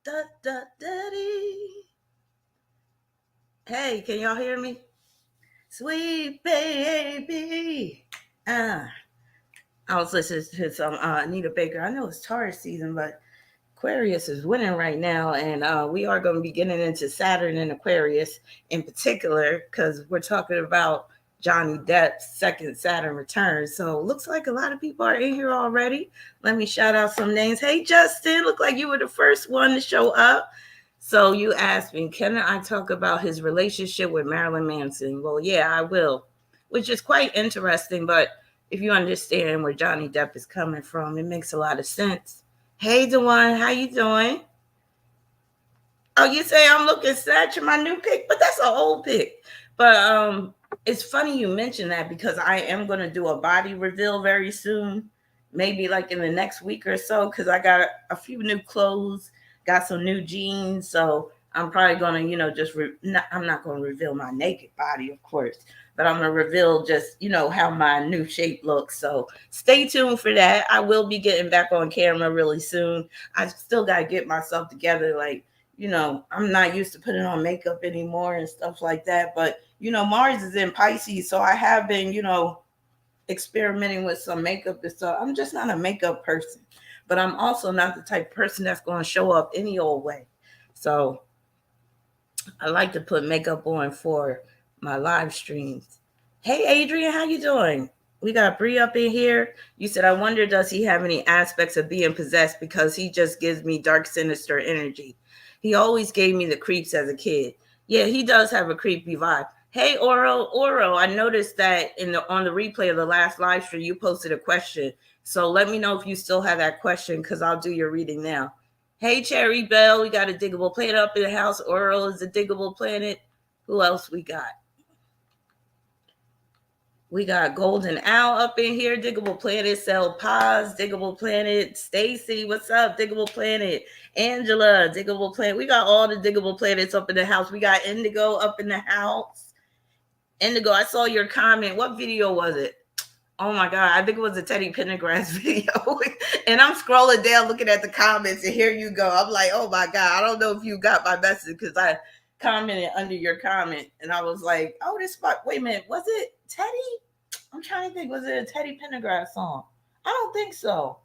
Da, da, daddy. Hey, can y'all hear me? Sweet baby. Ah, I was listening to some Anita Baker. I know it's Taurus season, but Aquarius is winning right now, and we are going to be getting into Saturn and Aquarius in particular because we're talking about Johnny Depp's second Saturn return. So looks like a lot of people are in here already. Let me shout out some names. Hey, Justin, look like you were the first one to show up. So you asked me, can I talk about his relationship with Marilyn Manson? Well, yeah, I will, which is quite interesting. But if you understand where Johnny Depp is coming from, it makes a lot of sense. Hey, Dewan, how you doing? Oh, you say I'm looking snatch my new pic, but that's an old pic. But it's funny you mentioned that because I am going to do a body reveal very soon, maybe like in the next week or so, because I got a few new clothes, got some new jeans, so I'm probably going to, I'm not going to reveal my naked body, of course, but I'm going to reveal just, how my new shape looks. So stay tuned for that. I will be getting back on camera really soon. I still got to get myself together, like, I'm not used to putting on makeup anymore and stuff like that. But, Mars is in Pisces. So I have been, experimenting with some makeup and stuff. I'm just not a makeup person, but I'm also not the type of person that's going to show up any old way. So I like to put makeup on for my live streams. Hey, Adrian, how you doing? We got Bree up in here. You said, I wonder, does he have any aspects of being possessed because he just gives me dark, sinister energy? He always gave me the creeps as a kid. Yeah, he does have a creepy vibe. Hey, Oro, I noticed that on the replay of the last live stream, you posted a question. So let me know if you still have that question because I'll do your reading now. Hey, Cherry Bell, we got a diggable planet up in the house. Oro is a diggable planet. Who else we got? We got Golden Owl up in here, Diggable Planet, Cell Paz, Diggable Planet, Stacy, what's up, Diggable Planet, Angela, Diggable Planet. We got all the Diggable Planets up in the house. We got Indigo up in the house. Indigo, I saw your comment. What video was it? Oh my God, I think it was a Teddy Pendergrass video. And I'm scrolling down looking at the comments, and here you go. I'm like, oh my God, I don't know if you got my message because I commented under your comment. And I was like, oh, this spot. Wait a minute, was it Teddy? I'm trying to think, was it a Teddy Pendergrass song? I don't think so.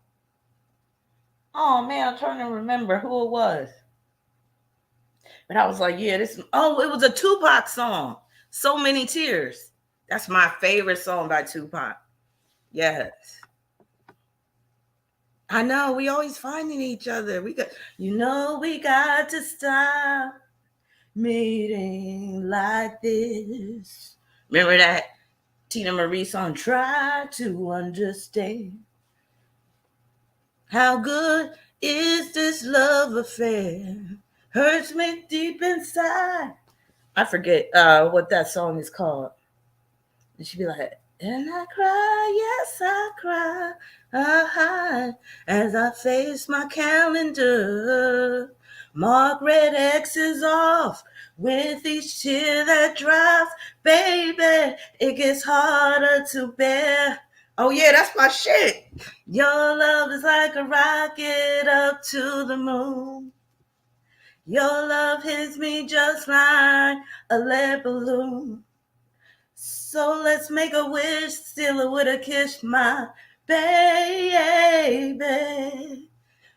Oh man, I'm trying to remember who it was. But I was like, yeah, it was a Tupac song. So Many Tears. That's my favorite song by Tupac. Yes. I know, we always finding each other. We got to stop meeting like this. Remember that Tina Marie song, Try to Understand. How good is this love affair? Hurts me deep inside. I forget what that song is called. And she'd be like, and I cry, yes, I cry, as I face my calendar. Mark red X's off with each tear that drops. Baby, it gets harder to bear. Oh, yeah, that's my shit. Your love is like a rocket up to the moon. Your love hits me just like a lead balloon. So let's make a wish, steal it with a kiss, my baby.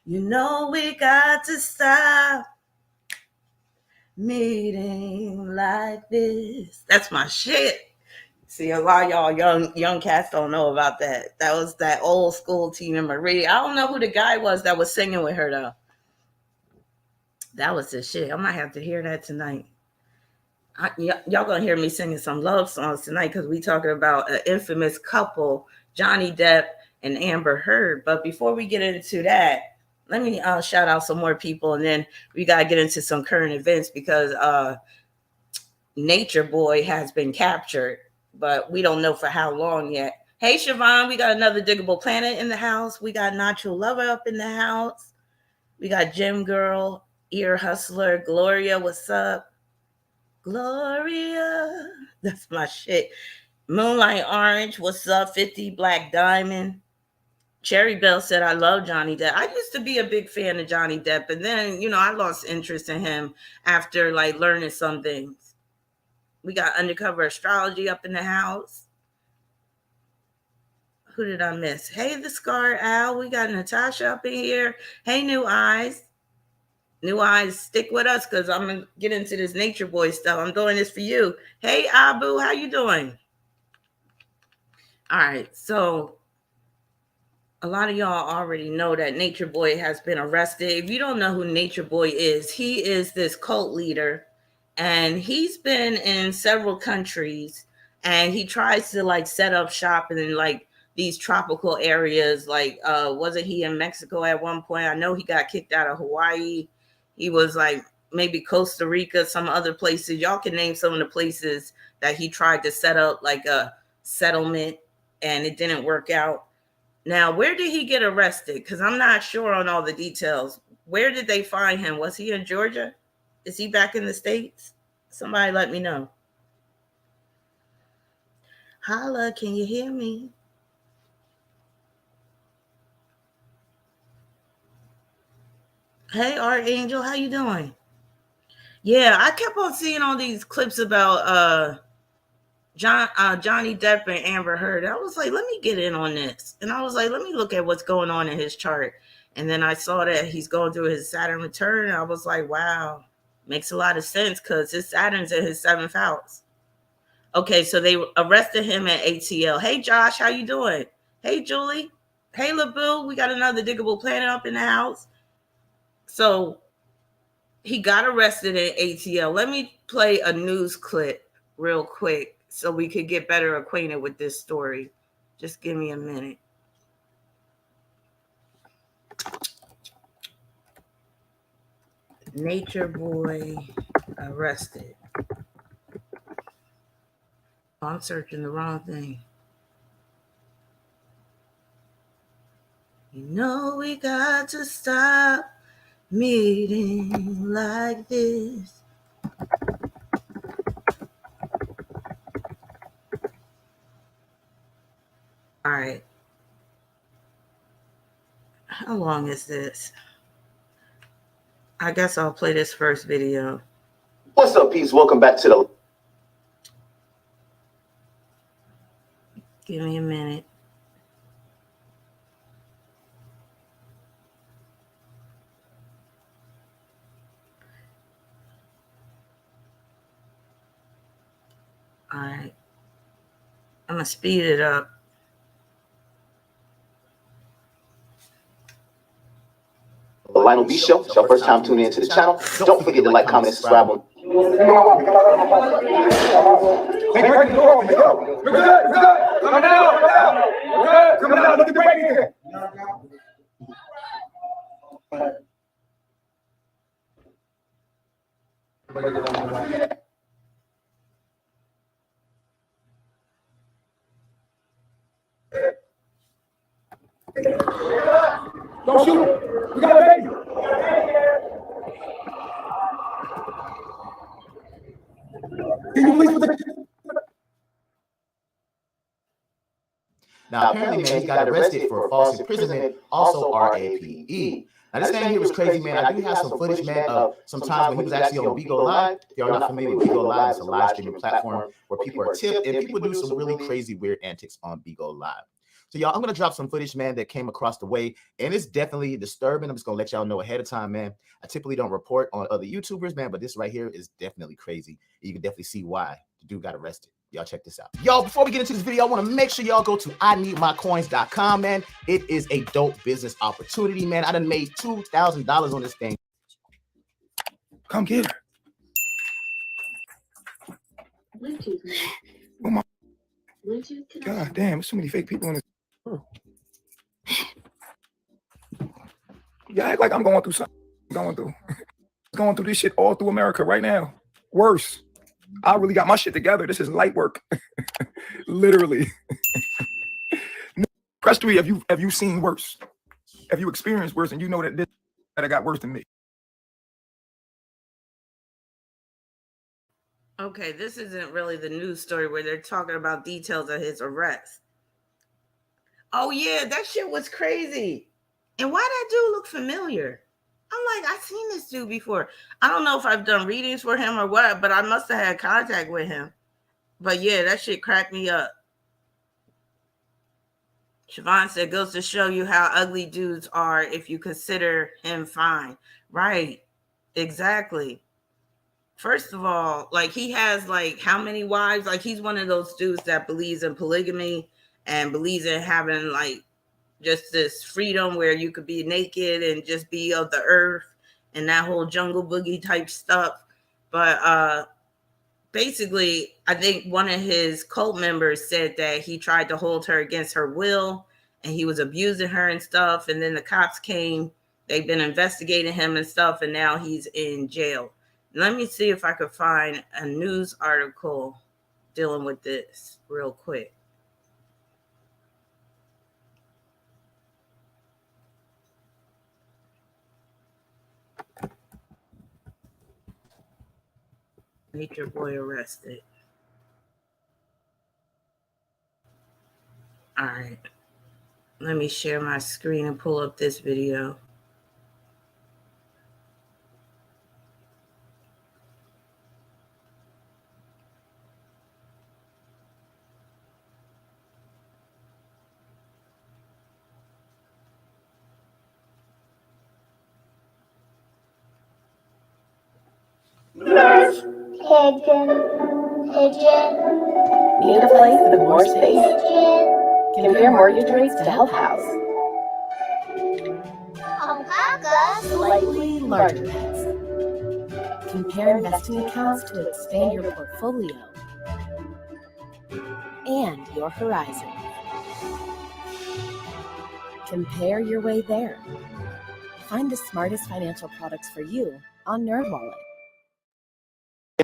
You know we got to stop meeting like this. That's my shit. See, a lot of y'all young cats don't know about that. That was that old school Tina Marie. I don't know who the guy was that was singing with her though. That was the shit. I might have to hear that tonight. Y'all gonna hear me singing some love songs tonight because we talking about an infamous couple, Johnny Depp and Amber Heard. But before we get into that, let me shout out some more people, and then we gotta get into some current events because Nature Boy has been captured, but we don't know for how long yet. Hey Siobhan, we got another Diggable Planet in the house. We got Nacho Lover up in the house. We got Gym Girl, Ear Hustler, Gloria, what's up? Gloria, that's my shit. Moonlight Orange, what's up? 50 Black Diamond. Cherry Bell said, I love Johnny Depp. I used to be a big fan of Johnny Depp, and then, I lost interest in him after like learning some things. We got undercover astrology up in the house. Who did I miss? Hey, the Scar Al. We got Natasha up in here. Hey, New Eyes. New Eyes, stick with us because I'm going to get into this nature boy stuff. I'm doing this for you. Hey, Abu, how you doing? All right, so a lot of y'all already know that Nature Boy has been arrested. If you don't know who Nature Boy is, he is this cult leader, and he's been in several countries, and he tries to like set up shop in like these tropical areas. Like, wasn't he in Mexico at one point? I know he got kicked out of Hawaii. He was like maybe Costa Rica, some other places. Y'all can name some of the places that he tried to set up like a settlement, and it didn't work out. Now, where did he get arrested? Because I'm not sure on all the details. Where did they find him? Was he in Georgia? Is he back in the States? Somebody let me know. Holla, can you hear me? Hey, Archangel, how you doing? Yeah, I kept on seeing all these clips about Johnny Depp and Amber Heard. I was like, let me get in on this. And I was like, let me look at what's going on in his chart. And then I saw that he's going through his Saturn return. And I was like, wow, makes a lot of sense because his Saturn's in his 7th house. Okay, so they arrested him at ATL. Hey, Josh, how you doing? Hey, Julie. Hey, LaBoo. We got another Diggable Planet up in the house. So he got arrested at ATL. Let me play a news clip real quick so we could get better acquainted with this story. Just give me a minute. Nature Boy arrested. Oh, I'm searching the wrong thing. You know we got to stop meeting like this. All right. How long is this? I guess I'll play this first video. What's up, peeps? Welcome back to the... Give me a minute. All right. I'm going to speed it up. The Lionel B Show. It's your first time tuning into the channel. Don't forget to like, comment, and subscribe. Hey, break the door open. Yo, we're good. Coming out. We're good. Coming out. Look at the break here. Don't shoot him. We got a baby. Can you please put the... Now, apparently, man, he got arrested for false imprisonment, also RAPE. Now, this man here was crazy, man. I do have some footage, man, of some times when he was actually on Bigo Live. If y'all are not familiar with Bigo Live, it's a live streaming platform where people are tipped and people do some really crazy, weird antics on Bigo Live. So, y'all, I'm going to drop some footage, man, that came across the way, and it's definitely disturbing. I'm just going to let y'all know ahead of time, man. I typically don't report on other YouTubers, man, but this right here is definitely crazy. You can definitely see why the dude got arrested. Y'all check this out. Y'all, before we get into this video, I want to make sure y'all go to ineedmycoins.com, man. It is a dope business opportunity, man. I done made $2,000 on this thing. Come get her. Bluetooth. Oh my Bluetooth. God damn, there's so many fake people in this world. Y'all act like I'm going through something. Going through this shit all through America right now. Worse. I really got my shit together. This is light work. Literally. Press 3 have you seen worse? Have you experienced worse and you know that this that got worse than me? Okay, this isn't really the news story where they're talking about details of his arrest. Oh yeah, that shit was crazy. And why that dude look familiar? I'm like, I've seen this dude before. I don't know if I've done readings for him or what, but I must have had contact with him. But yeah, that shit cracked me up. Siobhan said, goes to show you how ugly dudes are if you consider him fine. Right. Exactly. First of all, like he has like how many wives? Like he's one of those dudes that believes in polygamy and believes in having like just this freedom where you could be naked and just be of the earth and that whole jungle boogie type stuff. But basically, I think one of his cult members said that he tried to hold her against her will and he was abusing her and stuff. And then the cops came, they've been investigating him and stuff, and now he's in jail. Let me see if I could find a news article dealing with this real quick. Nature boy arrested. All right. Let me share my screen and pull up this video. Nurse, pigeon, need a place with more space? Compare mortgage rates to Health House. Alpaca, Slightly larger pets. Compare investing accounts to expand your portfolio and your horizon. Compare your way there. Find the smartest financial products for you on NerdWallet.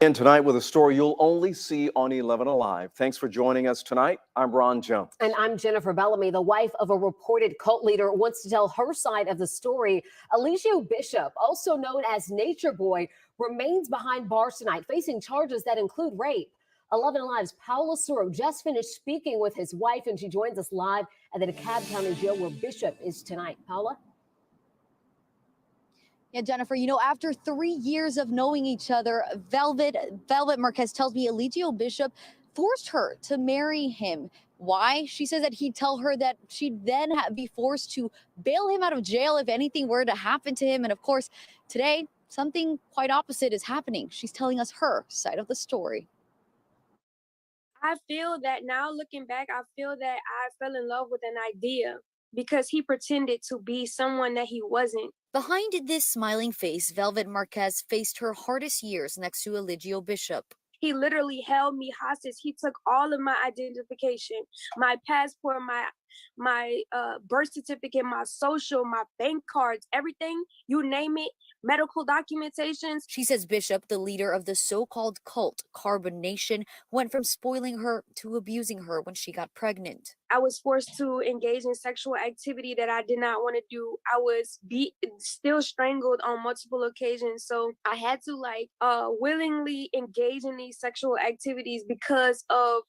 And tonight with a story you'll only see on 11 Alive. Thanks for joining us tonight. I'm Ron Jones. And I'm Jennifer Bellamy. The wife of a reported cult leader wants to tell her side of the story. Alleging Bishop, also known as Nature Boy, remains behind bars tonight, facing charges that include rape. 11 Alive's Paula Suro just finished speaking with his wife, and she joins us live at the DeKalb County Jail where Bishop is tonight. Paula? Yeah, Jennifer, you know, after 3 years of knowing each other, Velvet Marquez tells me Eligio Bishop forced her to marry him. Why? She says that he'd tell her that she'd then be forced to bail him out of jail if anything were to happen to him. And of course, today, something quite opposite is happening. She's telling us her side of the story. I feel that now looking back, I feel that I fell in love with an idea because he pretended to be someone that he wasn't. Behind this smiling face, Velvet Marquez faced her hardest years next to Eligio Bishop. He literally held me hostage. He took all of my identification, my passport, my birth certificate, my social, my bank cards, everything, you name it, medical documentations. She says Bishop, the leader of the so-called cult Carbon Nation, went from spoiling her to abusing her when she got pregnant. I was forced to engage in sexual activity that I did not want to do. I was still strangled on multiple occasions. So I had to willingly engage in these sexual activities because of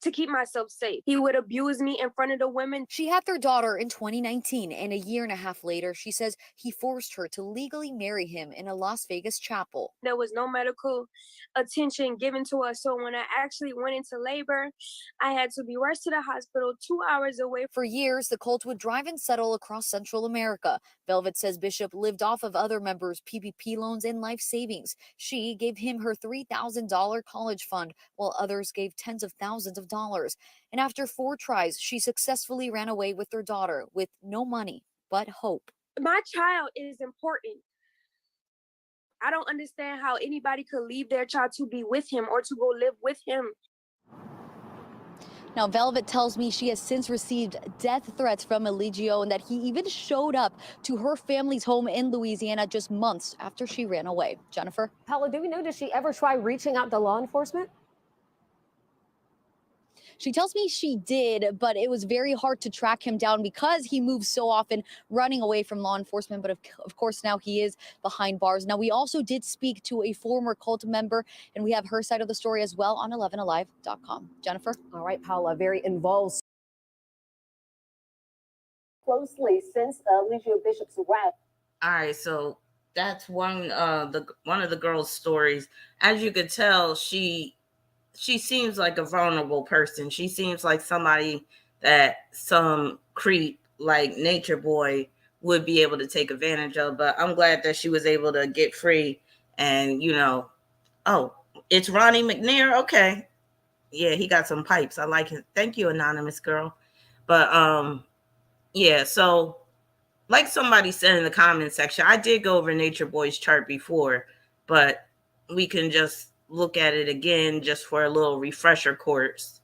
to keep myself safe. He would abuse me in front of the women. She had their daughter in 2019, and a year and a half later, she says he forced her to legally marry him in a Las Vegas chapel. There was no medical attention given to us. So when I actually went into labor, I had to be rushed to the hospital 2 hours away. For years, the cult would drive and settle across Central America. Velvet says Bishop lived off of other members' PPP loans and life savings. She gave him her $3,000 college fund, while others gave tens of thousands of dollars. And after 4 tries, she successfully ran away with their daughter with no money but hope. My child is important. I don't understand how anybody could leave their child to be with him or to go live with him. Now, Velvet tells me she has since received death threats from Eligio and that he even showed up to her family's home in Louisiana just months after she ran away. Jennifer? Paula, do we know, did she ever try reaching out to law enforcement? She tells me she did, but it was very hard to track him down because he moves so often running away from law enforcement. But of course, now he is behind bars. Now, we also did speak to a former cult member, and we have her side of the story as well on 11alive.com. Jennifer? All right, Paula, very involved closely since Alicia Bishop's arrest. All right, so that's one of the girl's stories. As you could tell, she seems like a vulnerable person. She seems like somebody that some creep like Nature Boy would be able to take advantage of. But I'm glad that she was able to get free. And oh, it's Ronnie McNair. Okay, yeah, he got some pipes. I like it. Thank you, anonymous girl. But yeah, so like somebody said in the comment section, I did go over Nature Boy's chart before, but we can just look at it again just for a little refresher course.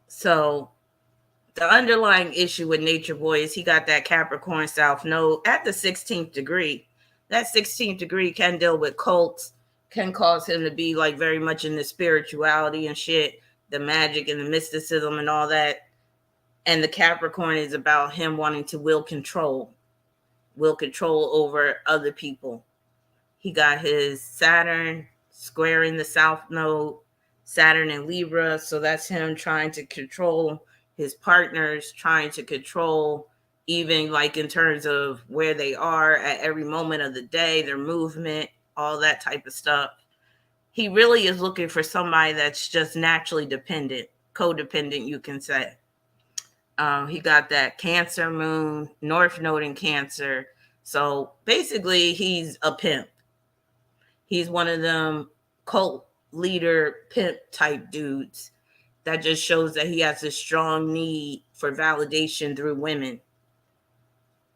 So the underlying issue with Nature Boy is he got that Capricorn South Node at the 16th degree. That 16th degree can deal with cults, can cause him to be like very much in the spirituality and shit, the magic and the mysticism and all that. And the Capricorn is about him wanting to will control over other people. He got his Saturn squaring the South Node, Saturn in Libra. So that's him trying to control his partners, trying to control even like in terms of where they are at every moment of the day, their movement, all that type of stuff. He really is looking for somebody that's just naturally dependent, codependent, you can say. He got that Cancer moon, North Node in Cancer. So basically, he's a pimp. He's one of them cult leader pimp type dudes that just shows that he has a strong need for validation through women.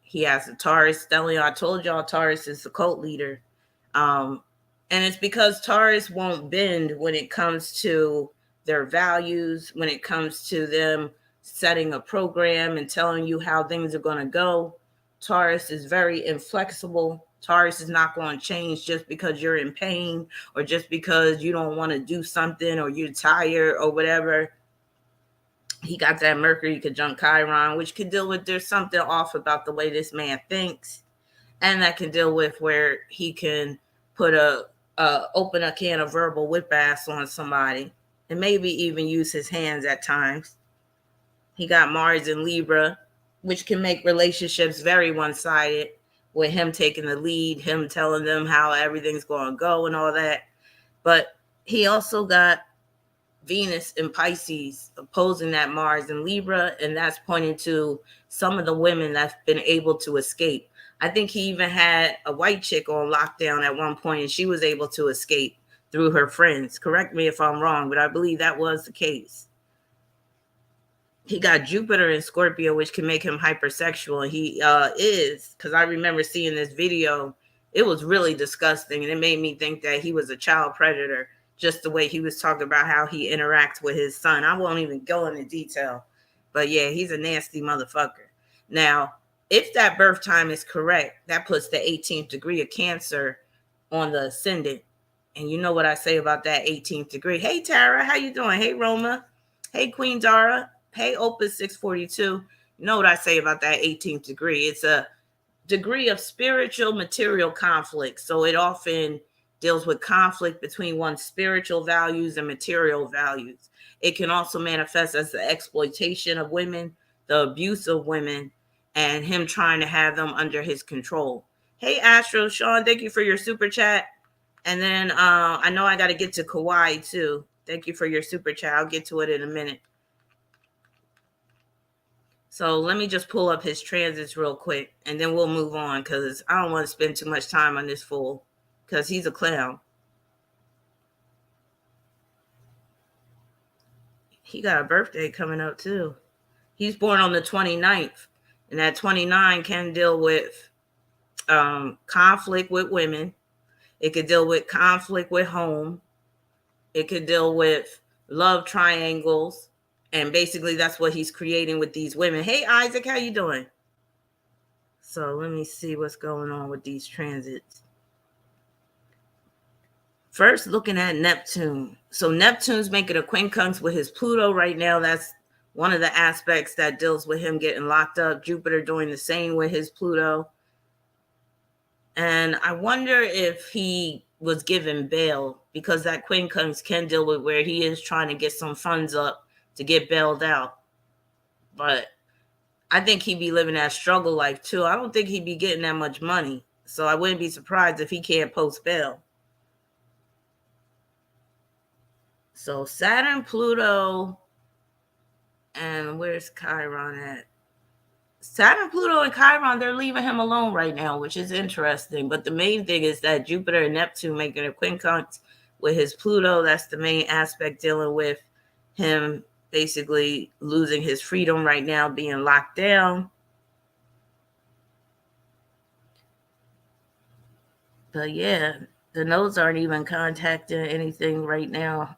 He has a Taurus stellium. I told y'all Taurus is the cult leader. And it's because Taurus won't bend when it comes to their values, when it comes to them setting a program and telling you how things are going to go. Taurus is very inflexible. Taurus is not going to change just because you're in pain or just because you don't want to do something or you're tired or whatever. He got that Mercury conjunct Chiron, which could deal with there's something off about the way this man thinks. And that can deal with where he can put open a can of verbal whip ass on somebody and maybe even use his hands at times. He got Mars in Libra, which can make relationships very one-sided with him taking the lead, him telling them how everything's going to go and all that. But he also got Venus in Pisces opposing that Mars in Libra, and that's pointing to some of the women that's been able to escape. I think he even had a white chick on lockdown at one point, and she was able to escape through her friends. Correct me if I'm wrong, but I believe that was the case. He got Jupiter in Scorpio, which can make him hypersexual. And he is, because I remember seeing this video. It was really disgusting, and it made me think that he was a child predator, just the way he was talking about how he interacts with his son. I won't even go into detail, but yeah, he's a nasty motherfucker. Now, if that birth time is correct, that puts the 18th degree of Cancer on the ascendant. And you know what I say about that 18th degree. Hey, Tara, how you doing? Hey, Roma. Hey, Queen Dara. Hey, Opus 642. You know what I say about that 18th degree. It's a degree of spiritual material conflict. So it often deals with conflict between one's spiritual values and material values. It can also manifest as the exploitation of women, the abuse of women, and him trying to have them under his control. Hey, Astro, Sean, thank you for your super chat. And then I know I got to get to Kawhi too. Thank you for your super chat. I'll get to it in a minute. So let me just pull up his transits real quick, and then we'll move on because I don't want to spend too much time on this fool because he's a clown. He got a birthday coming up too. He's born on the 29th, and that 29 can deal with conflict with women. It could deal with conflict with home. It could deal with love triangles. And basically, that's what he's creating with these women. Hey, Isaac, how you doing? So let me see what's going on with these transits. First, looking at Neptune. So Neptune's making a quincunx with his Pluto right now. That's one of the aspects that deals with him getting locked up. Jupiter doing the same with his Pluto. And I wonder if he was given bail, because that quincunx can deal with where he is trying to get some funds up to get bailed out. But I think he'd be living that struggle life too. I don't think he'd be getting that much money. So I wouldn't be surprised if he can't post bail. So Saturn, Pluto, and where's Chiron at? Saturn, Pluto, and Chiron, they're leaving him alone right now, which is interesting. But the main thing is that Jupiter and Neptune making a quincunx with his Pluto. That's the main aspect, dealing with him basically losing his freedom right now, being locked down. But yeah, the nodes aren't even contacting anything right now.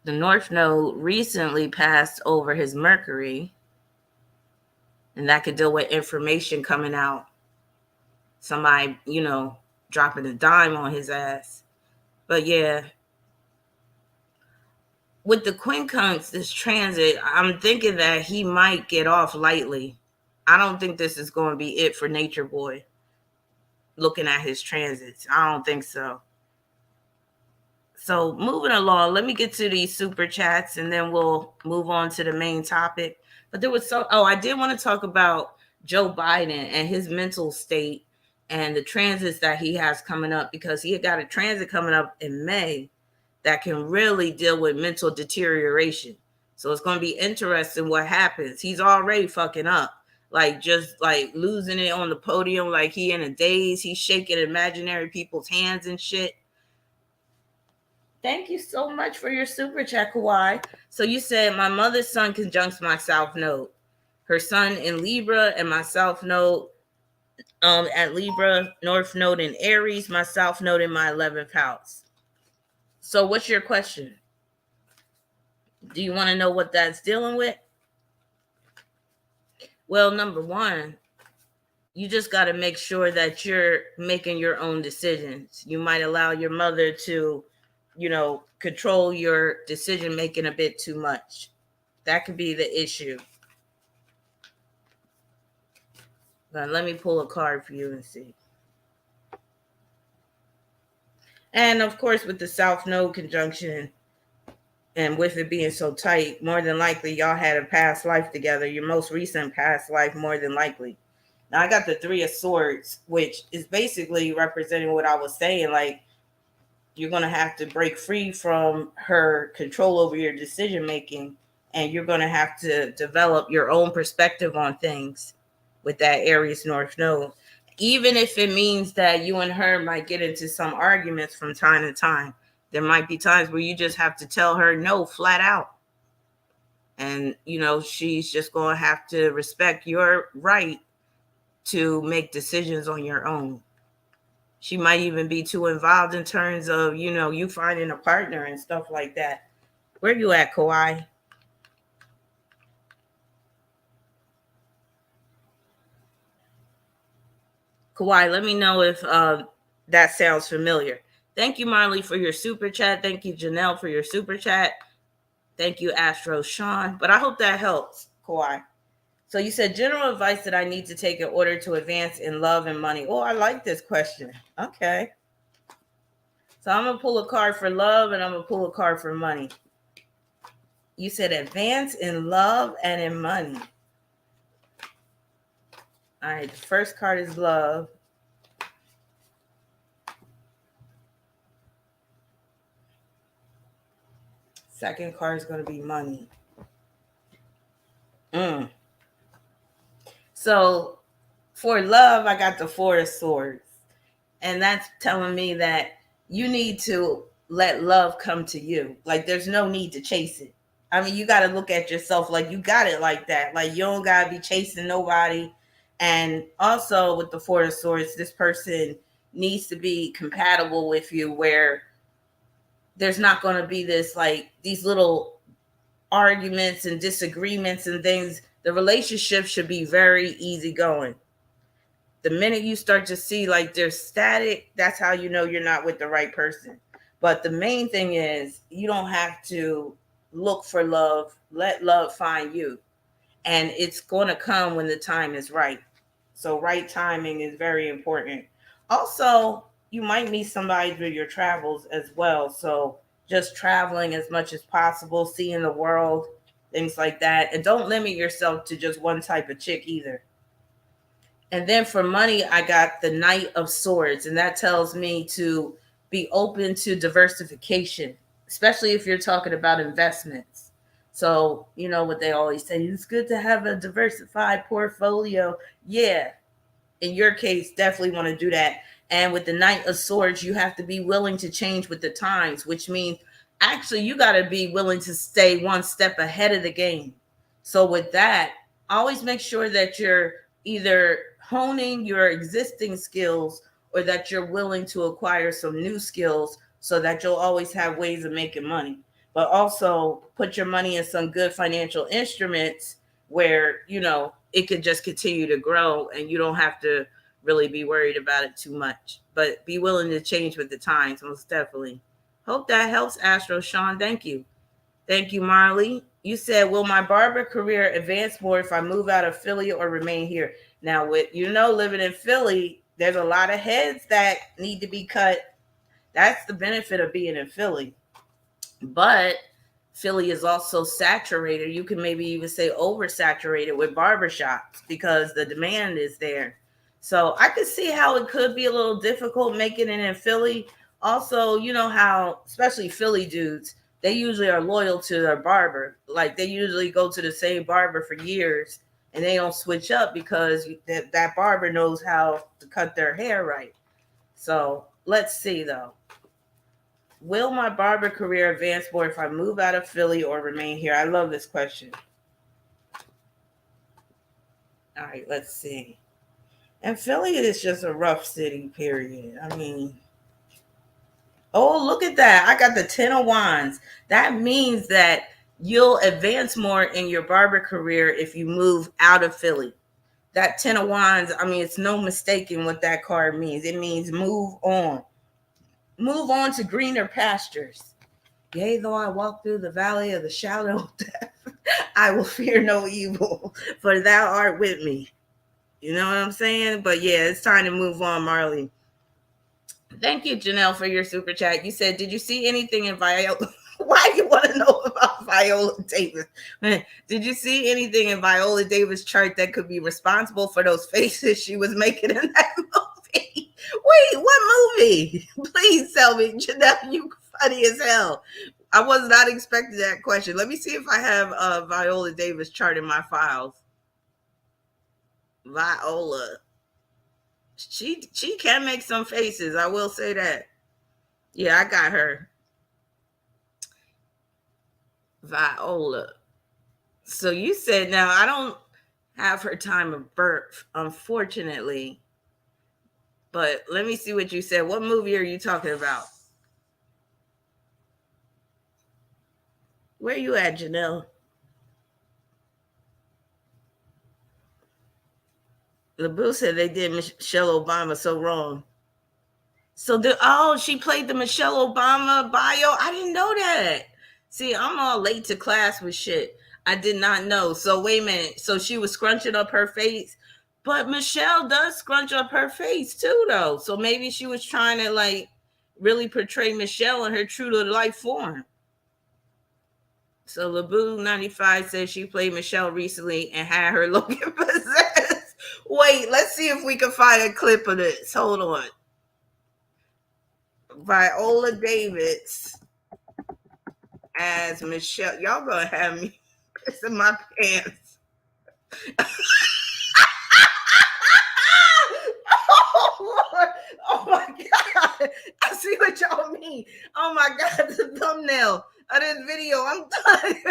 The North Node recently passed over his Mercury, and that could deal with information coming out. Somebody, dropping a dime on his ass. But yeah, with the quincunx, this transit, I'm thinking that he might get off lightly. I don't think this is going to be it for Nature Boy. Looking at his transits, I don't think so. So moving along, let me get to these super chats and then we'll move on to the main topic. But there was I did want to talk about Joe Biden and his mental state and the transits that he has coming up, because he got a transit coming up in May that can really deal with mental deterioration. So it's going to be interesting what happens. He's already fucking up, like just like losing it on the podium, like he in a daze. He's shaking imaginary people's hands and shit. Thank you so much for your super chat, Kawhi. So you said my mother's sun conjuncts my south node. Her sun in Libra and my south node at Libra, north node in Aries, my south node in my 11th house. So what's your question? Do you want to know what that's dealing with? Well, number one, you just got to make sure that you're making your own decisions. You might allow your mother to, control your decision making a bit too much. That could be the issue. But let me pull a card for you and see. And of course, with the South Node conjunction and with it being so tight, more than likely y'all had a past life together, your most recent past life, more than likely. Now I got the Three of Swords, which is basically representing what I was saying. Like, you're going to have to break free from her control over your decision making, and you're going to have to develop your own perspective on things with that Aries North Node. Even if it means that you and her might get into some arguments from time to time. There might be times where you just have to tell her no flat out. And, she's just going to have to respect your right to make decisions on your own. She might even be too involved in terms of, you finding a partner and stuff like that. Where you at, Kawhi? Kawhi, let me know if that sounds familiar. Thank you, Marley, for your super chat. Thank you, Janelle, for your super chat. Thank you, Astro Sean. But I hope that helps, Kawhi. So you said general advice that I need to take in order to advance in love and money. Oh, I like this question. Okay. So I'm going to pull a card for love and I'm going to pull a card for money. You said advance in love and in money. All right. The first card is love. Second card is going to be money. So for love, I got the Four of Swords. And that's telling me that you need to let love come to you. Like, there's no need to chase it. I mean, you got to look at yourself like you got it like that. Like, you don't got to be chasing nobody. And also with the Four of Swords, this person needs to be compatible with you, where there's not going to be this, like, these little arguments and disagreements and things. The relationship should be very easygoing. The minute you start to see like there's static, that's how you know you're not with the right person. But the main thing is you don't have to look for love. Let love find you. And it's going to come when the time is right. So right timing is very important. Also, you might meet somebody through your travels as well. So just traveling as much as possible, seeing the world, things like that. And don't limit yourself to just one type of chick either. And then for money, I got the Knight of Swords, and that tells me to be open to diversification, especially if you're talking about investments. So, you know what they always say, it's good to have a diversified portfolio. Yeah, in your case, definitely want to do that. And with the Knight of Swords, you have to be willing to change with the times, which means actually you got to be willing to stay one step ahead of the game. So with that, always make sure that you're either honing your existing skills or that you're willing to acquire some new skills so that you'll always have ways of making money. But also put your money in some good financial instruments where, you know, it could just continue to grow and you don't have to really be worried about it too much. But be willing to change with the times, most definitely. Hope that helps, Astro Sean. Thank you. Thank you, Marley. You said, will my barber career advance more if I move out of Philly or remain here? Now, with living in Philly, there's a lot of heads that need to be cut. That's the benefit of being in Philly. But Philly is also saturated. You can maybe even say oversaturated with barbershops because the demand is there. So I could see how it could be a little difficult making it in Philly. Also, you know how, especially Philly dudes, they usually are loyal to their barber. Like they usually go to the same barber for years and they don't switch up because that barber knows how to cut their hair right. So let's see though. Will my barber career advance more if I move out of Philly or remain here? I love this question. All right, let's see. And Philly is just a rough city, period. I mean, oh, look at that. I got the 10 of Wands. That means that you'll advance more in your barber career if you move out of Philly. That 10 of Wands, I mean, it's no mistaking what that card means. It means move on. Move on to greener pastures. Yea, though I walk through the valley of the shadow of death, I will fear no evil, for thou art with me. You know what I'm saying? But yeah, it's time to move on, Marley. Thank you, Janelle, for your super chat. You said, did you see anything in Viola? Why do you want to know about Viola Davis? Did you see anything in Viola Davis' chart that could be responsible for those faces she was making in that movie? Wait, what movie? Please tell me, Janelle, you funny as hell. I was not expecting that question. Let me see if I have a Viola Davis chart in my files. Viola. She can make some faces. I will say that. Yeah, I got her. Viola. So you said, now I don't have her time of birth, unfortunately. But let me see what you said. What movie are you talking about? Where you at, Janelle? LeBoo said they did Michelle Obama so wrong. So she played the Michelle Obama bio. I didn't know that. See, I'm all late to class with shit. I did not know. So wait a minute. So she was scrunching up her face, but Michelle does scrunch up her face too, though. So maybe she was trying to like really portray Michelle in her true to life form. So LeBoo 95 says she played Michelle recently and had her looking possessed. Wait, let's see if we can find a clip of this. Hold on. Viola Davis as Michelle. Y'all gonna have me pissing my pants. Oh Lord! Oh my God! I see what y'all mean. Oh my God! The thumbnail of this video. I'm done.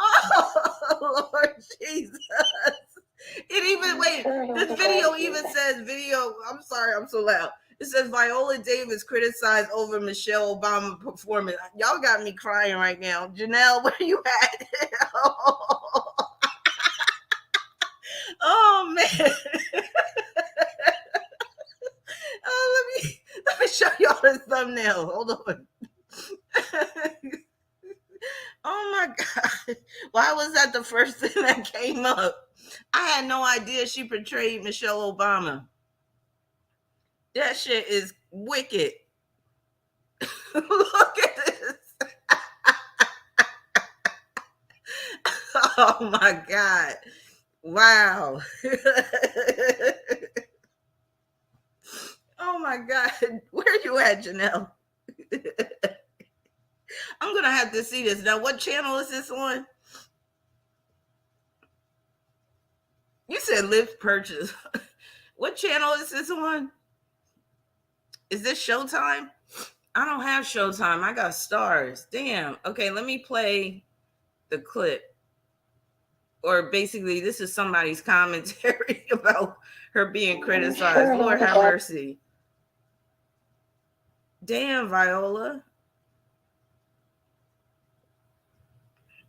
Oh Lord Jesus! It even this video even says video. I'm sorry, I'm so loud. It says Viola Davis criticized over Michelle Obama performance. Y'all got me crying right now. Janelle, where you at? Oh man. Oh, let me show y'all this thumbnail. Hold on. Oh my God. Why was that the first thing that came up? I had no idea she portrayed Michelle Obama. That shit is wicked. Look at this. Oh my God. Wow. Oh my God. Where you at, Janelle? I'm going to have to see this. Now, what channel is this on? You said lift purchase. What channel is this on? Is this Showtime? I don't have Showtime. I got Stars. Damn. Okay, let me play the clip. Or basically, this is somebody's commentary about her being criticized. Lord have mercy. Damn, Viola.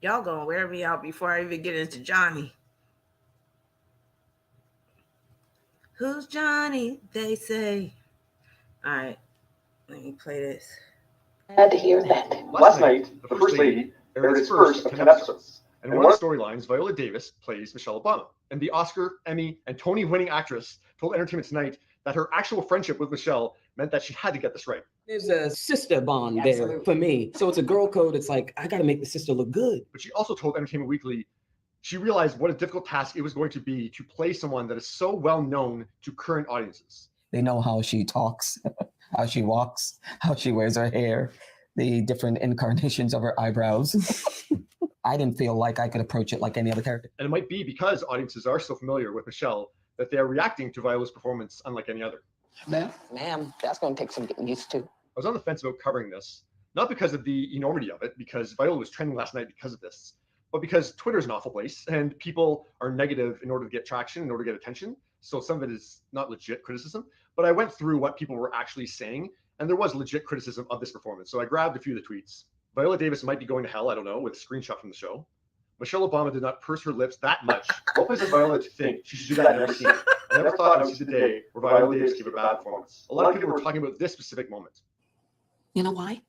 Y'all gonna wear me out before I even get into Johnny. Who's Johnny? They say. All right, let me play this. Glad to hear that. Last night, the First Lady aired its first of 10 episodes. And one of the storylines, Viola Davis plays Michelle Obama. And the Oscar, Emmy, and Tony-winning actress told Entertainment Tonight that her actual friendship with Michelle meant that she had to get this right. There's a sister bond there for me. So it's a girl code. It's like, I got to make the sister look good. But she also told Entertainment Weekly she realized what a difficult task it was going to be to play someone that is so well known to current audiences. They know how she talks, how she walks, how she wears her hair, the different incarnations of her eyebrows. I didn't feel like I could approach it like any other character. And it might be because audiences are so familiar with Michelle that they are reacting to Viola's performance unlike any other. Ma'am, that's going to take some getting used to. I was on the fence about covering this, not because of the enormity of it, because Viola was trending last night because of this, but because Twitter is an awful place and people are negative in order to get traction, in order to get attention. So some of it is not legit criticism, but I went through what people were actually saying, and there was legit criticism of this performance. So I grabbed a few of the tweets. Viola Davis might be going to hell, I don't know, with a screenshot from the show. Michelle Obama did not purse her lips that much. What places Viola to think she should do that in every scene? I never thought I would see the day where Viola Davis gave a bad performance. A lot of people were talking about this specific moment. You know why?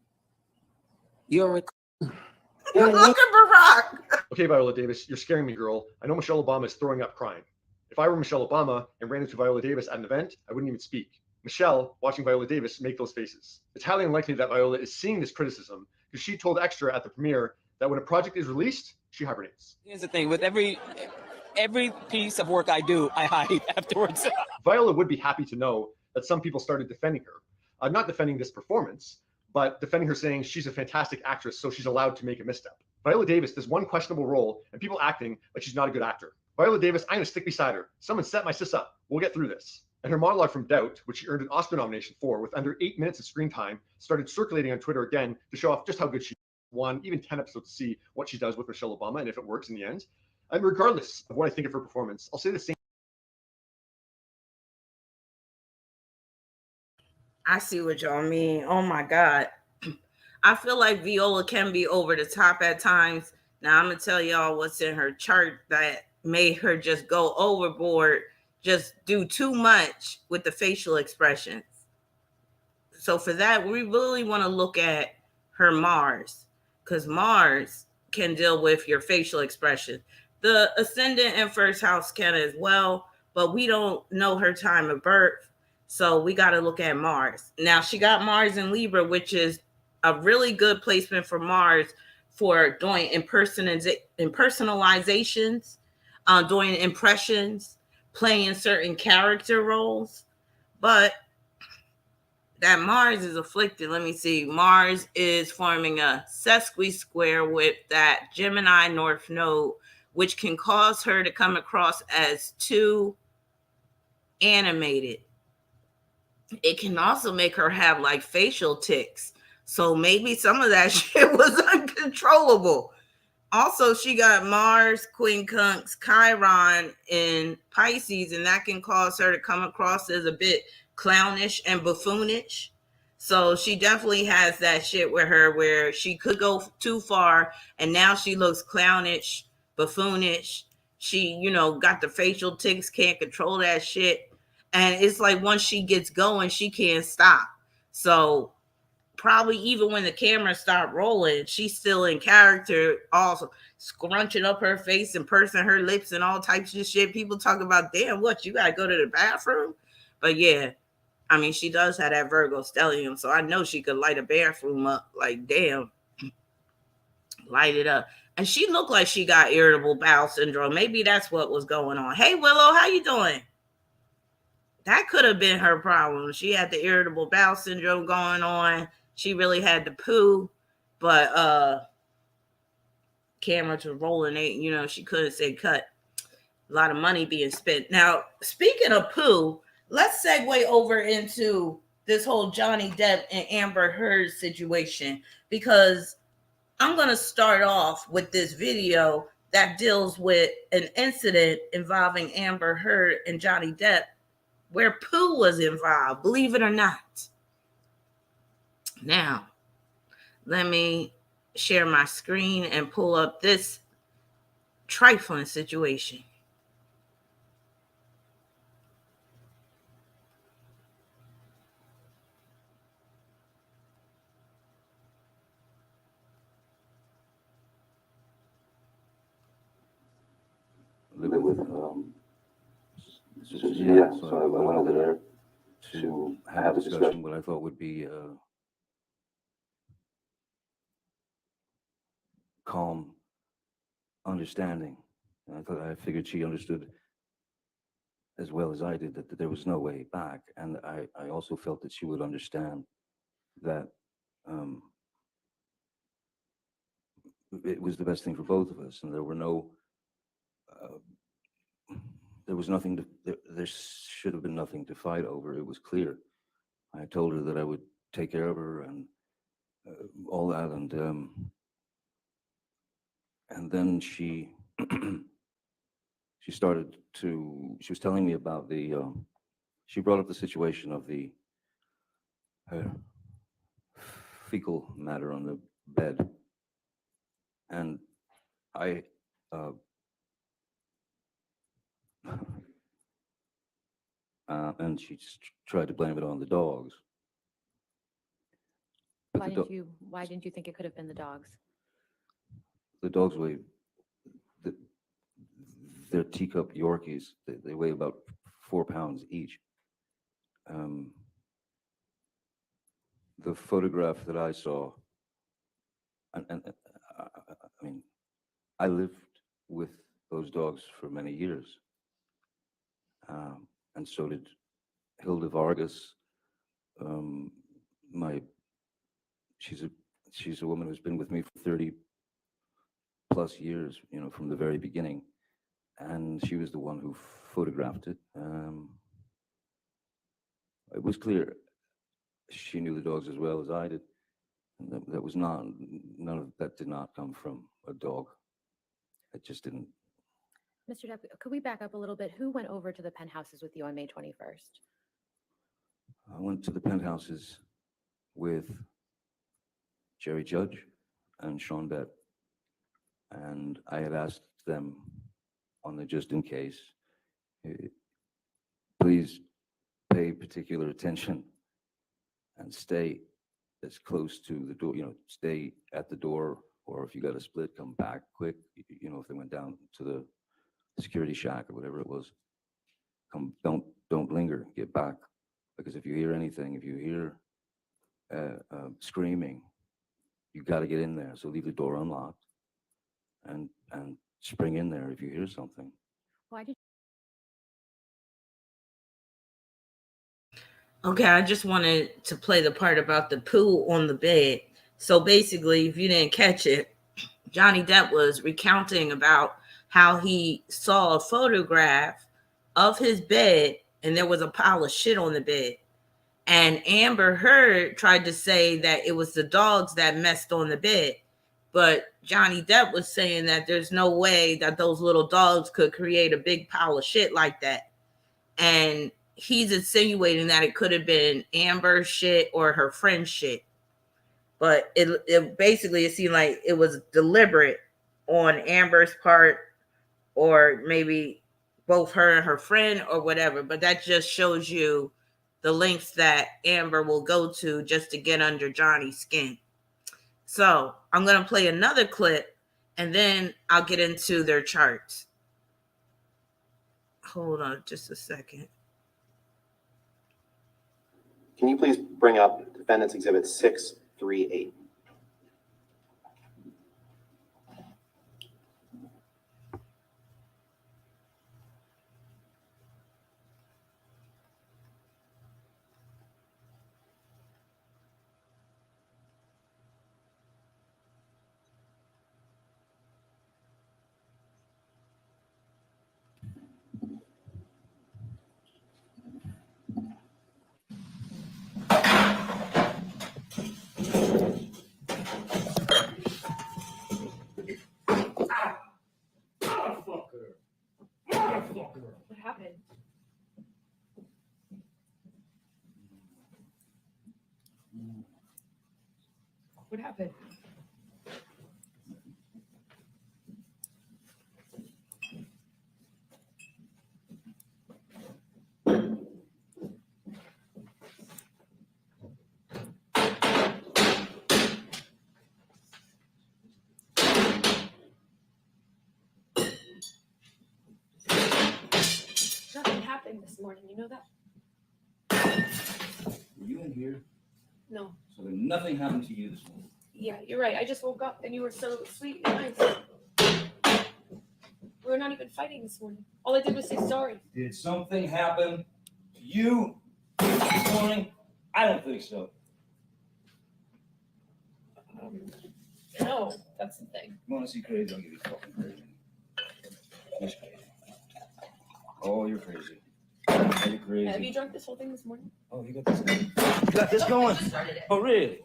You're a... Look at Barack. Okay, Viola Davis, you're scaring me, girl. I know Michelle Obama is throwing up crying. If I were Michelle Obama and ran into Viola Davis at an event, I wouldn't even speak. Michelle, watching Viola Davis make those faces. It's highly unlikely that Viola is seeing this criticism because she told Extra at the premiere that when a project is released, she hibernates. Here's the thing, with every piece of work I do, I hide afterwards. Viola would be happy to know that some people started defending her. Not defending this performance, but defending her, saying she's a fantastic actress, so she's allowed to make a misstep. Viola Davis does one questionable role and people acting like she's not a good actor. Viola Davis, I'm gonna stick beside her. Someone set my sis up. We'll get through this. And her monologue from Doubt, which she earned an Oscar nomination for with under 8 minutes of screen time, started circulating on Twitter again to show off just how good she won, even 10 episodes to see what she does with Michelle Obama and if it works in the end. And regardless of what I think of her performance, I'll say the same. I see what y'all mean. Oh my God. I feel like Viola can be over the top at times. Now I'm going to tell y'all what's in her chart that made her just go overboard, just do too much with the facial expressions. So for that, we really want to look at her Mars, because Mars can deal with your facial expression. The ascendant and first house can as well, but we don't know her time of birth. So we got to look at Mars. Now she got Mars in Libra, which is a really good placement for Mars for doing impersonalizations, doing impressions, playing certain character roles. But that Mars is afflicted. Let me see. Mars is forming a sesqui-square with that Gemini North Node, which can cause her to come across as too animated. It can also make her have like facial tics. So maybe some of that shit was uncontrollable. Also, she got Mars, Quincunx, Chiron in Pisces, and that can cause her to come across as a bit clownish and buffoonish. So she definitely has that shit with her where she could go too far, and now she looks clownish, buffoonish. She, got the facial tics, can't control that shit. And it's like once she gets going, she can't stop. So probably even when the camera stopped rolling, she's still in character, also scrunching up her face and pursing her lips and all types of shit. People talk about, damn, what, you gotta go to the bathroom? But yeah, I mean, she does have that Virgo stellium, so I know she could light a bathroom up. Like, damn, light it up. And she looked like she got irritable bowel syndrome. Maybe that's what was going on. Hey, Willow, how you doing? That could have been her problem. She had the irritable bowel syndrome going on. She really had the poo, but cameras were rolling. She couldn't say cut. A lot of money being spent. Now, speaking of poo, let's segue over into this whole Johnny Depp and Amber Heard situation, because I'm going to start off with this video that deals with an incident involving Amber Heard and Johnny Depp where poo was involved, believe it or not. Now, let me share my screen and pull up this trifling situation. So I went over there to have a discussion, what I thought would be calm understanding. And I figured she understood as well as I did that there was no way back. And I also felt that she would understand that it was the best thing for both of us. And there were there was nothing there should have been nothing to fight over. It was clear. I told her that I would take care of her and all that. And then she she was telling me about she brought up the situation of the fecal matter on the bed. And and she tried to blame it on the dogs. But Why didn't you think it could have been the dogs? The dogs weigh, they're teacup Yorkies. They weigh about 4 pounds each. The photograph that I saw, I mean, I lived with those dogs for many years. And so did Hilda Vargas. She's a woman who's been with me for 30 plus years, from the very beginning. And she was the one who photographed it. It was clear she knew the dogs as well as I did. That was none of that did not come from a dog. It just didn't. Mr. Depp, could we back up a little bit? Who went over to the penthouses with you on May 21st? I went to the penthouses with Jerry Judge and Sean Depp. And I had asked them on the just in case, please pay particular attention and stay as close to the door, stay at the door, or if you got a split, come back quick. If they went down to the security shack or whatever it was, don't linger, get back. Because if you hear anything, if you hear screaming, you got to get in there. So leave the door unlocked and spring in there if you hear something. Why did Okay, I just wanted to play the part about the poo on the bed. So basically, if you didn't catch it, Johnny Depp was recounting about how he saw a photograph of his bed and there was a pile of shit on the bed. And Amber Heard tried to say that it was the dogs that messed on the bed. But Johnny Depp was saying that there's no way that those little dogs could create a big pile of shit like that. And he's insinuating that it could have been Amber's shit or her friend's shit. But it basically, it seemed like it was deliberate on Amber's part, or maybe both her and her friend or whatever. But that just shows you the lengths that Amber will go to just to get under Johnny's skin. So I'm going to play another clip and then I'll get into their charts. Hold on just a second. Can you please bring up Defendant's Exhibit 638? What happened? What happened? Nothing happened this morning, you know that? Were you in here? No. So then nothing happened to you this morning. Yeah, you're right. I just woke up and you were so sweet and nice. We were not even fighting this morning. All I did was say sorry. Did something happen to you this morning? I don't think so. No, that's the thing. You want to see crazy? I'll give you fucking crazy. You're crazy. Oh, you're crazy. You're crazy. Have you drunk this whole thing this morning? Oh, you got this going? You got this going? Oh, really?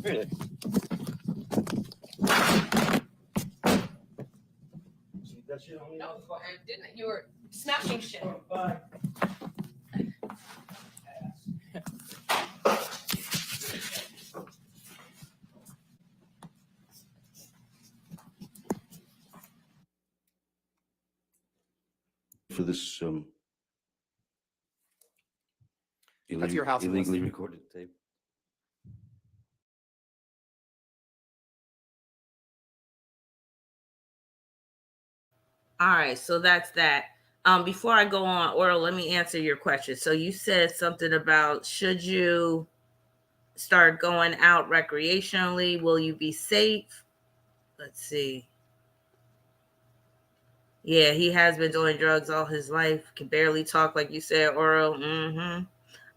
Really? See that shit on me? No, I didn't. You were smashing shit. Oh, bye. For this That's your house illegally arrest. recorded tape. All right, so that's that. Before I go on, Oral, let me answer your question. So you said something about, should you start going out recreationally? Will you be safe? Let's see. Yeah, he has been doing drugs all his life. Can barely talk, like you said, Oral.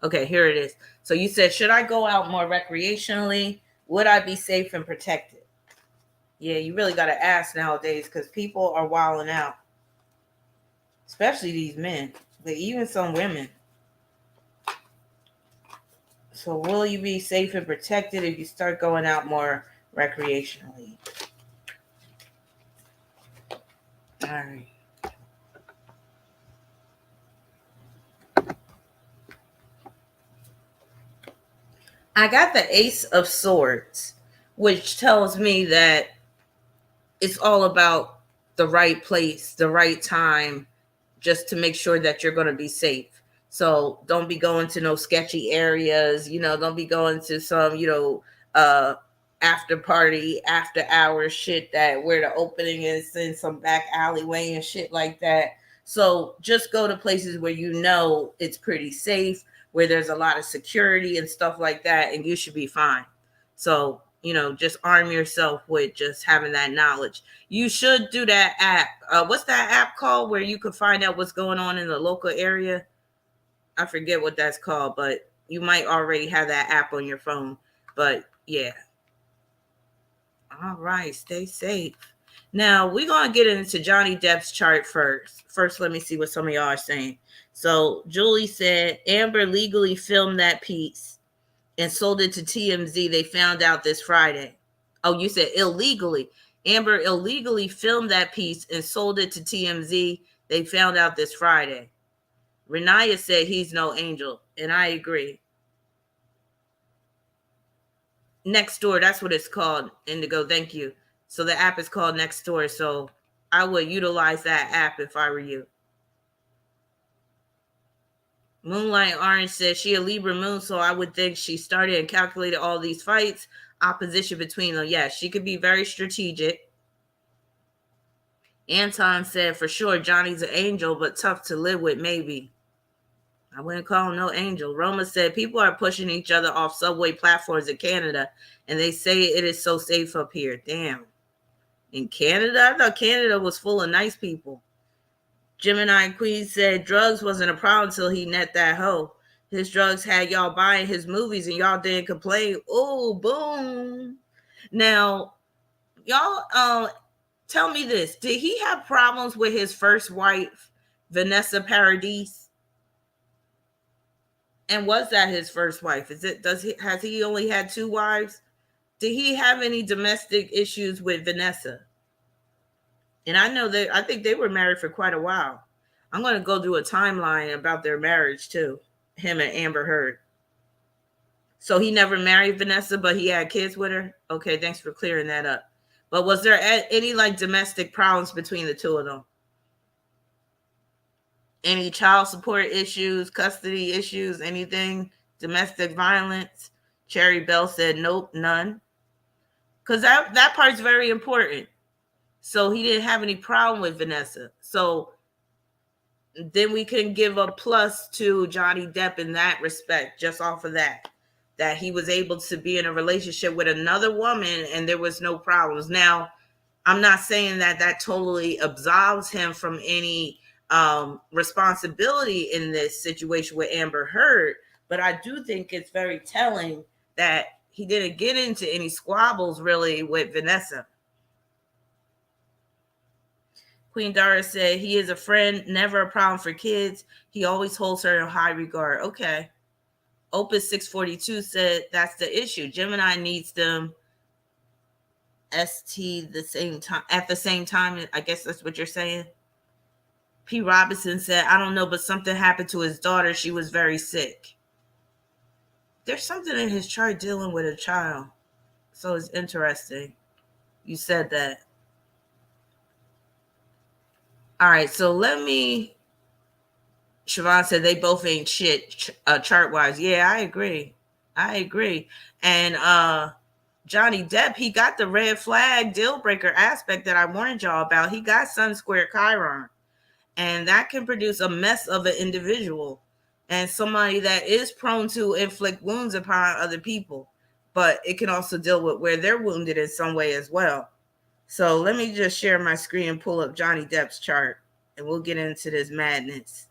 Okay, here it is. So you said, should I go out more recreationally? Would I be safe and protected? Yeah, you really got to ask nowadays because people are wilding out, especially these men, but even some women. So will you be safe and protected if you start going out more recreationally? All right. I got the Ace of Swords, which tells me that it's all about the right place, the right time, just to make sure that you're going to be safe. So don't be going to no sketchy areas, don't be going to some, after party, after hours shit that where the opening is in some back alleyway and shit like that. So just go to places where it's pretty safe, where there's a lot of security and stuff like that, and you should be fine. So, just arm yourself with just having that knowledge. You should do that app. What's that app called where you can find out what's going on in the local area? I forget what that's called, but you might already have that app on your phone. But yeah. All right, stay safe. Now, we're going to get into Johnny Depp's chart first. First, let me see what some of y'all are saying. So, Julie said, Amber legally filmed that piece and sold it to TMZ. They found out this Friday. Oh, you said illegally. Amber illegally filmed that piece and sold it to TMZ. They found out this Friday. Renaya said he's no angel, and I agree. Nextdoor, that's what it's called, Indigo. Thank you. So the app is called Nextdoor. So I would utilize that app if I were you. Moonlight Orange says she a Libra moon, so I would think she started and calculated all these fights, opposition between them. Yeah, she could be very strategic. Anton said, for sure, Johnny's an angel, but tough to live with, maybe. I wouldn't call him no angel. Roma said, people are pushing each other off subway platforms in Canada, and they say it is so safe up here. Damn. In Canada? I thought Canada was full of nice people. Gemini Queen said, drugs wasn't a problem until he net that hoe. His drugs had y'all buying his movies, and y'all didn't complain. Oh, boom. Now, y'all, tell me this. Did he have problems with his first wife, Vanessa Paradis? And was that his first wife? Has he only had 2 wives? Did he have any domestic issues with Vanessa? And I think they were married for quite a while. I'm going to go do a timeline about their marriage too. Him and Amber Heard. So he never married Vanessa, but he had kids with her. Okay, thanks for clearing that up. But was there any like domestic problems between the two of them? Any child support issues, custody issues, anything? Domestic violence? Cherry Bell said, nope, none. Because that part's very important. So he didn't have any problem with Vanessa. So then we can give a plus to Johnny Depp in that respect, just off of that he was able to be in a relationship with another woman and there was no problems. Now, I'm not saying that totally absolves him from any responsibility in this situation with Amber Heard, but I do think it's very telling that he didn't get into any squabbles really with Vanessa. Queen Dara said he is a friend, never a problem for kids. He always holds her in high regard. Okay. Opus 642 said that's the issue. Gemini needs them at the same time. I guess that's what you're saying. P. Robinson said, I don't know, but something happened to his daughter. She was very sick. There's something in his chart dealing with a child. So it's interesting. You said that. All right, so Siobhan said they both ain't shit chart-wise. Yeah, I agree. And Johnny Depp, he got the red flag deal breaker aspect that I warned y'all about. He got Sun Square Chiron. And that can produce a mess of an individual and somebody that is prone to inflict wounds upon other people. But it can also deal with where they're wounded in some way as well. So let me just share my screen and pull up Johnny Depp's chart, and we'll get into this madness.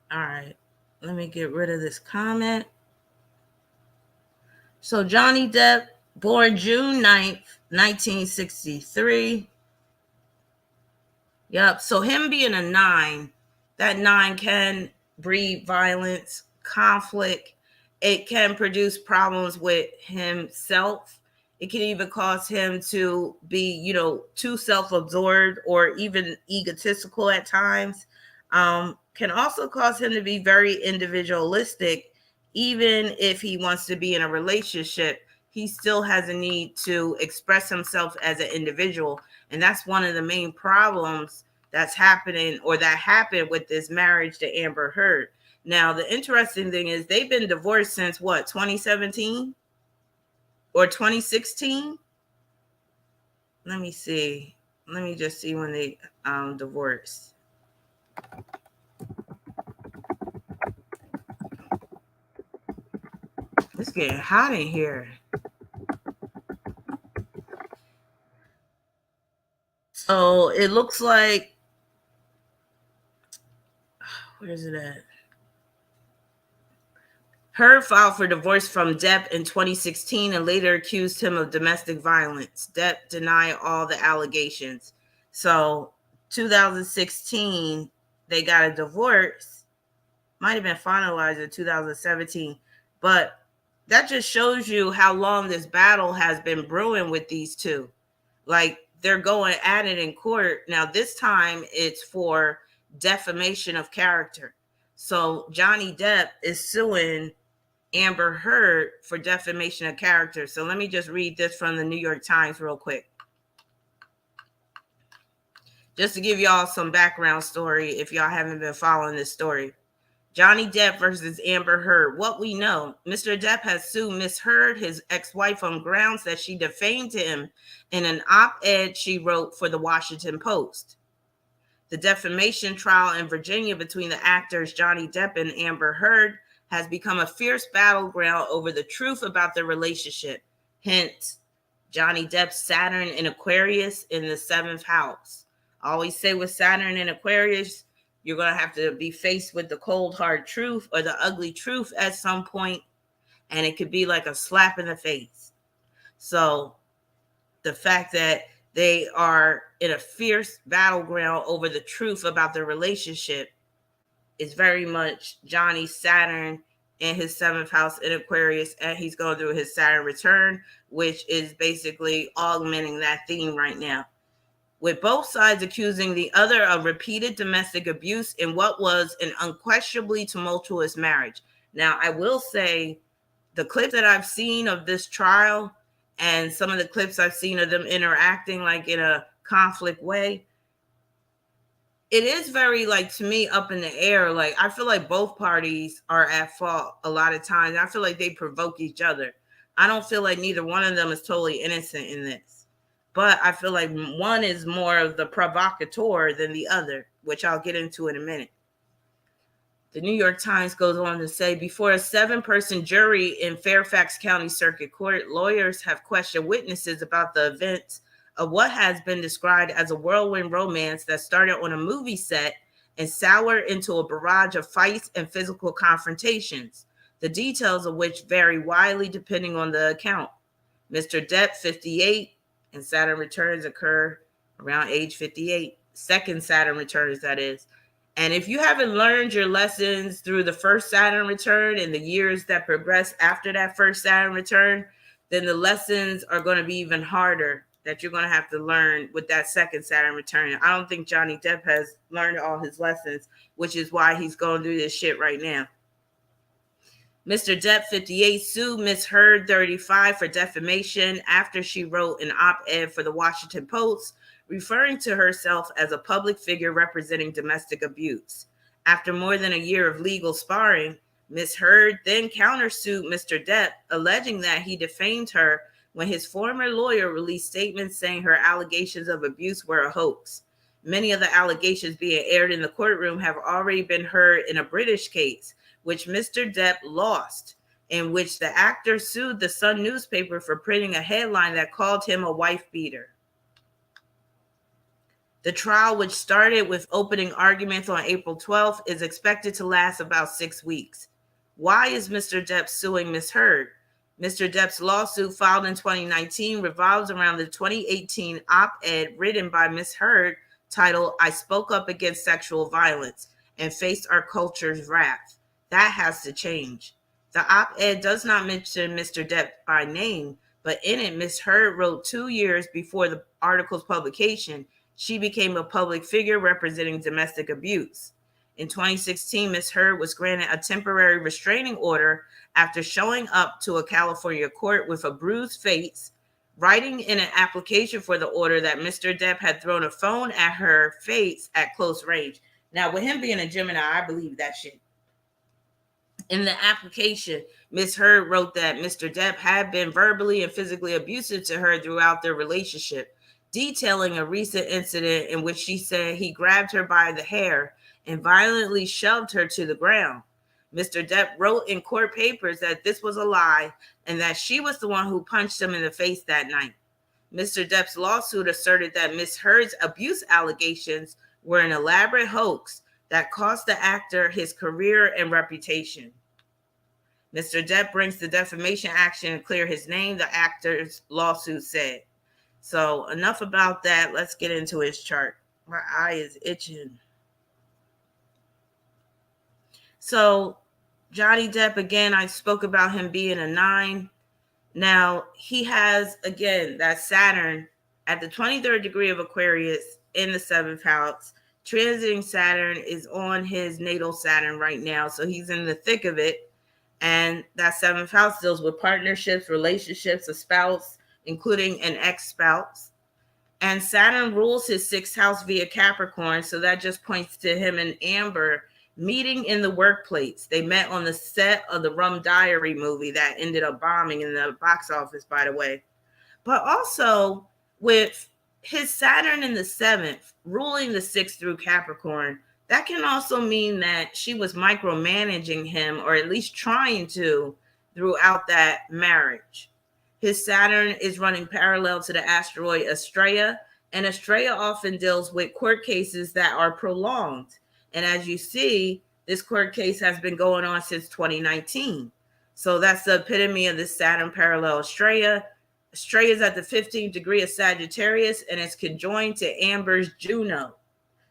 All right, let me get rid of this comment. So Johnny Depp, born June 9th, 1963. Yep. So him being a 9, that 9 can breed violence, conflict. It can produce problems with himself. It can even cause him to be, too self-absorbed or even egotistical at times. Can also cause him to be very individualistic. Even if he wants to be in a relationship, he still has a need to express himself as an individual. And that's one of the main problems that's happening, or that happened with this marriage to Amber Heard. Now, the interesting thing is they've been divorced since what, 2017 or 2016? Let me see. Let me just see when they divorced. It's getting hot in here. So it looks like, where's it at? Heard filed for divorce from Depp in 2016 and later accused him of domestic violence. Depp denied all the allegations. So 2016, they got a divorce. Might have been finalized in 2017. But that just shows you how long this battle has been brewing with these two. Like, they're going at it in court. Now, this time it's for defamation of character. So Johnny Depp is suing Amber Heard for defamation of character. So let me just read this from the New York Times real quick. Just to give y'all some background story if y'all haven't been following this story. Johnny Depp versus Amber Heard. What we know, Mr. Depp has sued Miss Heard, his ex-wife, on grounds that she defamed him in an op-ed she wrote for the Washington Post. The defamation trial in Virginia between the actors Johnny Depp and Amber Heard has become a fierce battleground over the truth about their relationship. Hence, Johnny Depp's Saturn in Aquarius in the 7th house. I always say with Saturn in Aquarius, you're going to have to be faced with the cold, hard truth or the ugly truth at some point, and it could be like a slap in the face. So the fact that they are in a fierce battleground over the truth about their relationship is very much Johnny's Saturn in his 7th house in Aquarius, and he's going through his Saturn return, which is basically augmenting that theme right now, with both sides accusing the other of repeated domestic abuse in what was an unquestionably tumultuous marriage. Now, I will say the clips that I've seen of this trial and some of the clips I've seen of them interacting like in a conflict way, it is very, like, to me, up in the air. Like, I feel like both parties are at fault a lot of times. I feel like they provoke each other. I don't feel like neither one of them is totally innocent in this. But I feel like one is more of the provocateur than the other, which I'll get into in a minute. The New York Times goes on to say, before a 7-person jury in Fairfax County Circuit Court, lawyers have questioned witnesses about the events of what has been described as a whirlwind romance that started on a movie set and soured into a barrage of fights and physical confrontations, the details of which vary widely depending on the account. Mr. Depp, 58, and Saturn returns occur around age 58. Second Saturn returns, that is. And if you haven't learned your lessons through the first Saturn return and the years that progress after that first Saturn return, then the lessons are going to be even harder that you're going to have to learn with that second Saturn return. I don't think Johnny Depp has learned all his lessons, which is why he's going through this shit right now. Mr. Depp, 58, sued Miss Heard, 35, for defamation after she wrote an op-ed for the Washington Post referring to herself as a public figure representing domestic abuse. After more than a year of legal sparring, Miss Heard then countersued Mr. Depp, alleging that he defamed her when his former lawyer released statements saying her allegations of abuse were a hoax. Many of the allegations being aired in the courtroom have already been heard in a British case, which Mr. Depp lost, in which the actor sued the Sun newspaper for printing a headline that called him a wife beater. The trial, which started with opening arguments on April 12th, is expected to last about 6 weeks. Why is Mr. Depp suing Miss Heard? Mr. Depp's lawsuit, filed in 2019, revolves around the 2018 op-ed written by Miss Heard titled, "I Spoke Up Against Sexual Violence and Faced Our Culture's Wrath." That has to change. The op-ed does not mention Mr. Depp by name, but in it, Miss Heard wrote 2 years before the article's publication, she became a public figure representing domestic abuse. In 2016, Ms. Heard was granted a temporary restraining order after showing up to a California court with a bruised face, writing in an application for the order that Mr. Depp had thrown a phone at her face at close range. Now, with him being a Gemini, I believe that shit. In the application, Ms. Heard wrote that Mr. Depp had been verbally and physically abusive to her throughout their relationship, detailing a recent incident in which she said he grabbed her by the hair and violently shoved her to the ground. Mr. Depp wrote in court papers that this was a lie and that she was the one who punched him in the face that night. Mr. Depp's lawsuit asserted that Ms. Heard's abuse allegations were an elaborate hoax that cost the actor his career and reputation. Mr. Depp brings the defamation action to clear his name, the actor's lawsuit said. So enough about that. Let's get into his chart. My eye is itching. So Johnny Depp, again, I spoke about him being a 9. Now, he has, again, that Saturn at the 23rd degree of Aquarius in the 7th house. Transiting Saturn is on his natal Saturn right now, so he's in the thick of it. And that 7th house deals with partnerships, relationships, a spouse, including an ex-spouse. And Saturn rules his 6th house via Capricorn. So that just points to him and Amber meeting in the workplace. They met on the set of the Rum Diary movie that ended up bombing in the box office, by the way. But also with his Saturn in the 7th, ruling the 6th through Capricorn, that can also mean that she was micromanaging him, or at least trying to, throughout that marriage. His Saturn is running parallel to the asteroid Estrella, and Estrella often deals with court cases that are prolonged. And as you see, this court case has been going on since 2019. So that's the epitome of this Saturn parallel Estrella. Estrella is at the 15th degree of Sagittarius, and it's conjoined to Amber's Juno.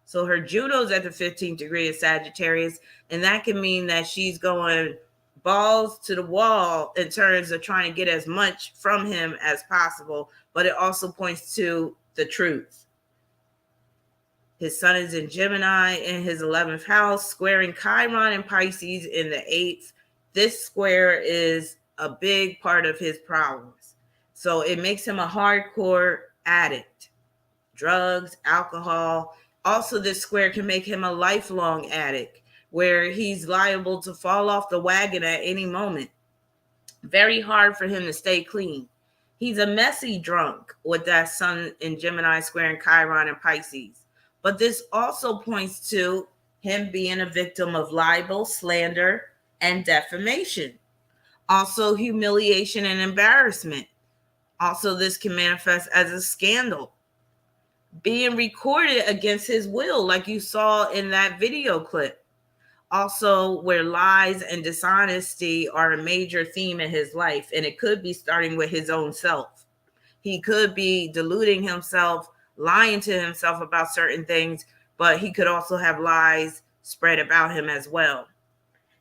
So her Juno is at the 15th degree of Sagittarius, and that can mean that she's going balls to the wall in terms of trying to get as much from him as possible, but it also points to the truth. His sun is in Gemini in his 11th house, squaring Chiron and Pisces in the 8th. This square is a big part of his problems. So it makes him a hardcore addict. Drugs, alcohol. Also, this square can make him a lifelong addict, where he's liable to fall off the wagon at any moment. Very hard for him to stay clean. He's a messy drunk with that sun in Gemini squaring Chiron and Pisces. But this also points to him being a victim of libel, slander, and defamation. Also, humiliation and embarrassment. Also, this can manifest as a scandal. Being recorded against his will, like you saw in that video clip. Also, where lies and dishonesty are a major theme in his life, and it could be starting with his own self. He could be deluding himself, lying to himself about certain things, but he could also have lies spread about him as well.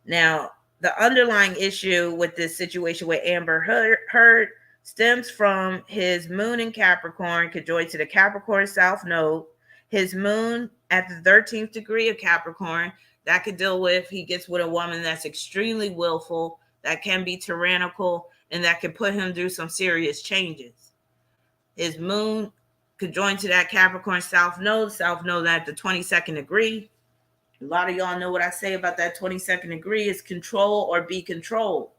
Now, the underlying issue with this situation with Amber Heard stems from his moon in Capricorn, conjoined to the Capricorn South Node. His moon at the 13th degree of Capricorn, that could deal with, he gets with a woman that's extremely willful, that can be tyrannical, and that can put him through some serious changes. His moon conjoined to that Capricorn South Node at the 22nd degree. A lot of y'all know what I say about that 22nd degree is control or be controlled.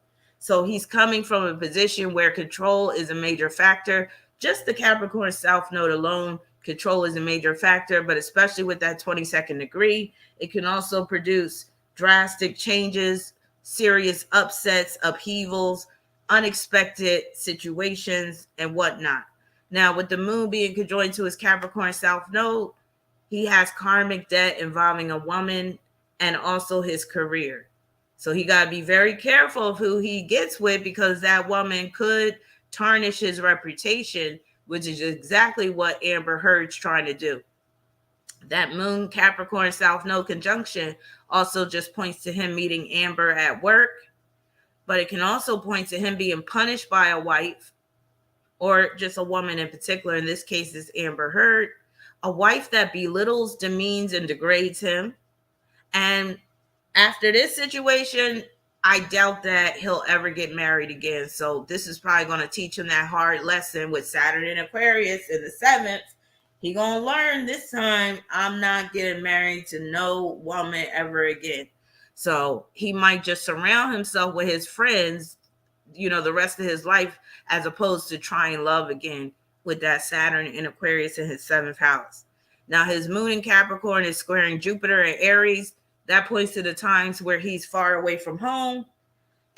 So he's coming from a position where control is a major factor. Just the Capricorn South Node alone, control is a major factor, but especially with that 22nd degree, it can also produce drastic changes, serious upsets, upheavals, unexpected situations, and whatnot. Now, with the moon being conjoined to his Capricorn South Node, he has karmic debt involving a woman and also his career. So he got to be very careful of who he gets with, because that woman could tarnish his reputation, which is exactly what Amber Heard's trying to do. That moon Capricorn South Node conjunction also just points to him meeting Amber at work, but it can also point to him being punished by a wife, or just a woman in particular. In this case, is Amber Heard, a wife that belittles, demeans, and degrades him. And after this situation, I doubt that he'll ever get married again. So this is probably going to teach him that hard lesson with Saturn in Aquarius in the 7th. He going to learn this time, I'm not getting married to no woman ever again. So he might just surround himself with his friends, the rest of his life, as opposed to trying love again with that Saturn in Aquarius in his 7th house. Now, his moon in Capricorn is squaring Jupiter in Aries. That points to the times where he's far away from home.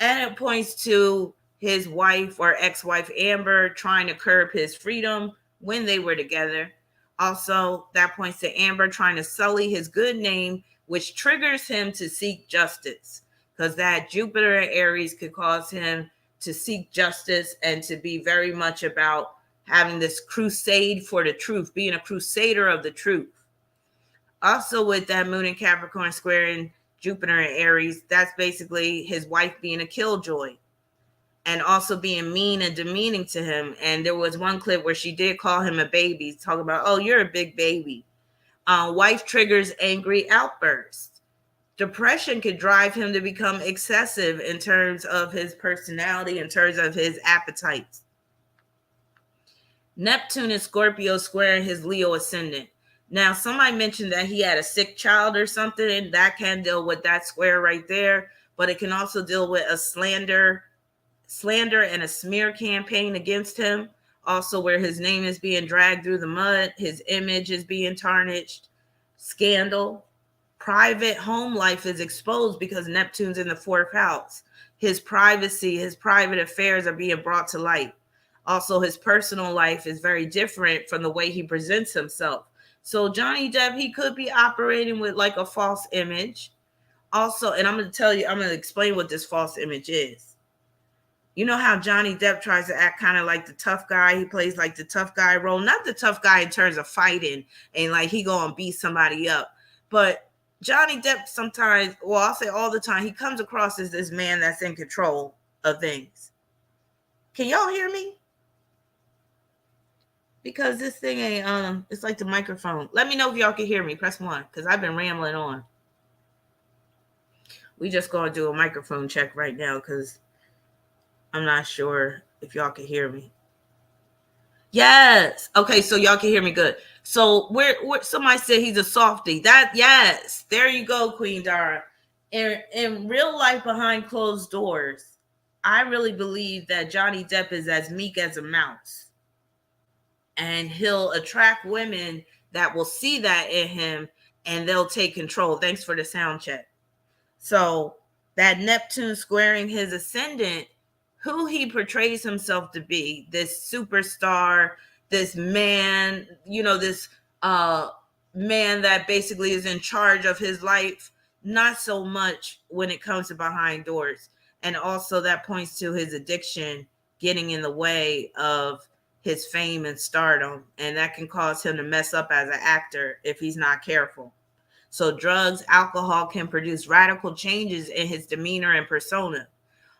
And it points to his wife or ex-wife Amber trying to curb his freedom when they were together. Also, that points to Amber trying to sully his good name, which triggers him to seek justice, because that Jupiter in Aries could cause him to seek justice and to be very much about having this crusade for the truth, being a crusader of the truth. Also, with that moon in Capricorn squaring Jupiter in Aries, that's basically his wife being a killjoy and also being mean and demeaning to him. And there was one clip where she did call him a baby, talking about, oh, you're a big baby. Wife triggers angry outbursts. Depression could drive him to become excessive in terms of his personality, in terms of his appetites. Neptune is Scorpio squaring his Leo ascendant. Now, somebody mentioned that he had a sick child or something, and that can deal with that square right there, but it can also deal with a slander and a smear campaign against him. Also, where his name is being dragged through the mud, his image is being tarnished, scandal. Private home life is exposed because Neptune's in the 4th house. His privacy, his private affairs are being brought to light. Also, his personal life is very different from the way he presents himself. So Johnny Depp, he could be operating with like a false image. Also, and I'm going to explain what this false image is. You know how Johnny Depp tries to act kind of like the tough guy. He plays like the tough guy role. Not the tough guy in terms of fighting and like he going to beat somebody up. But Johnny Depp sometimes, well, I'll say all the time, he comes across as this man that's in control of things. Can y'all hear me? Because this thing ain't, it's like the microphone. Let me know if y'all can hear me. Press 1, because I've been rambling on. We just going to do a microphone check right now, because I'm not sure if y'all can hear me. Yes. Okay, so y'all can hear me good. So where somebody said he's a softie. Yes. There you go, Queen Dara. In real life behind closed doors, I really believe that Johnny Depp is as meek as a mouse. And he'll attract women that will see that in him and they'll take control. Thanks for the sound check. So that Neptune squaring his ascendant, who he portrays himself to be, this superstar, this man, this man that basically is in charge of his life, not so much when it comes to behind doors. And also that points to his addiction getting in the way of his fame and stardom, and that can cause him to mess up as an actor if he's not careful. So drugs, alcohol can produce radical changes in his demeanor and persona.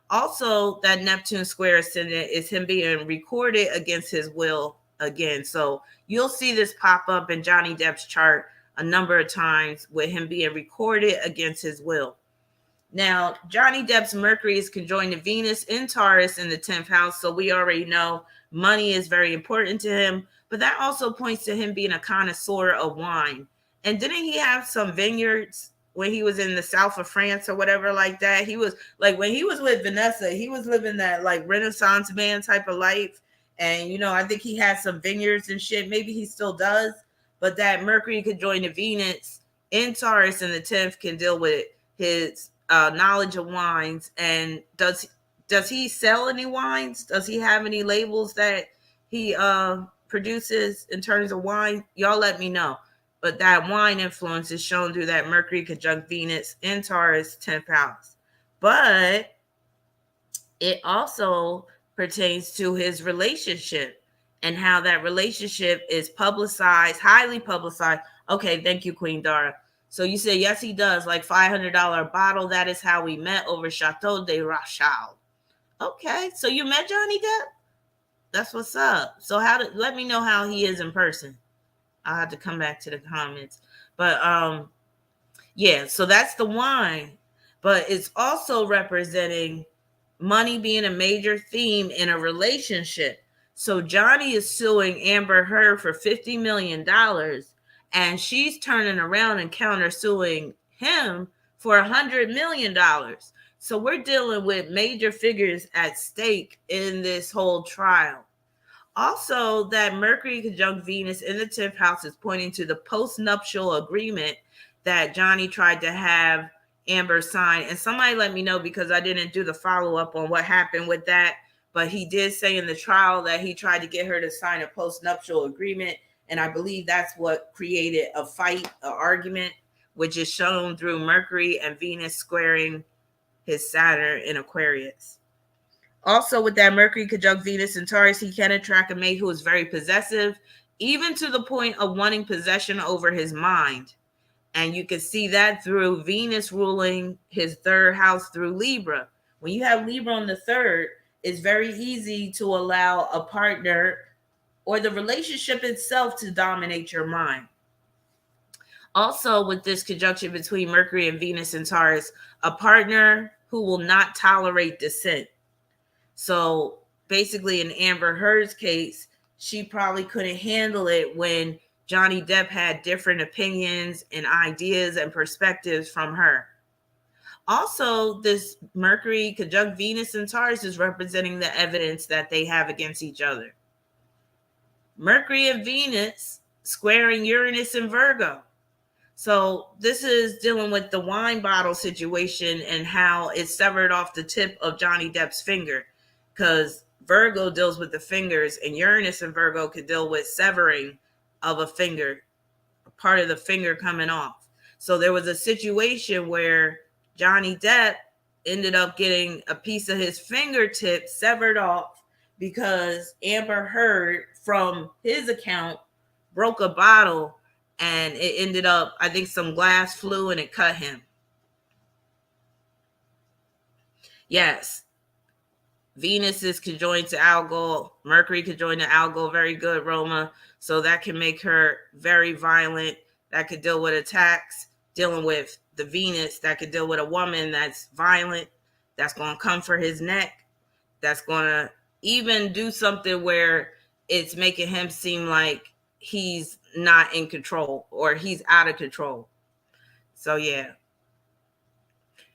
Also, that Neptune square ascendant is him being recorded against his will again. So you'll see this pop up in Johnny Depp's chart a number of times with him being recorded against his will. Now, Johnny Depp's Mercury is conjoined to Venus in Taurus in the 10th house. So we already know money is very important to him, but that also points to him being a connoisseur of wine. And didn't he have some vineyards when he was in the south of France or whatever like that? He was like, when he was with Vanessa, he was living that like Renaissance man type of life. And, I think he had some vineyards and shit. Maybe he still does. But that Mercury could join the Venus in Taurus in the 10th can deal with his knowledge of wines. And does he sell any wines? Does he have any labels that he produces in terms of wine? Y'all let me know. But that wine influence is shown through that Mercury conjunct Venus in Taurus 10th house. But it also pertains to his relationship and how that relationship is publicized, highly publicized. Okay, thank you, Queen Dara. So you say, yes, he does, like $500 bottle. That is how we met over Chateau de Rothschild. Okay, so you met Johnny Depp? That's what's up. So let me know how he is in person. I'll have to come back to the comments. But yeah, so that's the wine. But it's also representing money being a major theme in a relationship. So Johnny is suing Amber Heard for $50 million. And she's turning around and countersuing him for $100 million. So we're dealing with major figures at stake in this whole trial. Also, that Mercury conjunct Venus in the 10th house is pointing to the post-nuptial agreement that Johnny tried to have Amber sign. And somebody let me know, because I didn't do the follow-up on what happened with that. But he did say in the trial that he tried to get her to sign a post-nuptial agreement. And I believe that's what created a fight, an argument, which is shown through Mercury and Venus squaring his Saturn in Aquarius. Also, with that Mercury conjunct Venus in Taurus, he can attract a mate who is very possessive, even to the point of wanting possession over his mind. And you can see that through Venus ruling his 3rd house through Libra. When you have Libra on the 3rd, it's very easy to allow a partner or the relationship itself to dominate your mind. Also, with this conjunction between Mercury and Venus and Taurus, a partner who will not tolerate dissent. So basically, in Amber Heard's case, she probably couldn't handle it when Johnny Depp had different opinions and ideas and perspectives from her. Also, this Mercury conjunct Venus and Taurus is representing the evidence that they have against each other. Mercury and Venus squaring Uranus and Virgo. So this is dealing with the wine bottle situation and how it severed off the tip of Johnny Depp's finger, because Virgo deals with the fingers, and Uranus and Virgo could deal with severing of a finger, part of the finger coming off. So there was a situation where Johnny Depp ended up getting a piece of his fingertip severed off because Amber Heard, from his account, broke a bottle, and it ended up, I think some glass flew and it cut him. Yes. Venus is conjoined to Algol. Mercury conjoined to Algol. Very good, Roma. So that can make her very violent. That could deal with attacks. Dealing with the Venus, that could deal with a woman that's violent, that's going to come for his neck, that's going to even do something where it's making him seem like he's not in control or he's out of control. So yeah.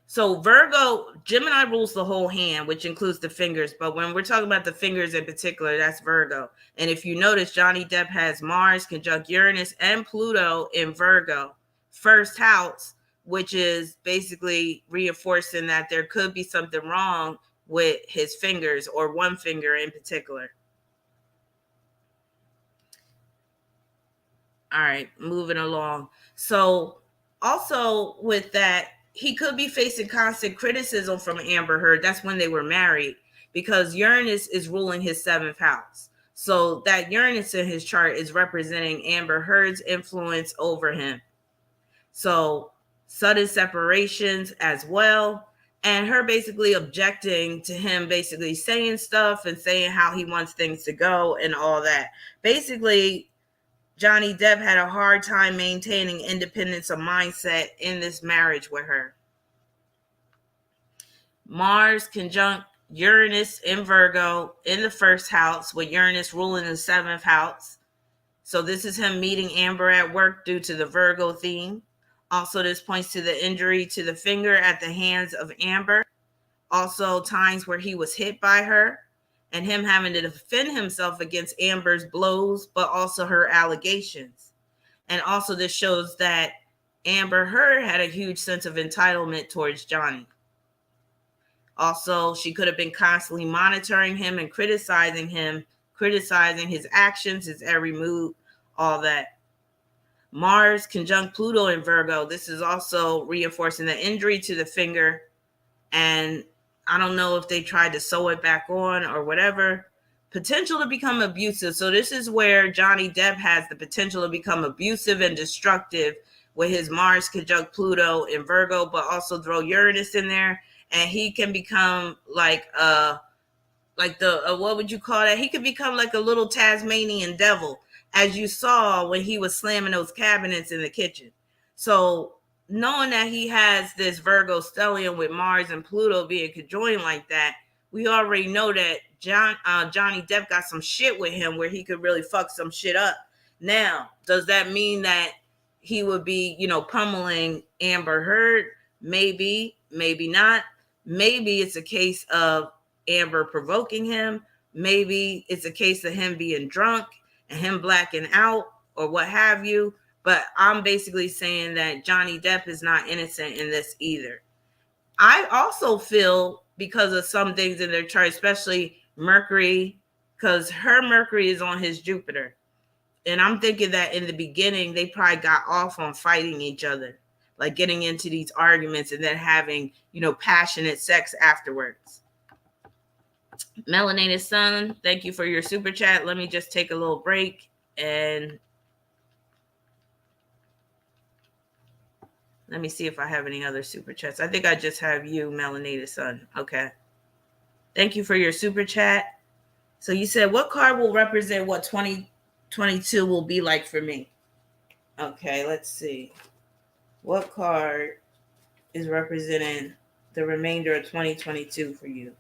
So Virgo, Gemini rules the whole hand, which includes the fingers. But when we're talking about the fingers in particular, that's Virgo. And if you notice, Johnny Depp has Mars conjunct Uranus and Pluto in Virgo, first house, which is basically reinforcing that there could be something wrong with his fingers, or one finger in particular. All right, moving along. So also with that, he could be facing constant criticism from Amber Heard. That's when they were married, because Uranus is ruling his 7th house. So that Uranus in his chart is representing Amber Heard's influence over him. So sudden separations as well, and her basically objecting to him basically saying stuff and saying how he wants things to go and all that. Basically, Johnny Depp had a hard time maintaining independence of mindset in this marriage with her. Mars conjunct Uranus in Virgo in the 1st house, with Uranus ruling the 7th house. So this is him meeting Amber at work due to the Virgo theme. Also, this points to the injury to the finger at the hands of Amber. Also, times where he was hit by her, and him having to defend himself against Amber's blows, but also her allegations. And also this shows that Amber Heard had a huge sense of entitlement towards Johnny. Also, she could have been constantly monitoring him and criticizing him, criticizing his actions, his every move, all that. Mars conjunct Pluto in Virgo. This is also reinforcing the injury to the finger, and I don't know if they tried to sew it back on or whatever. Potential to become abusive. So this is where Johnny Depp has the potential to become abusive and destructive with his Mars conjunct Pluto in Virgo, but also throw Uranus in there, and he can become like the what would you call that? He could become like a little Tasmanian devil, as you saw when he was slamming those cabinets in the kitchen. So knowing that he has this Virgo stellium with Mars and Pluto being conjoined like that, we already know that Johnny Depp got some shit with him where he could really fuck some shit up. Now, does that mean that he would be, pummeling Amber Heard? Maybe, maybe not. Maybe it's a case of Amber provoking him. Maybe it's a case of him being drunk and him blacking out or what have you. But I'm basically saying that Johnny Depp is not innocent in this either. I also feel, because of some things in their chart, especially Mercury, because her Mercury is on his Jupiter. And I'm thinking that in the beginning, they probably got off on fighting each other, like getting into these arguments and then having, passionate sex afterwards. Melanated Sun, thank you for your super chat. Let me just take a little break and let me see if I have any other super chats. I think I just have you, Melanated Sun. Okay. Thank you for your super chat. So you said, what card will represent what 2022 will be like for me? Okay, let's see. What card is representing the remainder of 2022 for you?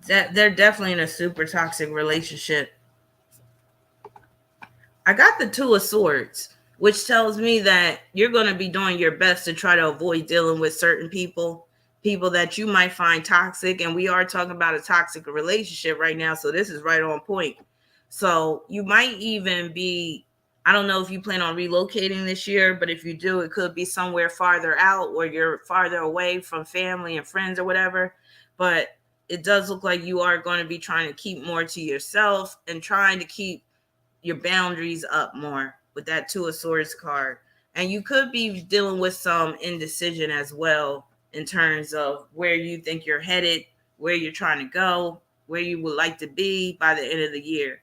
That they're definitely in a super toxic relationship. I got the Two of Swords, which tells me that you're going to be doing your best to try to avoid dealing with certain people that you might find toxic. And we are talking about a toxic relationship right now, so this is right on point. So you might even be, I don't know if you plan on relocating this year, but if you do, it could be somewhere farther out or you're farther away from family and friends or whatever. But it does look like you are going to be trying to keep more to yourself and trying to keep your boundaries up more with that Two of Swords card. And you could be dealing with some indecision as well in terms of where you think you're headed, where you're trying to go, where you would like to be by the end of the year.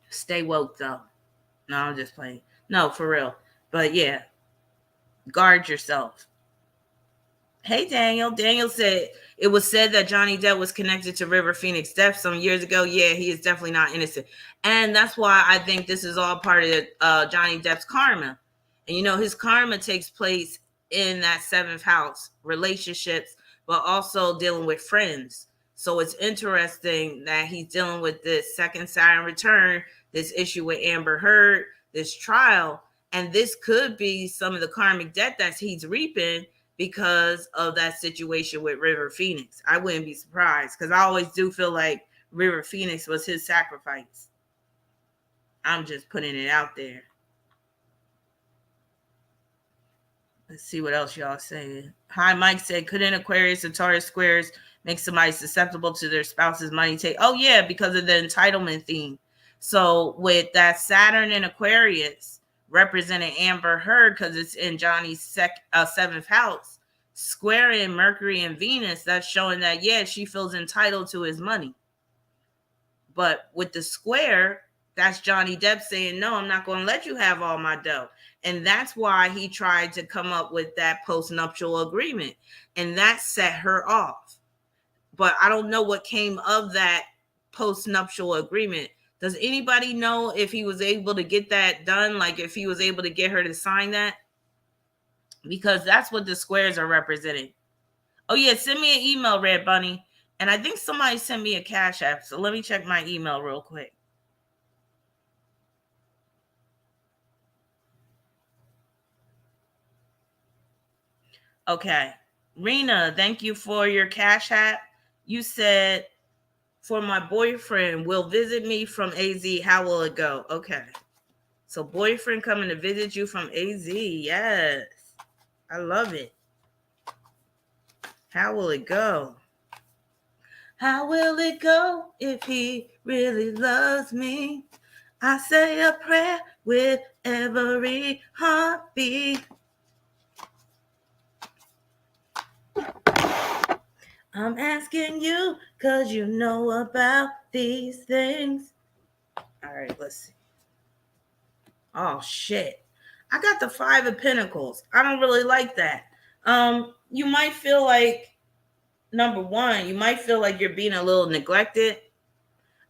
Stay woke though. No, I'm just playing. No, for real. But yeah, guard yourself. Hey, Daniel. Daniel said it was said that Johnny Depp was connected to River Phoenix death some years ago. Yeah, he is definitely not innocent. And that's why I think this is all part of Johnny Depp's karma. And, you know, his karma takes place in that 7th house, relationships, but also dealing with friends. So it's interesting that he's dealing with this second Saturn return, this issue with Amber Heard, this trial. And this could be some of the karmic debt that he's reaping because of that situation with River Phoenix. I wouldn't be surprised because I always do feel like River Phoenix was his sacrifice. I'm just putting it out there. Let's see what else y'all saying. Hi, Mike said, couldn't Aquarius and Taurus squares make somebody susceptible to their spouse's money take? Oh, yeah, because of the entitlement theme. So with that Saturn and Aquarius representing Amber Heard, because it's in Johnny's 7th house, squaring Mercury and Venus, that's showing that, yeah, she feels entitled to his money. But with the square, that's Johnny Depp saying, no, I'm not going to let you have all my dough. And that's why he tried to come up with that postnuptial agreement. And that set her off. But I don't know what came of that postnuptial agreement. Does anybody know if he was able to get that done? Like if he was able to get her to sign that? Because that's what the squares are representing. Oh, yeah, send me an email, Red Bunny. And I think somebody sent me a Cash App. So let me check my email real quick. Okay. Rena, thank you for your Cash App. You said, for my boyfriend will visit me from AZ. How will it go? Okay. So boyfriend coming to visit you from AZ. Yes. I love it. How will it go? How will it go if he really loves me? I say a prayer with every heartbeat. I'm asking you because you know about these things. All right, let's see. Oh, shit. I got the 5 of Pentacles. I don't really like that. You might feel like, number one, you might feel like you're being a little neglected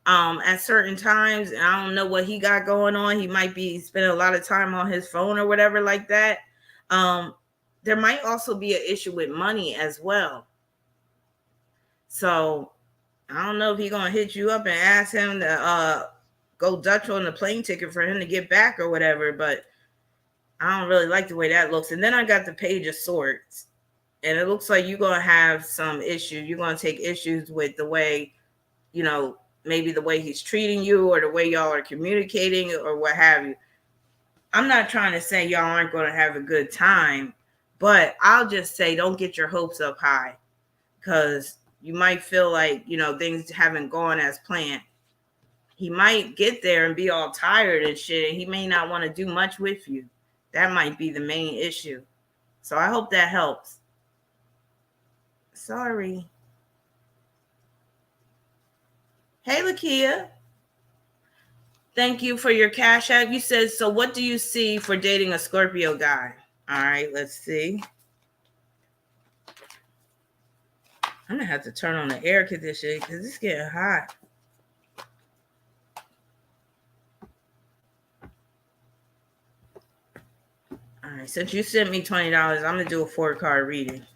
at certain times. And I don't know what he got going on. He might be spending a lot of time on his phone or whatever like that. There might also be an issue with money as well. So I don't know if he's going to hit you up and ask him to go Dutch on the plane ticket for him to get back or whatever, but I don't really like the way that looks. And then I got the Page of Swords, and it looks like you're going to have some issues. You're going to take issues with the way, you know, maybe the way he's treating you or the way y'all are communicating or what have you. I'm not trying to say y'all aren't going to have a good time, but I'll just say don't get your hopes up high because you might feel like, you know, things haven't gone as planned. He might get there and be all tired and shit, and he may not want to do much with you. That might be the main issue. So I hope that helps. Sorry. Hey, Lakia. Thank you for your Cash App. You said, so what do you see for dating a Scorpio guy? All right, let's see. I'm going to have to turn on the air conditioning because it's getting hot. All right, since you sent me $20, I'm going to do a 4-card reading.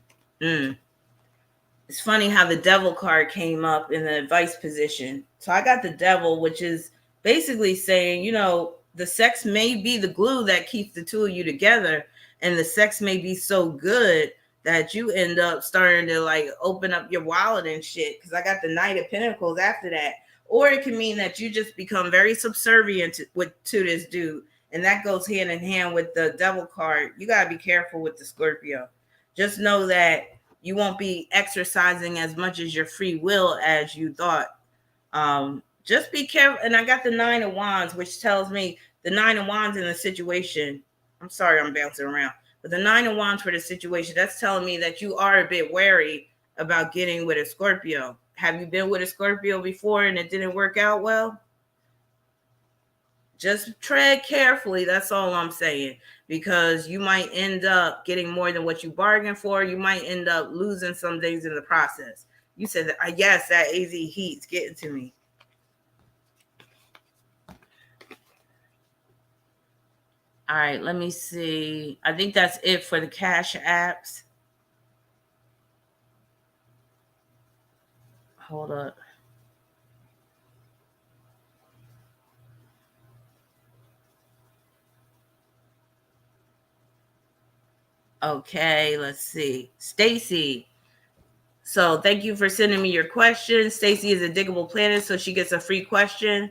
It's funny how the devil card came up in the advice position. So I got the devil, which is basically saying, you know, the sex may be the glue that keeps the two of you together. And the sex may be so good that you end up starting to like open up your wallet and shit. Because I got the Knight of Pentacles after that. Or it can mean that you just become very subservient to this dude. And that goes hand in hand with the devil card. You got to be careful with the Scorpio. Just know that you won't be exercising as much as your free will as you thought. Just be careful. And I got the 9 of Wands, which tells me the 9 of Wands in the situation. I'm sorry, I'm bouncing around. But the 9 of Wands for the situation, that's telling me that you are a bit wary about getting with a Scorpio. Have you been with a Scorpio before and it didn't work out well? Just tread carefully. That's all I'm saying. Because you might end up getting more than what you bargained for. You might end up losing some things in the process. You said that, yes, that AZ heat's getting to me. All right, let me see. I think that's it for the Cash Apps. Hold up. Okay, let's see. Stacy. So thank you for sending me your question. Stacy is a diggable planet, so she gets a free question.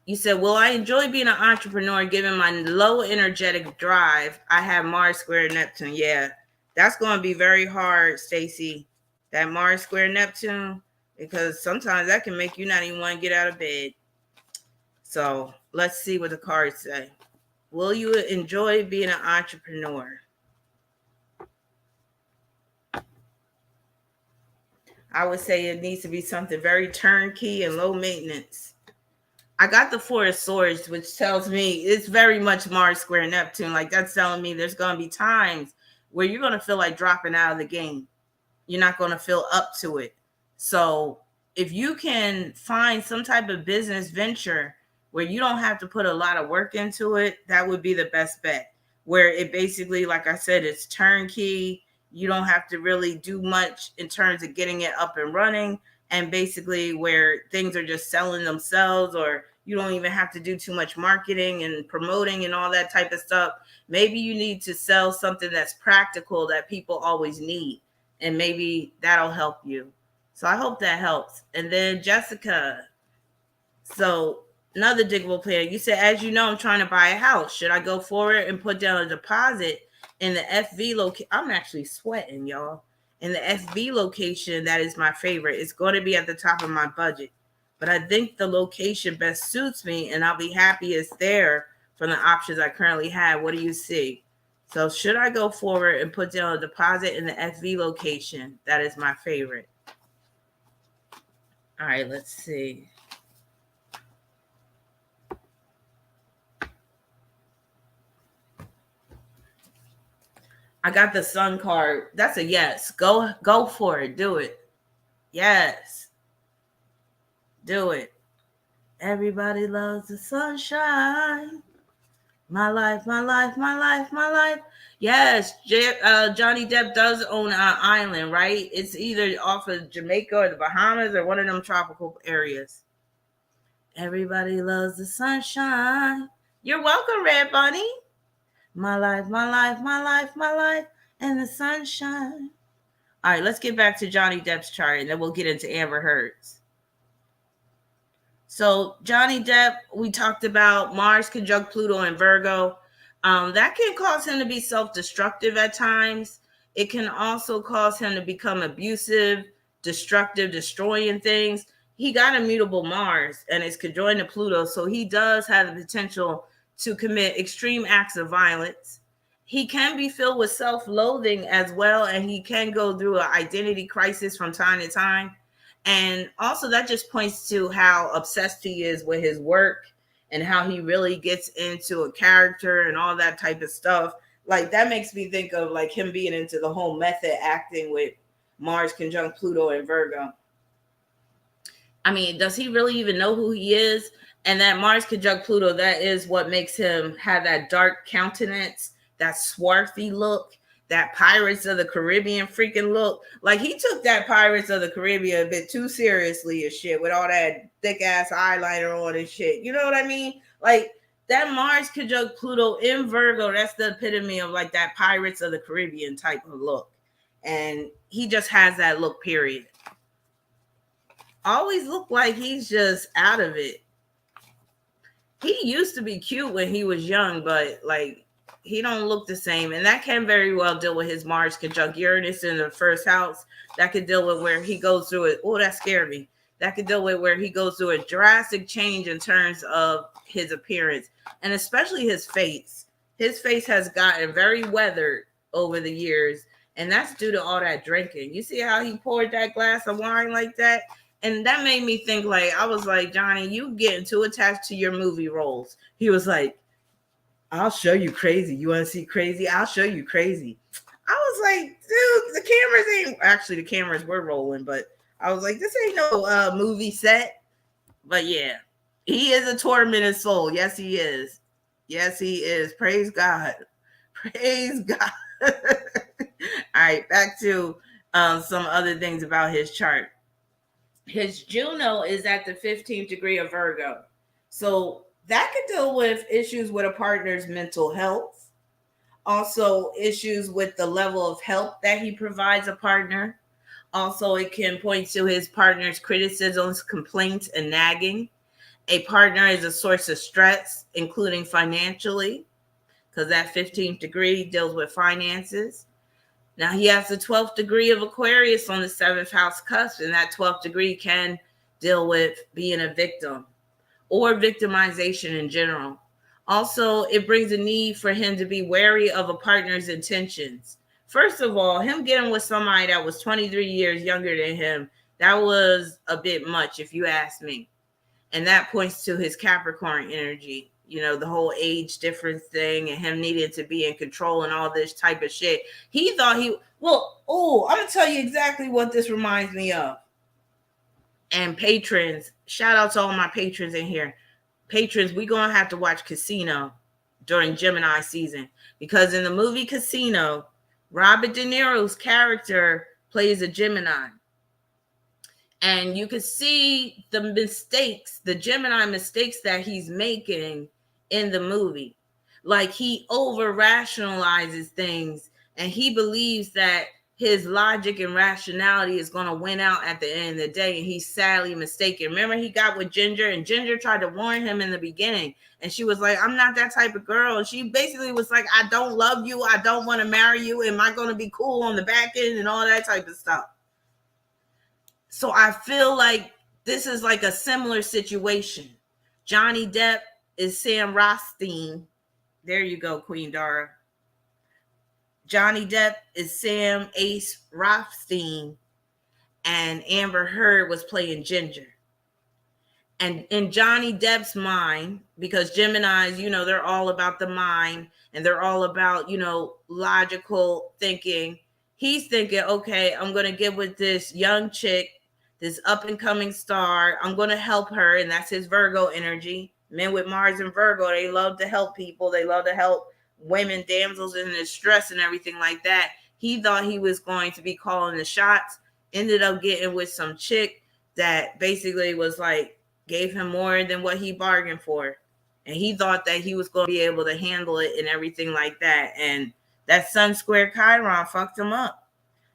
You said, will I enjoy being an entrepreneur given my low energetic drive? I have Mars square Neptune. Yeah, that's going to be very hard, Stacy. That Mars square Neptune, because sometimes that can make you not even want to get out of bed. So let's see what the cards say. Will you enjoy being an entrepreneur? I would say it needs to be something very turnkey and low maintenance. I got the 4 of Swords, which tells me it's very much Mars square Neptune. Like that's telling me there's going to be times where you're going to feel like dropping out of the game. You're not going to feel up to it. So if you can find some type of business venture where you don't have to put a lot of work into it, that would be the best bet. Where it basically, like I said, it's turnkey. You don't have to really do much in terms of getting it up and running. And basically where things are just selling themselves, or you don't even have to do too much marketing and promoting and all that type of stuff. Maybe you need to sell something that's practical that people always need. And maybe that'll help you. So I hope that helps. And then Jessica. So another diggable player. You said, as you know, I'm trying to buy a house. Should I go forward and put down a deposit in the FV location? I'm actually sweating, y'all. In the FV location, that is my favorite. It's going to be at the top of my budget. But I think the location best suits me, and I'll be happy it's there from the options I currently have. What do you see? So should I go forward and put down a deposit in the FV location? That is my favorite. All right, let's see. I got the Sun card. That's a yes. Go for it. Do it. Yes. Do it. Everybody loves the sunshine. My life, my life, my life, my life. Yes, Johnny Depp does own an island, right? It's either off of Jamaica or the Bahamas or one of them tropical areas. Everybody loves the sunshine. You're welcome, Red Bunny. My life, my life, my life, my life, and the sunshine. All right, let's get back to Johnny Depp's chart, and then we'll get into Amber Heard's. So Johnny Depp, we talked about Mars conjunct Pluto and Virgo. That can cause him to be self-destructive at times. It can also cause him to become abusive, destructive, destroying things. He got a mutable Mars, and it's conjoined to Pluto, so he does have the potential to commit extreme acts of violence. He can be filled with self-loathing as well, and he can go through an identity crisis from time to time. And also that just points to how obsessed he is with his work and how he really gets into a character and all that type of stuff. Like that makes me think of like him being into the whole method acting with Mars conjunct Pluto and Virgo. I mean, does he really even know who he is? And that Mars conjunct Pluto, that is what makes him have that dark countenance, that swarthy look, that Pirates of the Caribbean freaking look. Like he took that Pirates of the Caribbean a bit too seriously and shit with all that thick ass eyeliner on and shit. You know what I mean? Like that Mars conjunct Pluto in Virgo, that's the epitome of like that Pirates of the Caribbean type of look. And he just has that look, period. Always look like he's just out of it. He used to be cute when he was young, but like he don't look the same. And that can very well deal with his Mars conjunct Uranus in the first house. That could deal with where he goes through it. Oh, that scared me. That could deal with where he goes through a drastic change in terms of his appearance, and especially his face. His face has gotten very weathered over the years, and that's due to all that drinking. You see how he poured that glass of wine like that? And that made me think, like, I was like, Johnny, you getting too attached to your movie roles. He was like, I'll show you crazy. You want to see crazy? I'll show you crazy. I was like, dude, the cameras ain't, actually the cameras were rolling, but I was like, this ain't no movie set. But yeah, he is a tormented soul. Yes, he is. Yes, he is. Praise God. Praise God. All right, back to some other things about his chart. His Juno is at the 15th degree of Virgo. So that could deal with issues with a partner's mental health. Also, issues with the level of help that he provides a partner. Also, it can point to his partner's criticisms, complaints, and nagging. A partner is a source of stress, including financially, because that 15th degree deals with finances. Now, he has the 12th degree of Aquarius on the 7th house cusp, and that 12th degree can deal with being a victim or victimization in general. Also, it brings a need for him to be wary of a partner's intentions. First of all, him getting with somebody that was 23 years younger than him, that was a bit much, if you ask me. And that points to his Capricorn energy. You know, the whole age difference thing and him needing to be in control and all this type of shit. He thought I'm going to tell you exactly what this reminds me of. And patrons, shout out to all my patrons in here. Patrons, we're going to have to watch Casino during Gemini season. Because in the movie Casino, Robert De Niro's character plays a Gemini. And you can see the mistakes, the Gemini mistakes that he's making in the movie. Like he over rationalizes things and he believes that his logic and rationality is going to win out at the end of the day. And he's sadly mistaken. Remember, he got with Ginger and Ginger tried to warn him in the beginning. And she was like, I'm not that type of girl. And she basically was like, I don't love you. I don't want to marry you. Am I going to be cool on the back end and all that type of stuff? So I feel like this is like a similar situation. Johnny Depp is Sam Rothstein. There you go, Queen Dara. Johnny Depp is Sam Ace Rothstein. And Amber Heard was playing Ginger. And in Johnny Depp's mind, because Geminis, you know, they're all about the mind and they're all about, you know, logical thinking. He's thinking, okay, I'm going to get with this young chick, this up and coming star. I'm going to help her. And that's his Virgo energy. Men with Mars and Virgo, they love to help people. They love to help women, damsels in distress and everything like that. He thought he was going to be calling the shots, ended up getting with some chick that basically was like, gave him more than what he bargained for. And he thought that he was going to be able to handle it and everything like that. And that Sun Square Chiron fucked him up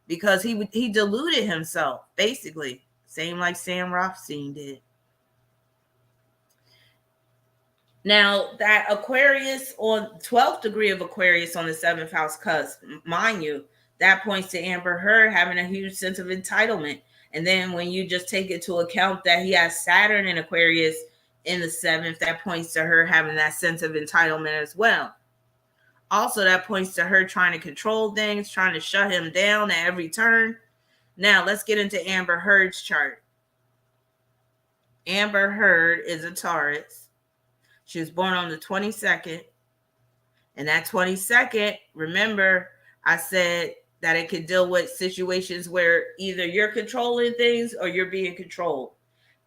because he deluded himself, basically. Same like Sam Rothstein did. Now, that Aquarius on 12th degree of Aquarius on the 7th house cusp, mind you, that points to Amber Heard having a huge sense of entitlement. And then when you just take into account that he has Saturn in Aquarius in the 7th, that points to her having that sense of entitlement as well. Also, that points to her trying to control things, trying to shut him down at every turn. Now, let's get into Amber Heard's chart. Amber Heard is a Taurus. She was born on the 22nd. And that 22nd, remember, I said that it could deal with situations where either you're controlling things or you're being controlled.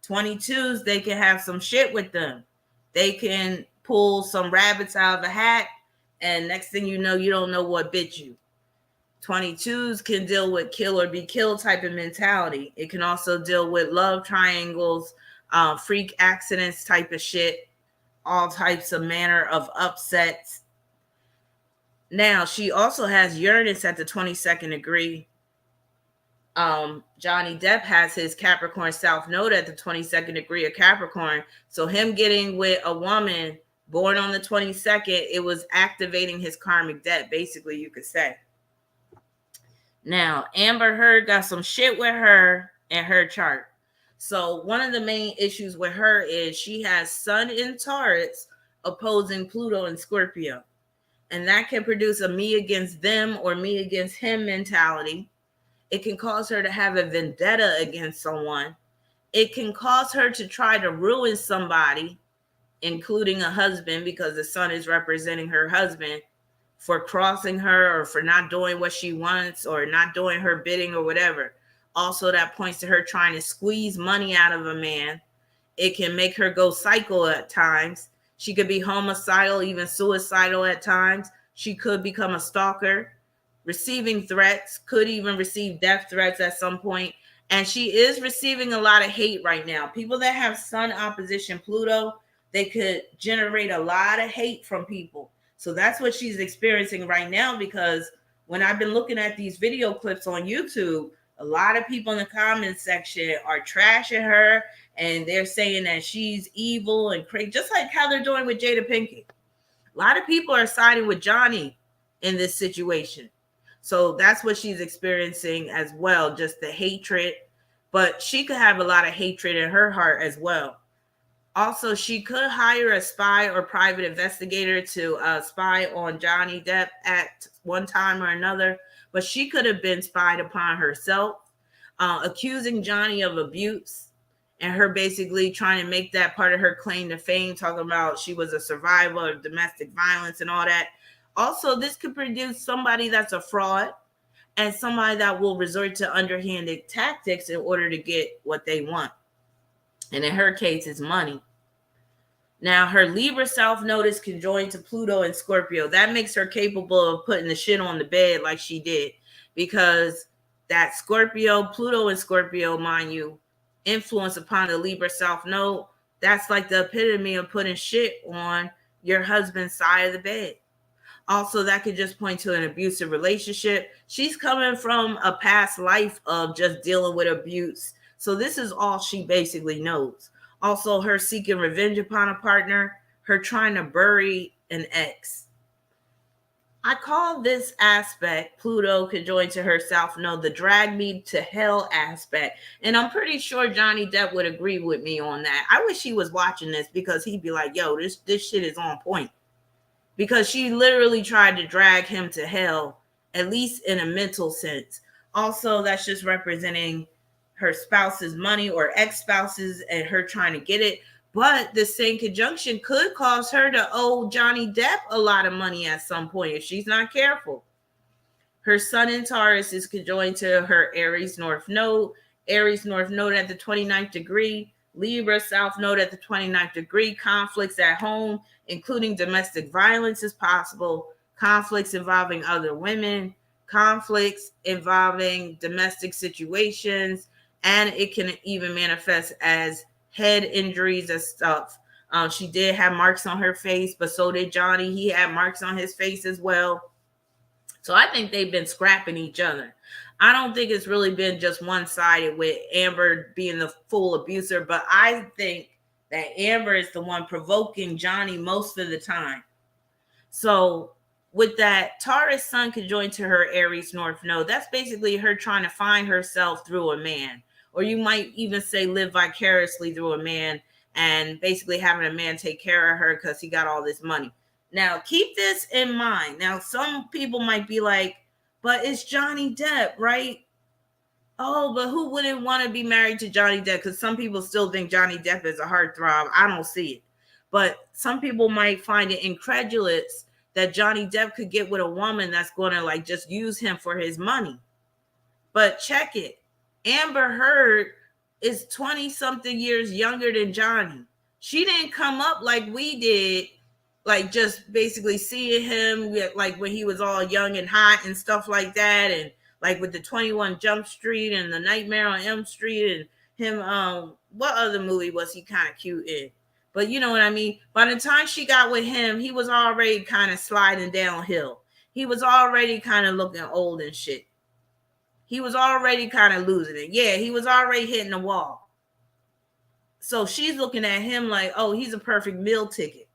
22s, they can have some shit with them. They can pull some rabbits out of a hat, and next thing you know, you don't know what bit you. 22s can deal with kill or be killed type of mentality. It can also deal with love triangles, freak accidents type of shit, all types of manner of upsets. Now, she also has Uranus at the 22nd degree. Johnny Depp has his Capricorn South Node at the 22nd degree of Capricorn. So him getting with a woman born on the 22nd, it was activating his karmic debt, basically, you could say. Now, Amber Heard got some shit with her and her chart. So one of the main issues with her is she has Sun in Taurus opposing Pluto in Scorpio. And that can produce a me against them or me against him mentality. It can cause her to have a vendetta against someone. It can cause her to try to ruin somebody, including a husband, because the sun is representing her husband, for crossing her or for not doing what she wants or not doing her bidding or whatever. Also, that points to her trying to squeeze money out of a man. It can make her go psycho at times. She could be homicidal, even suicidal at times. She could become a stalker, receiving threats, could even receive death threats at some point. And she is receiving a lot of hate right now. People that have Sun opposition Pluto, they could generate a lot of hate from people. So that's what she's experiencing right now, because when I've been looking at these video clips on YouTube, a lot of people in the comments section are trashing her, and they're saying that she's evil and crazy, just like how they're doing with Jada Pinkett. A lot of people are siding with Johnny in this situation. So that's what she's experiencing as well, just the hatred. But she could have a lot of hatred in her heart as well. Also, she could hire a spy or private investigator to spy on Johnny Depp at one time or another. But she could have been spied upon herself, accusing Johnny of abuse, and her basically trying to make that part of her claim to fame, talking about she was a survivor of domestic violence and all that. Also, this could produce somebody that's a fraud and somebody that will resort to underhanded tactics in order to get what they want. And in her case, it's money. Now, her Libra South Node is conjoined to Pluto and Scorpio. That makes her capable of putting the shit on the bed like she did, because that Scorpio, Pluto and Scorpio, mind you, influence upon the Libra South Node, that's like the epitome of putting shit on your husband's side of the bed. Also, that could just point to an abusive relationship. She's coming from a past life of just dealing with abuse. So this is all she basically knows. Also, her seeking revenge upon a partner, her trying to bury an ex. I call this aspect, Pluto conjoined to her South Node, the drag me to hell aspect. And I'm pretty sure Johnny Depp would agree with me on that. I wish he was watching this, because he'd be like, yo, this shit is on point. Because she literally tried to drag him to hell, at least in a mental sense. Also, that's just representing her spouse's money or ex-spouses and her trying to get it. But the same conjunction could cause her to owe Johnny Depp a lot of money at some point if she's not careful. Her Sun in Taurus is conjoined to her Aries North Node. Aries North Node at the 29th degree. Libra South Node at the 29th degree. Conflicts at home, including domestic violence, is possible. Conflicts involving other women. Conflicts involving domestic situations. And it can even manifest as head injuries and stuff. She did have marks on her face, but so did Johnny. He had marks on his face as well. So I think they've been scrapping each other. I don't think it's really been just one-sided with Amber being the full abuser, but I think that Amber is the one provoking Johnny most of the time. So with that Taurus Sun conjoined to her Aries North Node, that's basically her trying to find herself through a man. Or you might even say live vicariously through a man, and basically having a man take care of her because he got all this money. Now, keep this in mind. Now, some people might be like, but it's Johnny Depp, right? Oh, but who wouldn't want to be married to Johnny Depp? Because some people still think Johnny Depp is a heartthrob. I don't see it. But some people might find it incredulous that Johnny Depp could get with a woman that's going to like just use him for his money. But check it. Amber Heard is 20 something years younger than Johnny. She didn't come up like we did, like just basically seeing him like when he was all young and hot and stuff like that, and like with the 21 Jump Street and the Nightmare on Elm Street and him. What other movie was he kind of cute in? But you know what I mean? By the time she got with him, he was already kind of sliding downhill. He was already kind of looking old and shit. He was already kind of losing it. Yeah, he was already hitting the wall. So she's looking at him like, oh, he's a perfect meal ticket.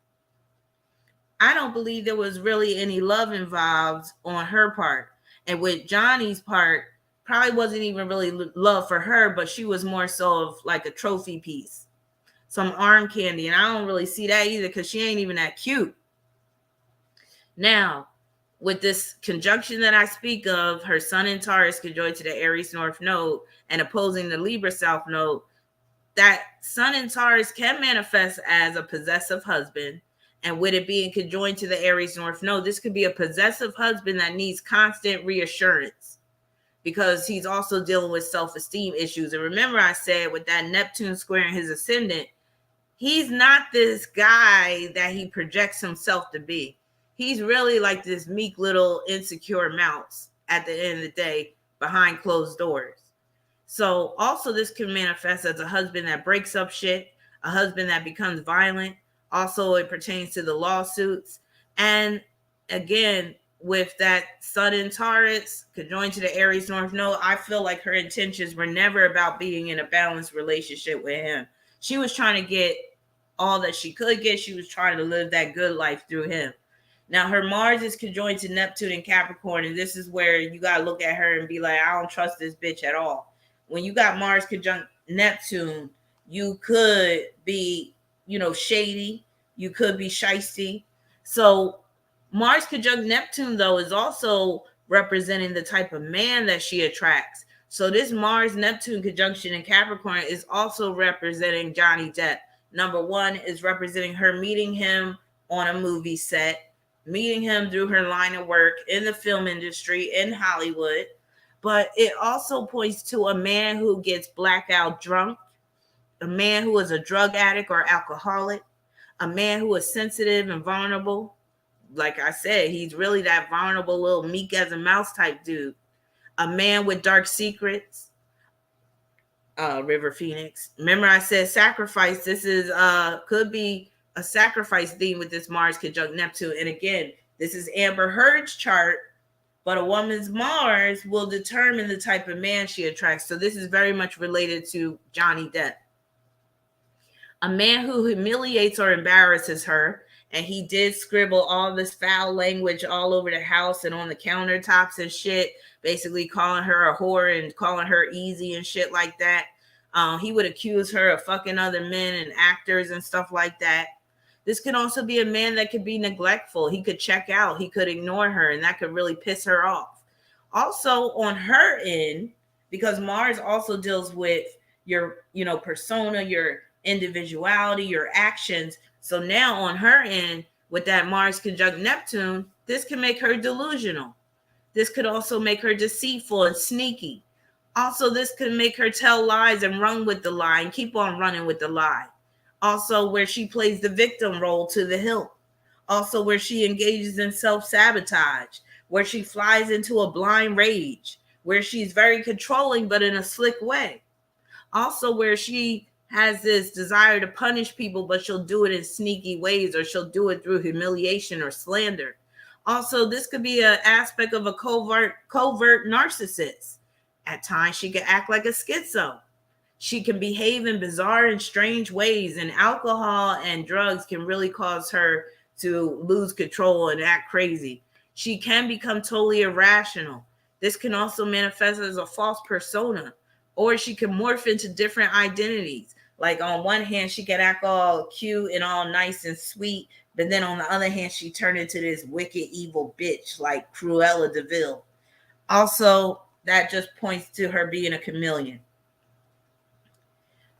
I don't believe there was really any love involved on her part. And with Johnny's part, probably wasn't even really love for her, but she was more so of like a trophy piece. Some arm candy. And I don't really see that either because she ain't even that cute. Now, with this conjunction that I speak of, her sun in Taurus conjoined to the Aries North Node and opposing the Libra South Node, that sun in Taurus can manifest as a possessive husband. And with it being conjoined to the Aries North Node, this could be a possessive husband that needs constant reassurance because he's also dealing with self-esteem issues. And remember I said with that Neptune squaring his ascendant, he's not this guy that he projects himself to be. He's really like this meek little insecure mouse at the end of the day behind closed doors. So also this can manifest as a husband that breaks up shit, a husband that becomes violent. Also, it pertains to the lawsuits. And again, with that sun in Taurus conjoined to the Aries North Node, I feel like her intentions were never about being in a balanced relationship with him. She was trying to get all that she could get. She was trying to live that good life through him. Now, her Mars is conjoined to Neptune and Capricorn, and this is where you got to look at her and be like, I don't trust this bitch at all. When you got Mars conjunct Neptune, you could be, shady. You could be shysty. So Mars conjunct Neptune, though, is also representing the type of man that she attracts. So this Mars-Neptune conjunction in Capricorn is also representing Johnny Depp. Number one is representing her meeting him on a movie set, meeting him through her line of work in the film industry in Hollywood. But it also points to a man who gets blackout drunk, a man who is a drug addict or alcoholic, a man who is sensitive and vulnerable. Like I said, he's really that vulnerable little meek as a mouse type dude. A man with dark secrets. River Phoenix. Remember I said sacrifice. This is could be a sacrifice theme with this Mars conjunct Neptune. And again, this is Amber Heard's chart, but a woman's Mars will determine the type of man she attracts. So this is very much related to Johnny Depp. A man who humiliates or embarrasses her, and he did scribble all this foul language all over the house and on the countertops and shit, basically calling her a whore and calling her easy and shit like that. He would accuse her of fucking other men and actors and stuff like that. This could also be a man that could be neglectful. He could check out. He could ignore her, and that could really piss her off. Also, on her end, because Mars also deals with your, persona, your individuality, your actions. So now on her end, with that Mars conjunct Neptune, this can make her delusional. This could also make her deceitful and sneaky. Also, this could make her tell lies and run with the lie and keep on running with the lie. Also, where she plays the victim role to the hilt. Also, where she engages in self-sabotage, where she flies into a blind rage, where she's very controlling but in a slick way. Also, where she has this desire to punish people, but she'll do it in sneaky ways, or she'll do it through humiliation or slander. Also, this could be an aspect of a covert narcissist. At times, she can act like a schizo. She can behave in bizarre and strange ways, and alcohol and drugs can really cause her to lose control and act crazy. She can become totally irrational. This can also manifest as a false persona, or she can morph into different identities. Like on one hand, she can act all cute and all nice and sweet, but then on the other hand, she turned into this wicked, evil bitch like Cruella de Vil. Also, that just points to her being a chameleon.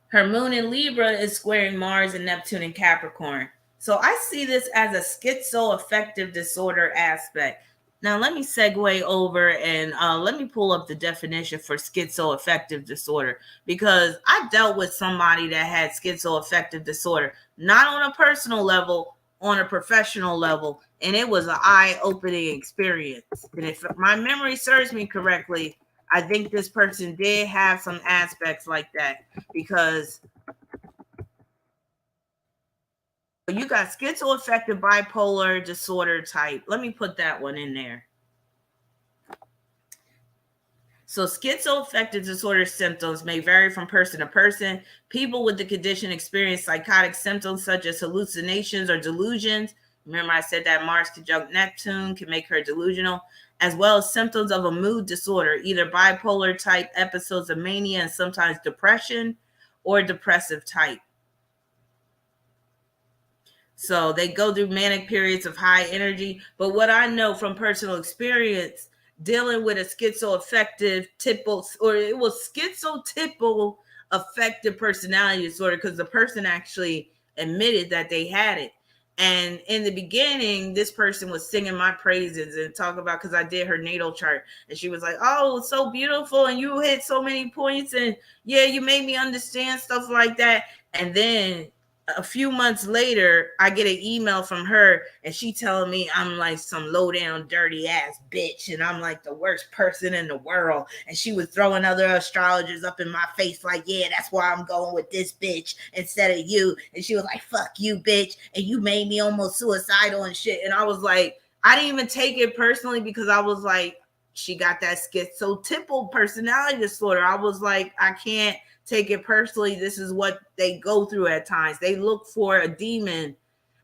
Her moon in Libra is squaring Mars and Neptune in Capricorn. So I see this as a schizoaffective disorder aspect. Now let me segue over and let me pull up the definition for schizoaffective disorder, because I dealt with somebody that had schizoaffective disorder, not on a personal level, on a professional level, and it was an eye-opening experience. And if my memory serves me correctly, I think this person did have some aspects like that, because you got schizoaffective bipolar disorder type. Let me put that one in there. So schizoaffective disorder symptoms may vary from person to person. People with the condition experience psychotic symptoms such as hallucinations or delusions. Remember I said that Mars conjunct Neptune can make her delusional, as well as symptoms of a mood disorder, either bipolar type episodes of mania and sometimes depression, or depressive type. So they go through manic periods of high energy. But what I know from personal experience, dealing with a schizoaffective typical, or it was schizotypal affective personality disorder, because the person actually admitted that they had it. And in the beginning, this person was singing my praises and talking about, because I did her natal chart, and she was like, oh, it's so beautiful, and you hit so many points, and yeah, you made me understand stuff like that. And then a few months later, I get an email from her, and she telling me I'm like some low down dirty ass bitch, and I'm like the worst person in the world. And she was throwing other astrologers up in my face like, yeah, that's why I'm going with this bitch instead of you. And she was like, fuck you, bitch, and you made me almost suicidal and shit. And I was like, I didn't even take it personally, because I was like, she got that schizotypal personality disorder. I was like, I can't take it personally. This is what they go through at times. They look for a demon,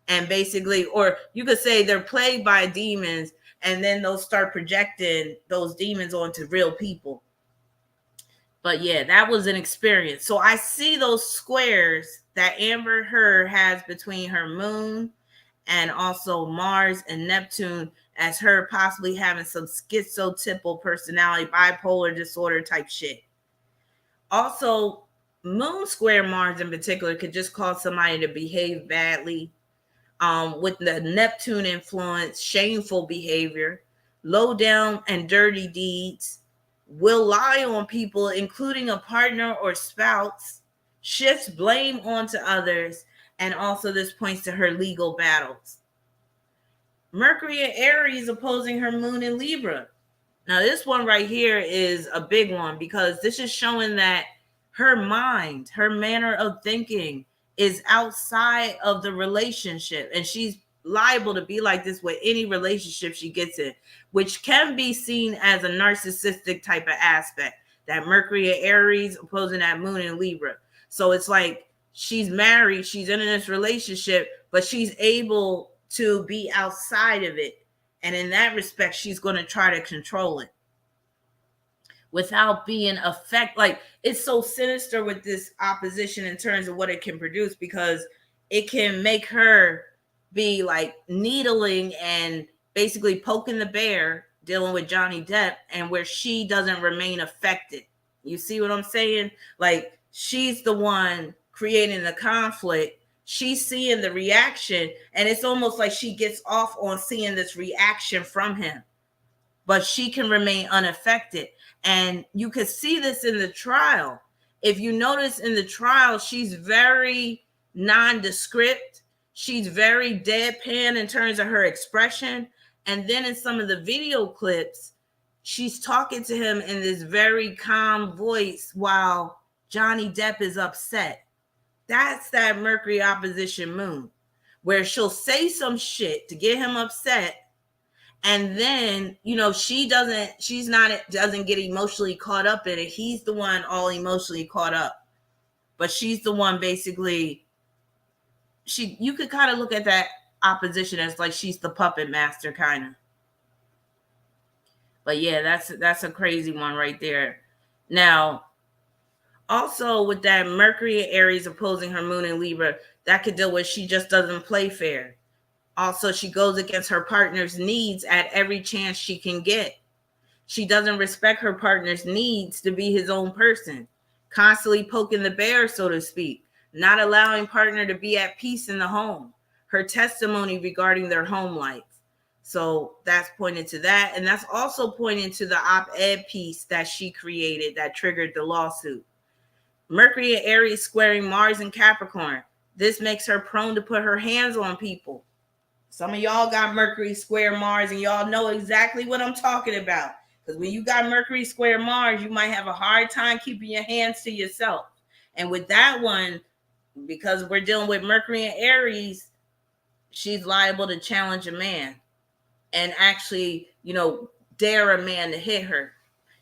and basically, or you could say they're plagued by demons, and then they'll start projecting those demons onto real people. But yeah, that was an experience. So I see those squares that Amber Heard has between her moon and also Mars and Neptune as her possibly having some schizotypal personality, bipolar disorder type shit. Also, moon square Mars in particular could just cause somebody to behave badly, with the Neptune influence, shameful behavior, low down and dirty deeds, will lie on people, including a partner or spouse, shifts blame onto others, and also this points to her legal battles. Mercury in Aries opposing her moon in Libra. Now, this one right here is a big one, because this is showing that her mind, her manner of thinking is outside of the relationship. And she's liable to be like this with any relationship she gets in, which can be seen as a narcissistic type of aspect. That Mercury in Aries opposing that moon in Libra. So it's like she's married, she's in this relationship, but she's able to be outside of it. And in that respect, she's going to try to control it without being like, it's so sinister with this opposition in terms of what it can produce, because it can make her be like needling and basically poking the bear, dealing with Johnny Depp, and where she doesn't remain affected. You see what I'm saying? Like, she's the one creating the conflict. She's seeing the reaction, and it's almost like she gets off on seeing this reaction from him, but she can remain unaffected. And you could see this in the trial. If you notice in the trial, she's very nondescript. She's very deadpan in terms of her expression. And then in some of the video clips, she's talking to him in this very calm voice while Johnny Depp is upset. That's that Mercury opposition moon, where she'll say some shit to get him upset. And then, she doesn't get emotionally caught up in it. He's the one all emotionally caught up. But she's the one basically, you could kind of look at that opposition as like she's the puppet master kind of. But yeah, that's a crazy one right there. Now, also with that Mercury in Aries opposing her moon in Libra, that could deal with she just doesn't play fair. Also, she goes against her partner's needs at every chance she can get. She doesn't respect her partner's needs to be his own person, constantly poking the bear, so to speak, not allowing partner to be at peace in the home. her testimony regarding their home life. So that's pointed to that. And that's also pointing to the op-ed piece that she created that triggered the lawsuit. Mercury and Aries squaring Mars and Capricorn. This makes her prone to put her hands on people. Some of y'all got Mercury square Mars and y'all know exactly what I'm talking about. Because when you got Mercury square Mars, you might have a hard time keeping your hands to yourself. And with that one, because we're dealing with Mercury and Aries, she's liable to challenge a man and actually, dare a man to hit her.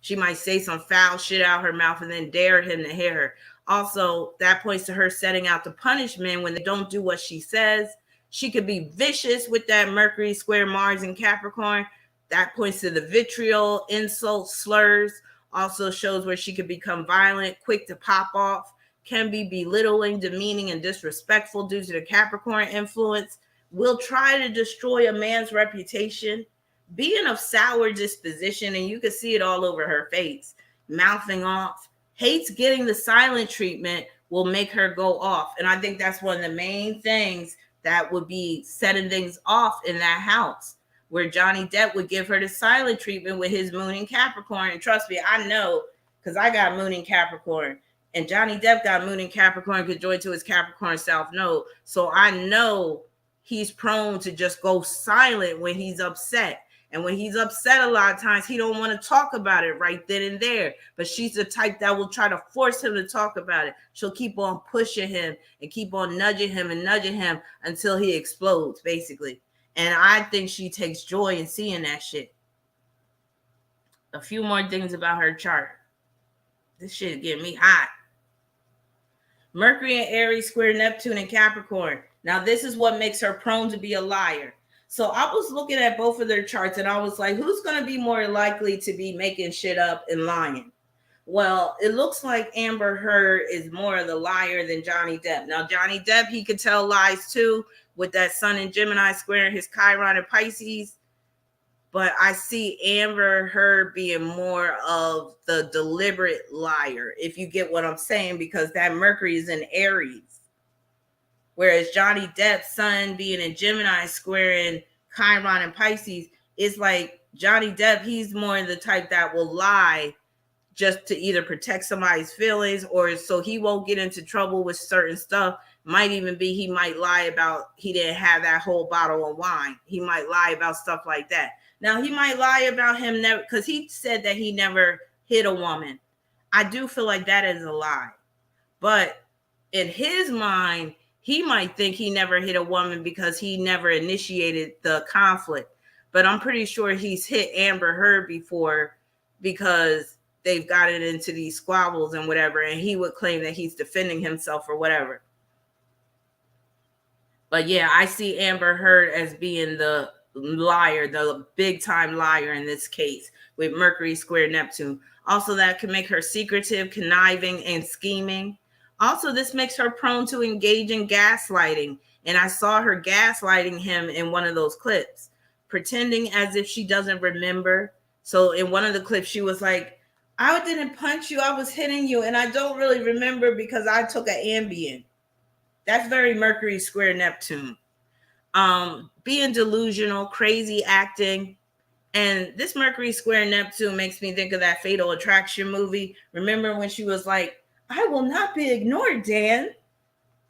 She might say some foul shit out her mouth and then dare him to hit her. Also, that points to her setting out to punish men when they don't do what she says. She could be vicious with that Mercury square Mars in Capricorn. That points to the vitriol, insults, slurs. Also shows where she could become violent, quick to pop off, can be belittling, demeaning, and disrespectful due to the Capricorn influence. Will try to destroy a man's reputation, being of sour disposition, and you can see it all over her face, mouthing off, hates getting the silent treatment, will make her go off. And I think that's one of the main things that would be setting things off in that house, where Johnny Depp would give her the silent treatment with his moon in Capricorn. And trust me, I know, because I got moon in Capricorn, and Johnny Depp got moon in Capricorn conjoined to his Capricorn South Node. So I know he's prone to just go silent when he's upset. And when he's upset, a lot of times he don't want to talk about it right then and there. But she's the type that will try to force him to talk about it. She'll keep on pushing him and keep on nudging him until he explodes, basically. And I think she takes joy in seeing that shit. A few more things about her chart. This shit is getting me hot. Mercury and Aries square Neptune and Capricorn. Now, this is what makes her prone to be a liar. So I was looking at both of their charts and I was like, who's going to be more likely to be making shit up and lying? Well, it looks like Amber Heard is more of the liar than Johnny Depp. Now, Johnny Depp, he could tell lies too, with that Sun in Gemini squaring his Chiron and Pisces. But I see Amber Heard being more of the deliberate liar, if you get what I'm saying, because that Mercury is in Aries. Whereas Johnny Depp's Sun being in Gemini squaring Chiron and Pisces, it's like Johnny Depp, he's more the type that will lie just to either protect somebody's feelings or so he won't get into trouble with certain stuff. Might even be he might lie about he didn't have that whole bottle of wine. He might lie about stuff like that. Now, he might lie about him never, because he said that he never hit a woman. I do feel like that is a lie. But in his mind, he might think he never hit a woman because he never initiated the conflict. But I'm pretty sure he's hit Amber Heard before because they've gotten into these squabbles and whatever, and he would claim that he's defending himself or whatever. But yeah, I see Amber Heard as being the liar, the big time liar in this case with Mercury square Neptune. Also, that can make her secretive, conniving, and scheming. Also, this makes her prone to engage in gaslighting. And I saw her gaslighting him in one of those clips, pretending as if she doesn't remember. So in one of the clips, she was like, I didn't punch you, I was hitting you, and I don't really remember because I took an Ambien. That's very Mercury square Neptune. Being delusional, crazy acting. And this Mercury square Neptune makes me think of that Fatal Attraction movie. Remember when she was like, I will not be ignored, Dan.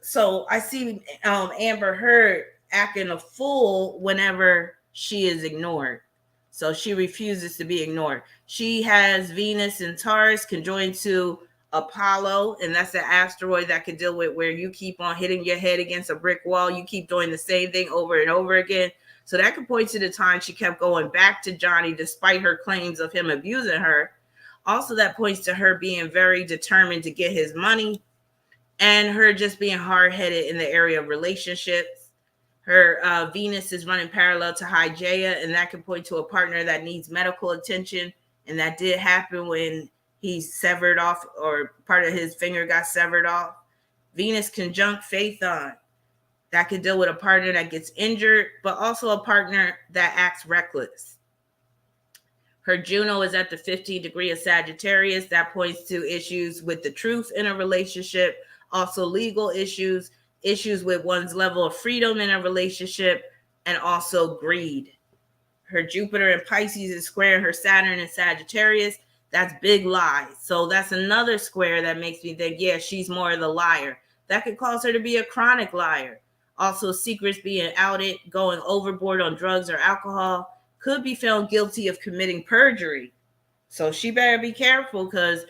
So I see Amber Heard acting a fool whenever she is ignored. So she refuses to be ignored. She has Venus and Taurus conjoined to Apollo, and that's the asteroid that can deal with where you keep on hitting your head against a brick wall. You keep doing the same thing over and over again. So that could point to the time she kept going back to Johnny despite her claims of him abusing her. Also, that points to her being very determined to get his money and her just being hard-headed in the area of relationships. Her Venus is running parallel to Hygeia, and that can point to a partner that needs medical attention. And that did happen when he severed off, or part of his finger got severed off. Venus conjunct Phaethon. That could deal with a partner that gets injured, but also a partner that acts reckless. Her Juno is at the 15th degree of Sagittarius. That points to issues with the truth in a relationship, also legal issues. issues with one's level of freedom in a relationship, and also greed. Her Jupiter in Pisces is squaring her Saturn in Sagittarius. That's big lies. So that's another square that makes me think, yeah, she's more of the liar. That could cause her to be a chronic liar. Also, secrets being outed, going overboard on drugs or alcohol, could be found guilty of committing perjury. So she better be careful, because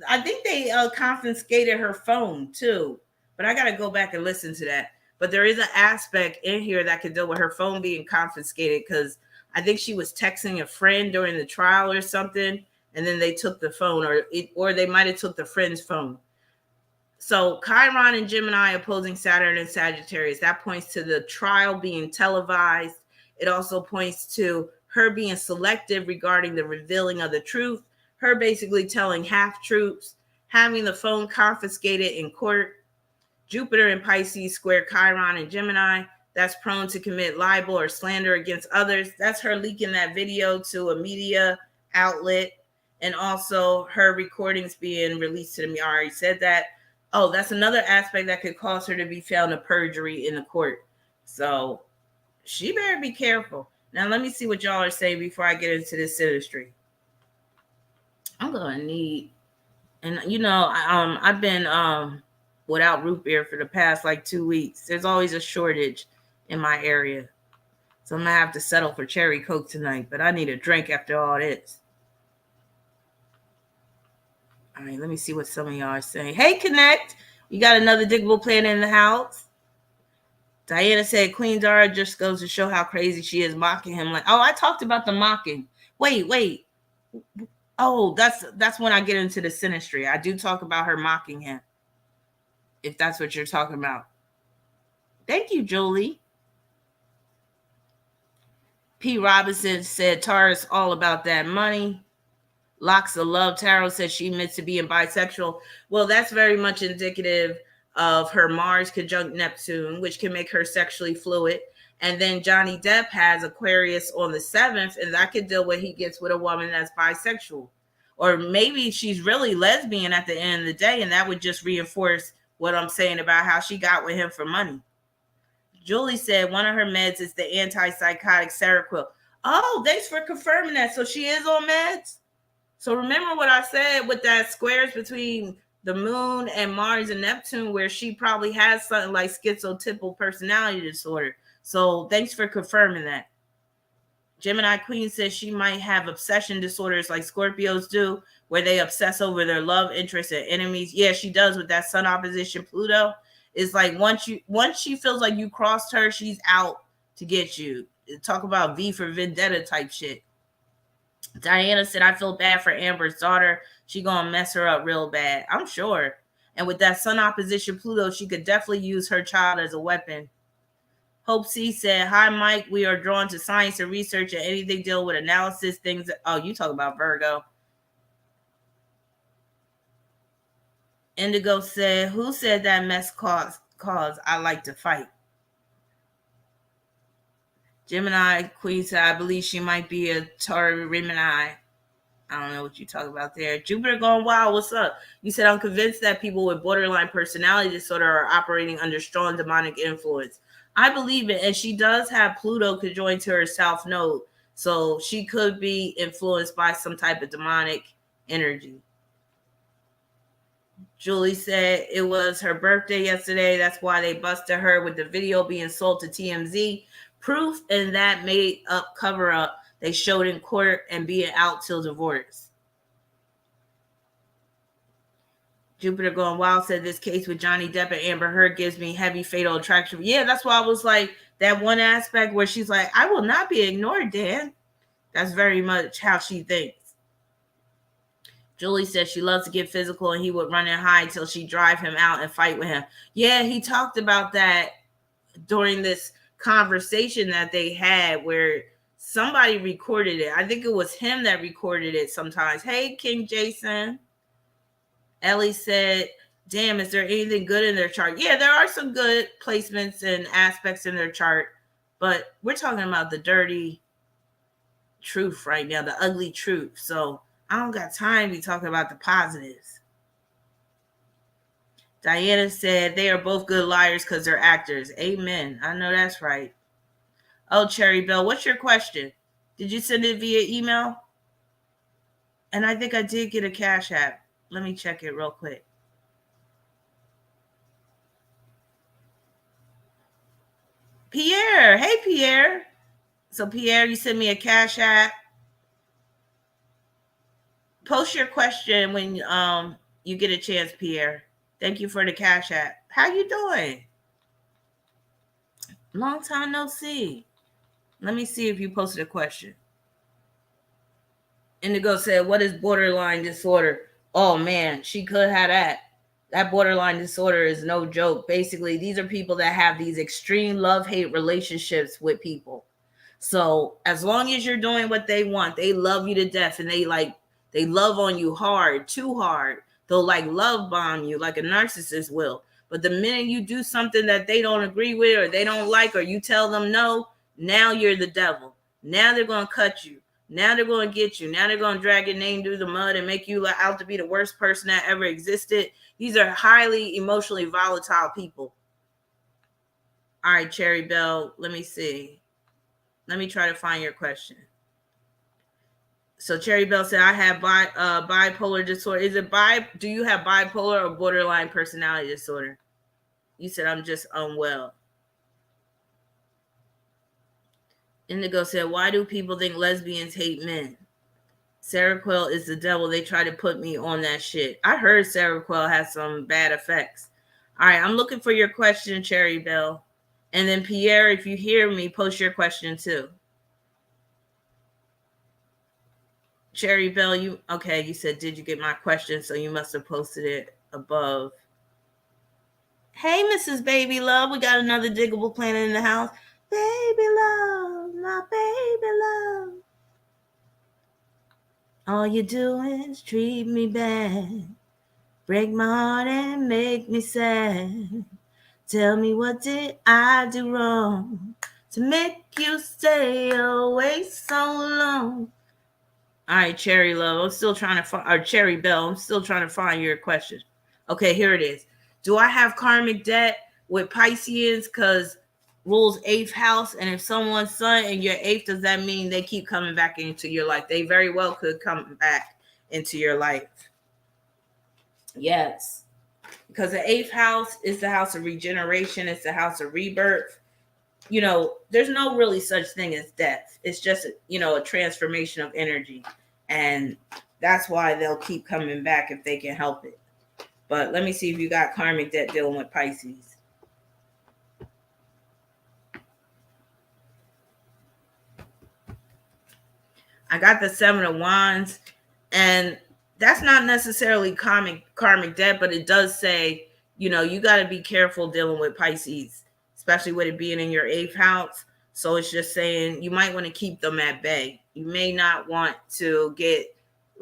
I think they confiscated her phone too. But I got to go back and listen to that. But there is an aspect in here that could deal with her phone being confiscated, because I think she was texting a friend during the trial or something, and then they took the phone, or they might have took the friend's phone. So Chiron and Gemini opposing Saturn and Sagittarius, that points to the trial being televised. It also points to her being selective regarding the revealing of the truth, her basically telling half-truths, having the phone confiscated in court. Jupiter in Pisces square Chiron and Gemini, that's prone to commit libel or slander against others. That's her leaking that video to a media outlet, and also her recordings being released to the media. I already said that. Oh, that's another aspect that could cause her to be found of perjury in the court. So she better be careful. Now, let me see what y'all are saying before I get into this synastry. I'm going to need, and I've been without root beer for the past like 2 weeks. There's always a shortage in my area. So I'm going to have to settle for cherry Coke tonight, but I need a drink after all this. All right, let me see what some of y'all are saying. Hey, Connect. You got another diggable planet in the house? Diana said Queen Dara just goes to show how crazy she is, mocking him. Like, oh, I talked about the mocking. Wait. Oh, that's when I get into the synastry. I do talk about her mocking him, if that's what you're talking about. Thank you, Julie. P. Robinson said Tara's all about that money. Locks of Love Tarot says she admits to being bisexual. Well, that's very much indicative of her Mars conjunct Neptune, which can make her sexually fluid. And then Johnny Depp has Aquarius on the 7th, and that could deal with he gets with a woman that's bisexual. Or maybe she's really lesbian at the end of the day, and that would just reinforce what I'm saying about how she got with him for money. Julie said one of her meds is the antipsychotic Seroquel. Oh, thanks for confirming that. So she is on meds? So remember what I said with that squares between the moon and Mars and Neptune, where she probably has something like schizotypal personality disorder. So thanks for confirming that. Gemini Queen says she might have obsession disorders like Scorpios do, where they obsess over their love interests and enemies. Yeah, she does with that Sun opposition Pluto. It's like once she feels like you crossed her, she's out to get you. Talk about V for Vendetta type shit. Diana said, I feel bad for Amber's daughter. She gonna mess her up real bad. I'm sure. And with that Sun opposition Pluto, she could definitely use her child as a weapon. Hope C said, hi, Mike. We are drawn to science and research and anything deal with analysis, things that, oh, you talk about Virgo. Indigo said, who said that mess cause I like to fight? Gemini Queen said, I believe she might be a Tauri Gemini. I don't know what you talk about there. Jupiter going wild. What's up? You said, I'm convinced that people with borderline personality disorder are operating under strong demonic influence. I believe it. And she does have Pluto conjoined to her South Node. So she could be influenced by some type of demonic energy. Julie said it was her birthday yesterday. That's why they busted her with the video being sold to TMZ. Proof in that made up cover up they showed in court and being out till divorce. Jupiter going wild said this case with Johnny Depp and Amber Heard gives me heavy fatal attraction. Yeah, that's why I was like that one aspect where she's like, I will not be ignored, Dan. That's very much how she thinks. Julie said she loves to get physical and he would run and hide till she drive him out and fight with him. Yeah, he talked about that during this conversation that they had where somebody recorded it. I think it was him that recorded it sometimes. Hey, King Jason. Ellie said, damn, is there anything good in their chart? Yeah, there are some good placements and aspects in their chart, but we're talking about the dirty truth right now, the ugly truth. So I don't got time to be talking about the positives. Diana said they are both good liars because they're actors. Amen. I know that's right. Oh, Cherry Bell, what's your question? Did you send it via email? And I think I did get a Cash App. Let me check it real quick. Pierre. Hey, Pierre. So, Pierre, you sent me a Cash App. Post your question when you get a chance, Pierre. Thank you for the Cash App. How you doing? Long time no see. Let me see if you posted a question. Indigo said, what is borderline disorder? Oh, man, she could have that. That borderline disorder is no joke. Basically, these are people that have these extreme love-hate relationships with people. So as long as you're doing what they want, they love you to death, and they love on you hard, too hard. They'll love bomb you like a narcissist will. But the minute you do something that they don't agree with or they don't like, or you tell them no, now you're the devil. Now they're going to cut you. Now they're going to get you. Now they're going to drag your name through the mud and make you out to be the worst person that ever existed. These are highly emotionally volatile people. All right, Cherry Bell, let me see. Let me try to find your question. So Cherry Bell said, I have bipolar disorder. Do you have bipolar or borderline personality disorder? You said, I'm just unwell. Indigo said, why do people think lesbians hate men? Seroquel is the devil. They try to put me on that shit. I heard Seroquel has some bad effects. All right, I'm looking for your question, Cherry Bell. And then Pierre, if you hear me, post your question too. Cherry Bell, you said, did you get my question? So you must have posted it above. Hey, Mrs. Baby Love, we got another diggable planet in the house. Baby love, my baby love. All you do is treat me bad, break my heart and make me sad. Tell me, what did I do wrong to make you stay away so long? All right, Cherry Love, I'm still trying to find, or Cherry Bell, I'm still trying to find your question. Okay, here it is. Do I have karmic debt with Pisceans because rules 8th house? And if someone's sun in your 8th, does that mean they keep coming back into your life? They very well could come back into your life. Yes. Because the 8th house is the house of regeneration. It's the house of rebirth. You know, there's no really such thing as death. It's just, a transformation of energy. And that's why they'll keep coming back if they can help it. But let me see if you got karmic debt dealing with Pisces. I got the 7 of Wands, and that's not necessarily karmic debt, but it does say, you got to be careful dealing with Pisces, especially with it being in your 8th house. So it's just saying you might want to keep them at bay. You may not want to get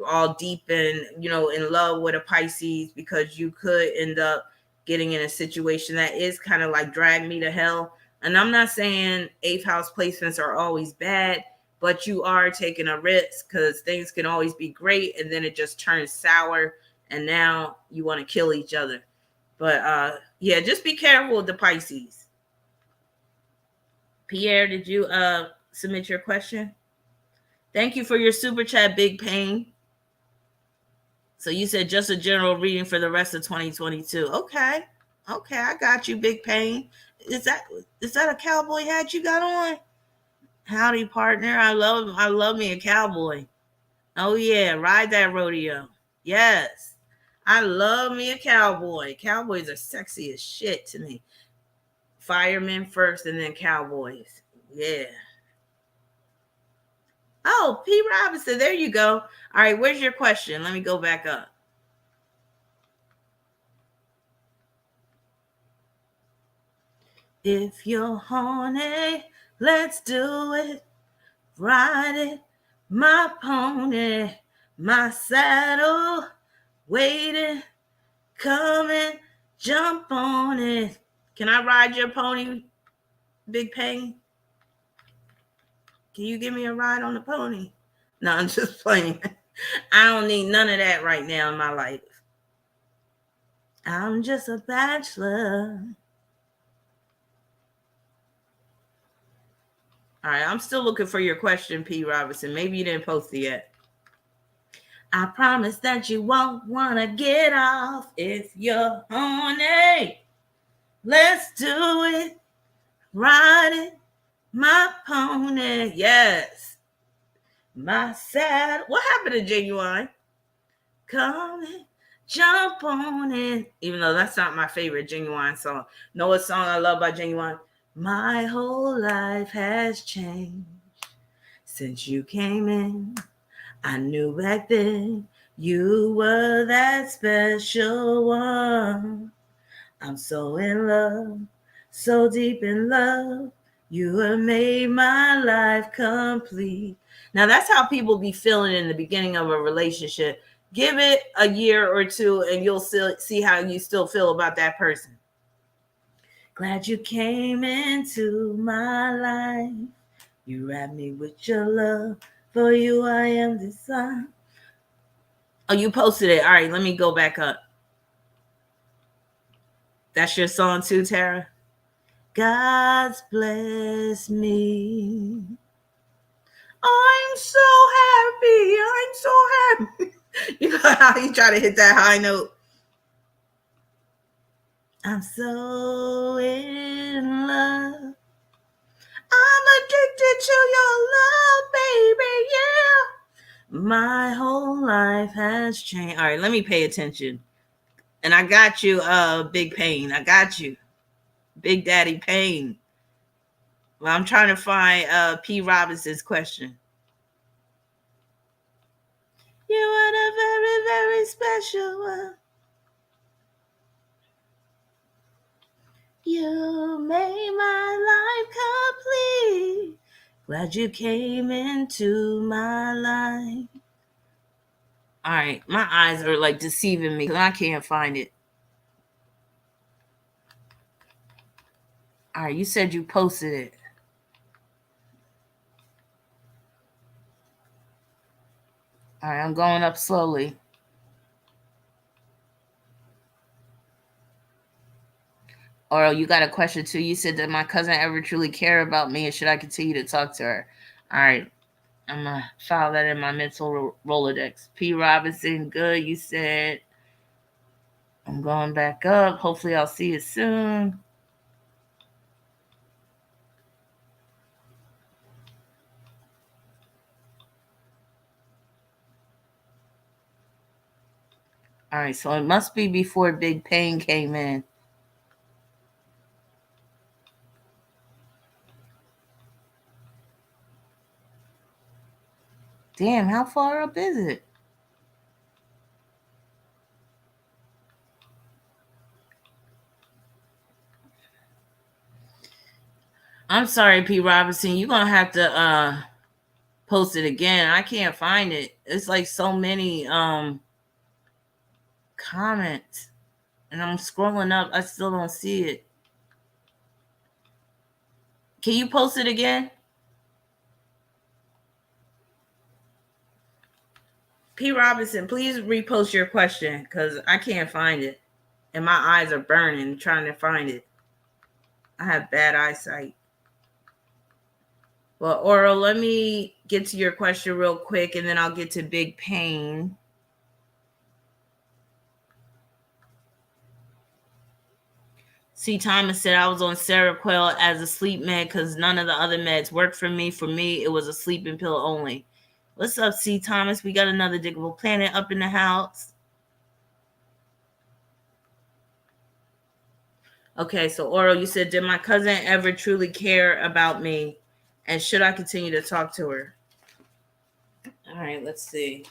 all deep in love with a Pisces, because you could end up getting in a situation that is kind of like drag me to hell. And I'm not saying 8th house placements are always bad, but you are taking a risk, because things can always be great and then it just turns sour and now you want to kill each other. But yeah, just be careful with the Pisces. Pierre, did you submit your question? Thank you for your super chat, Big Pain. So you said just a general reading for the rest of 2022. Okay, I got you, Big Pain. Is that a cowboy hat you got on? Howdy, partner. I love me a cowboy. Oh yeah, ride that rodeo. Yes, I love me a cowboy. Cowboys are sexy as shit to me. Firemen first and then cowboys. Yeah. Oh, P. Robinson, there you go. All right, where's your question? Let me go back up. If you're horny, let's do it. Ride it, my pony, my saddle, waiting, coming, jump on it. Can I ride your pony, Big Pain? Can you give me a ride on the pony? No, I'm just playing. I don't need none of that right now in my life. I'm just a bachelor. All right, I'm still looking for your question, P. Robinson. Maybe you didn't post it yet. I promise that you won't want to get off if you're horny. Let's do it. Ride it, my pony. Yes. My sad. What happened to Genuine? Come and jump on it. Even though that's not my favorite Genuine song. Know what song I love by Genuine? My whole life has changed since you came in. I knew back then you were that special one. I'm so in love, so deep in love. You have made my life complete. Now that's how people be feeling in the beginning of a relationship. Give it a year or two and you'll see how you still feel about that person. Glad you came into my life. You wrap me with your love. For you I am the sun. Oh, you posted it. All right, let me go back up. That's your song too, Tara? God's bless me. I'm so happy. I'm so happy. You know how you try to hit that high note? I'm so in love. I'm addicted to your love, baby, yeah. My whole life has changed. All right, let me pay attention. And I got you, Big Pain. I got you. Big Daddy Pain. Well, I'm trying to find P. Robinson's question. You are a very, very special one. You made my life complete. Glad you came into my life. All right, my eyes are like deceiving me because I can't find it. All right, you said you posted it. All right, I'm going up slowly. Or you got a question too. You said, did my cousin ever truly care about me and should I continue to talk to her? All right. I'm going to file that in my mental Rolodex. P. Robinson, good. You said, I'm going back up. Hopefully I'll see you soon. All right. So it must be before Big Pain came in. Damn, how far up is it? I'm sorry, P. Robinson. You're going to have to post it again. I can't find it. It's like so many comments. And I'm scrolling up. I still don't see it. Can you post it again? P. Robinson, please repost your question because I can't find it. And my eyes are burning trying to find it. I have bad eyesight. Well, Oral, let me get to your question real quick and then I'll get to Big Pain. C. Thomas said I was on Seroquel as a sleep med because none of the other meds worked for me. For me, it was a sleeping pill only. What's up, C. Thomas? We got another Diggable Planet up in the house. Okay, so Oral, you said, did my cousin ever truly care about me? And should I continue to talk to her? All right, let's see.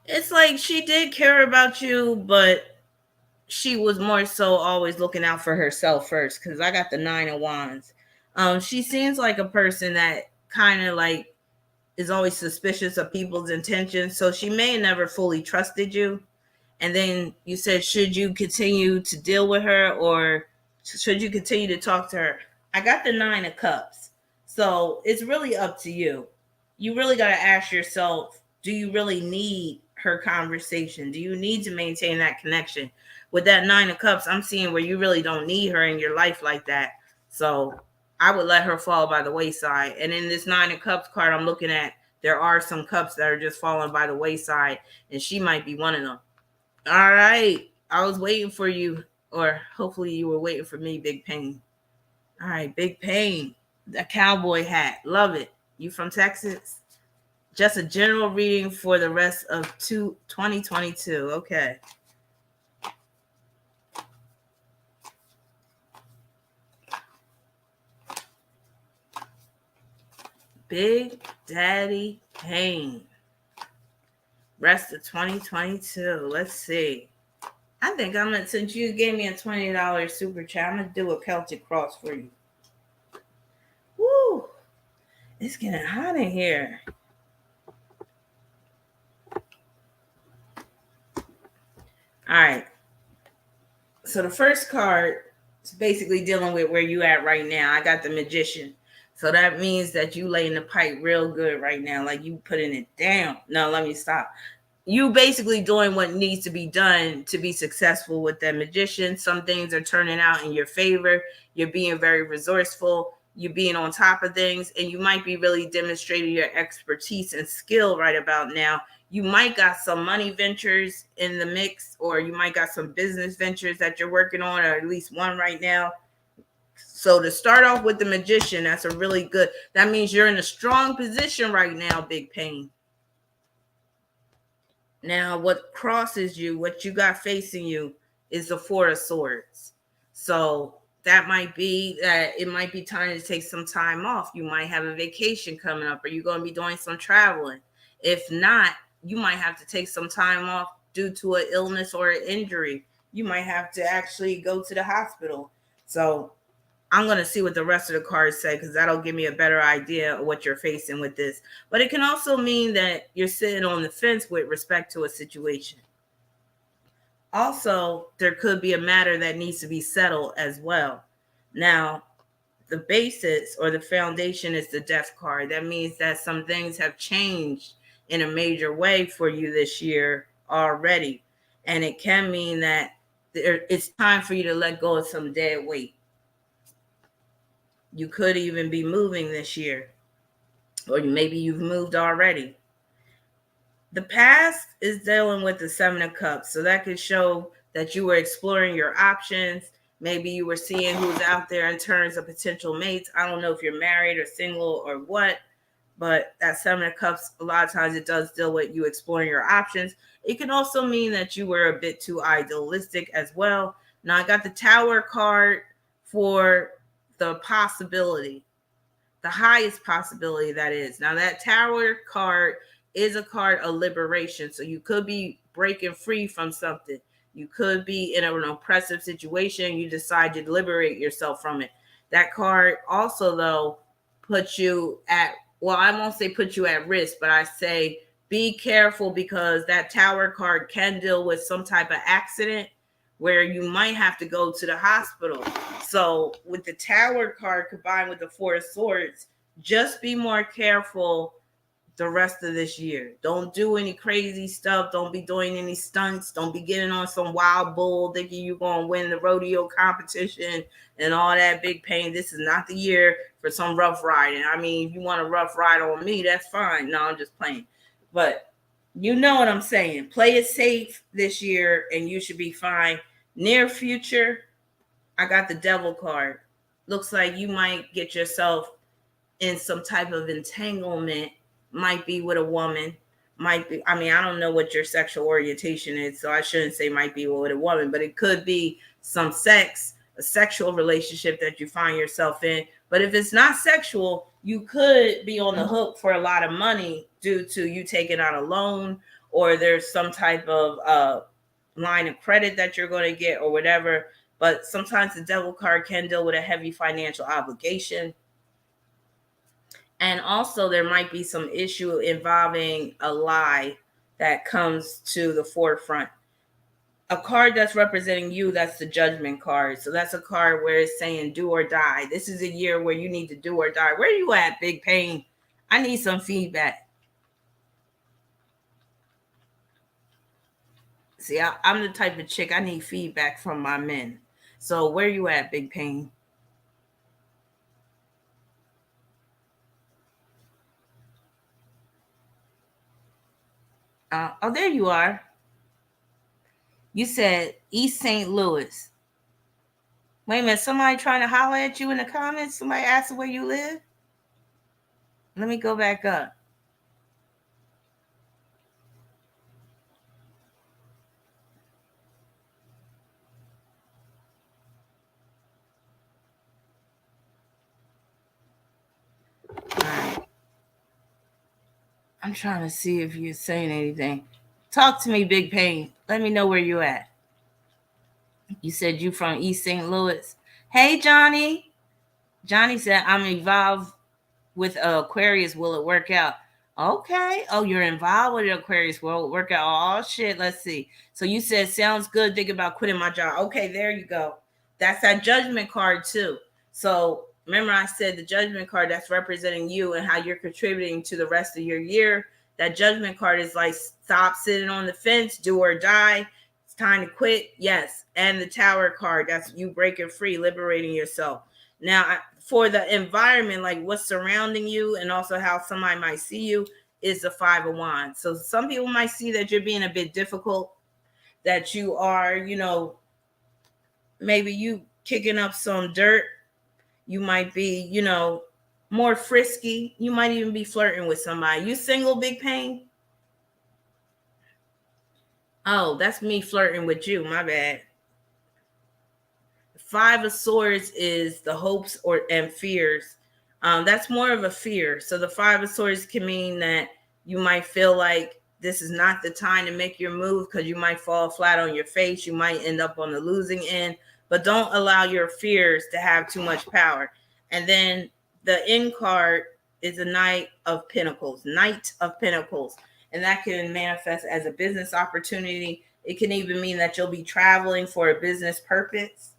It's like she did care about you, but she was more so always looking out for herself first because I got the 9 of Wands. She seems like a person that kind of like is always suspicious of people's intentions. So she may have never fully trusted you. And then you said, should you continue to deal with her or should you continue to talk to her? I got the 9 of Cups. So it's really up to you. You really got to ask yourself, do you really need her conversation? Do you need to maintain that connection? With that 9 of Cups, I'm seeing where you really don't need her in your life like that. So I would let her fall by the wayside. And in this 9 of Cups card I'm looking at, there are some cups that are just falling by the wayside, and she might be one of them. All right. I was waiting for you, or hopefully you were waiting for me, Big Pain. All right, Big Pain. The cowboy hat. Love it. You from Texas? Just a general reading for the rest of 2022. Okay. Big Daddy Pain. Rest of 2022. Let's see. I think I'm gonna, since you gave me a $20 super chat, I'm gonna do a Celtic cross for you. Woo! It's getting hot in here. All right. So the first card is basically dealing with where you at right now. I got the Magician. So that means that you laying the pipe real good right now. Like you putting it down. No, let me stop. You basically doing what needs to be done to be successful with that Magician. Some things are turning out in your favor. You're being very resourceful. You're being on top of things. And you might be really demonstrating your expertise and skill right about now. You might got some money ventures in the mix, or you might got some business ventures that you're working on, or at least one right now. So to start off with the Magician, that's a really good, that means you're in a strong position right now, Big Pain. Now, what crosses you, what you got facing you, is the 4 of Swords. So that might be that it might be time to take some time off. You might have a vacation coming up, or you're going to be doing some traveling. If not, you might have to take some time off due to an illness or an injury. You might have to actually go to the hospital. So I'm going to see what the rest of the cards say, because that'll give me a better idea of what you're facing with this. But it can also mean that you're sitting on the fence with respect to a situation. Also, there could be a matter that needs to be settled as well. Now, the basis or the foundation is the Death card. That means that some things have changed in a major way for you this year already. And it can mean that it's time for you to let go of some dead weight. You could even be moving this year, or maybe you've moved already. The past is dealing with the 7 of Cups. So that could show that you were exploring your options. Maybe you were seeing who's out there in terms of potential mates. I don't know if you're married or single or what, but that 7 of Cups, a lot of times it does deal with you exploring your options. It can also mean that you were a bit too idealistic as well. Now I got the Tower card for the possibility, the highest possibility that is. Now that Tower card is a card of liberation. So you could be breaking free from something. You could be in an oppressive situation. You decide to liberate yourself from it. That card also, though, puts you at, well, I won't say put you at risk, but I say be careful, because that Tower card can deal with some type of accident where you might have to go to the hospital. So with the Tower card combined with the 4 of Swords, just be more careful the rest of this year. Don't do any crazy stuff. Don't be doing any stunts. Don't be getting on some wild bull thinking you're going to win the rodeo competition and all that, Big Pain. This is not the year for some rough riding. I mean, if you want a rough ride on me, that's fine. No, I'm just playing. But you know what I'm saying. Play it safe this year and you should be fine. Near future, I got the Devil card. Looks like you might get yourself in some type of entanglement. Might be with a woman, might be, I mean, I don't know what your sexual orientation is, so I shouldn't say might be with a woman, but it could be some sex, a sexual relationship that you find yourself in. But if it's not sexual, you could be on the hook for a lot of money due to you taking out a loan, or there's some type of line of credit that you're going to get or whatever. But sometimes the Devil card can deal with a heavy financial obligation. And also there might be some issue involving a lie that comes to the forefront. a card that's representing you, that's the Judgment card. So that's a card where it's saying do or die. This is a year where you need to do or die. Where are you at, Big Pain? I need some feedback. See, I'm the type of chick, I need feedback from my men. So where you at, Big Pain? Oh, there you are. You said East St. Louis. Wait a minute, somebody trying to holler at you in the comments? Somebody asked where you live? Let me go back up. I'm trying to see if you're saying anything. Talk to me, Big Pain. Let me know where you at. You said you from East St. Louis. Hey, Johnny. Johnny said, I'm involved with Aquarius. Will it work out? Okay. Oh, you're involved with Aquarius. Will it work out? Oh, shit. Let's see. So you said, sounds good. Think about quitting my job. Okay, there you go. That's that Judgment card, too. So remember I said the Judgment card, that's representing you and how you're contributing to the rest of your year. That Judgment card is like, stop sitting on the fence, do or die. It's time to quit. Yes. And the Tower card, that's you breaking free, liberating yourself. Now, for the environment, like what's surrounding you and also how somebody might see you, is the Five of Wands. So some people might see that you're being a bit difficult, that you are, maybe you kicking up some dirt. You might be, more frisky. You might even be flirting with somebody. You single, Big Pain? Oh, that's me flirting with you. My bad. Five of Swords is the hopes and fears. That's more of a fear. So the Five of Swords can mean that you might feel like this is not the time to make your move because you might fall flat on your face. You might end up on the losing end, but don't allow your fears to have too much power. And then the end card is a Knight of Pentacles. And that can manifest as a business opportunity. It can even mean that you'll be traveling for a business purpose.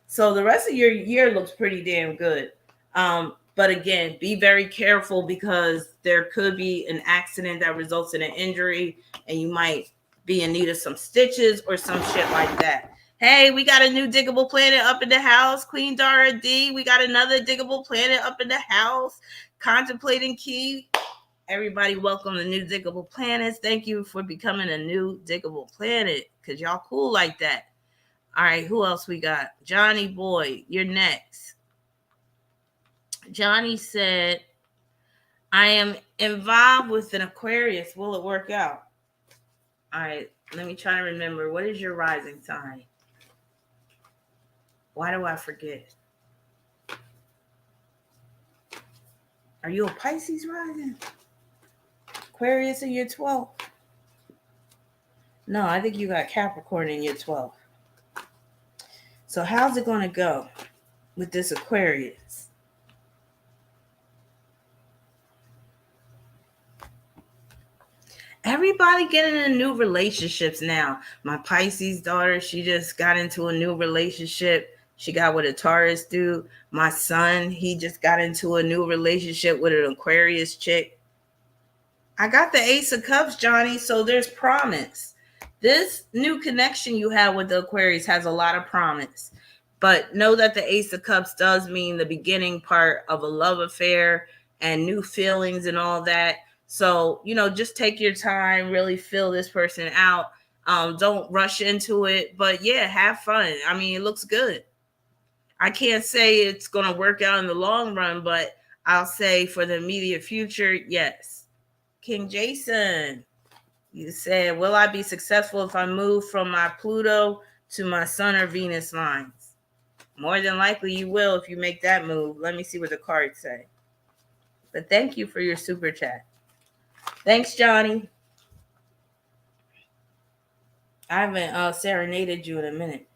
So the rest of your year looks pretty damn good. But again, be very careful because there could be an accident that results in an injury and you might be in need of some stitches or some shit like that. Hey, we got a new diggable planet up in the house. Queen Dara D. We got another diggable planet up in the house. Contemplating Key. Everybody welcome to new diggable planets. Thank you for becoming a new diggable planet because y'all cool like that. All right, who else we got? Johnny Boy, you're next. Johnny said, I am involved with an Aquarius. Will it work out? All right, let me try to remember. What is your rising sign? Why do I forget? Are you a Pisces rising? Aquarius in your 12th? No, I think you got Capricorn in your 12th. So how's it going to go with this Aquarius? Everybody getting in new relationships now. My Pisces daughter, she just got into a new relationship. She got with a Taurus dude. My son, he just got into a new relationship with an Aquarius chick. I got the Ace of Cups, Johnny, so there's promise. This new connection you have with the Aquarius has a lot of promise. But know that the Ace of Cups does mean the beginning part of a love affair and new feelings and all that. So, just take your time, really feel this person out. Don't rush into it. But yeah, have fun. I mean, it looks good. I can't say it's going to work out in the long run, but I'll say for the immediate future, yes. King Jason, you said, will I be successful if I move from my Pluto to my Sun or Venus lines? More than likely you will if you make that move. Let me see what the cards say. But thank you for your super chat. Thanks, Johnny. I haven't serenaded you in a minute.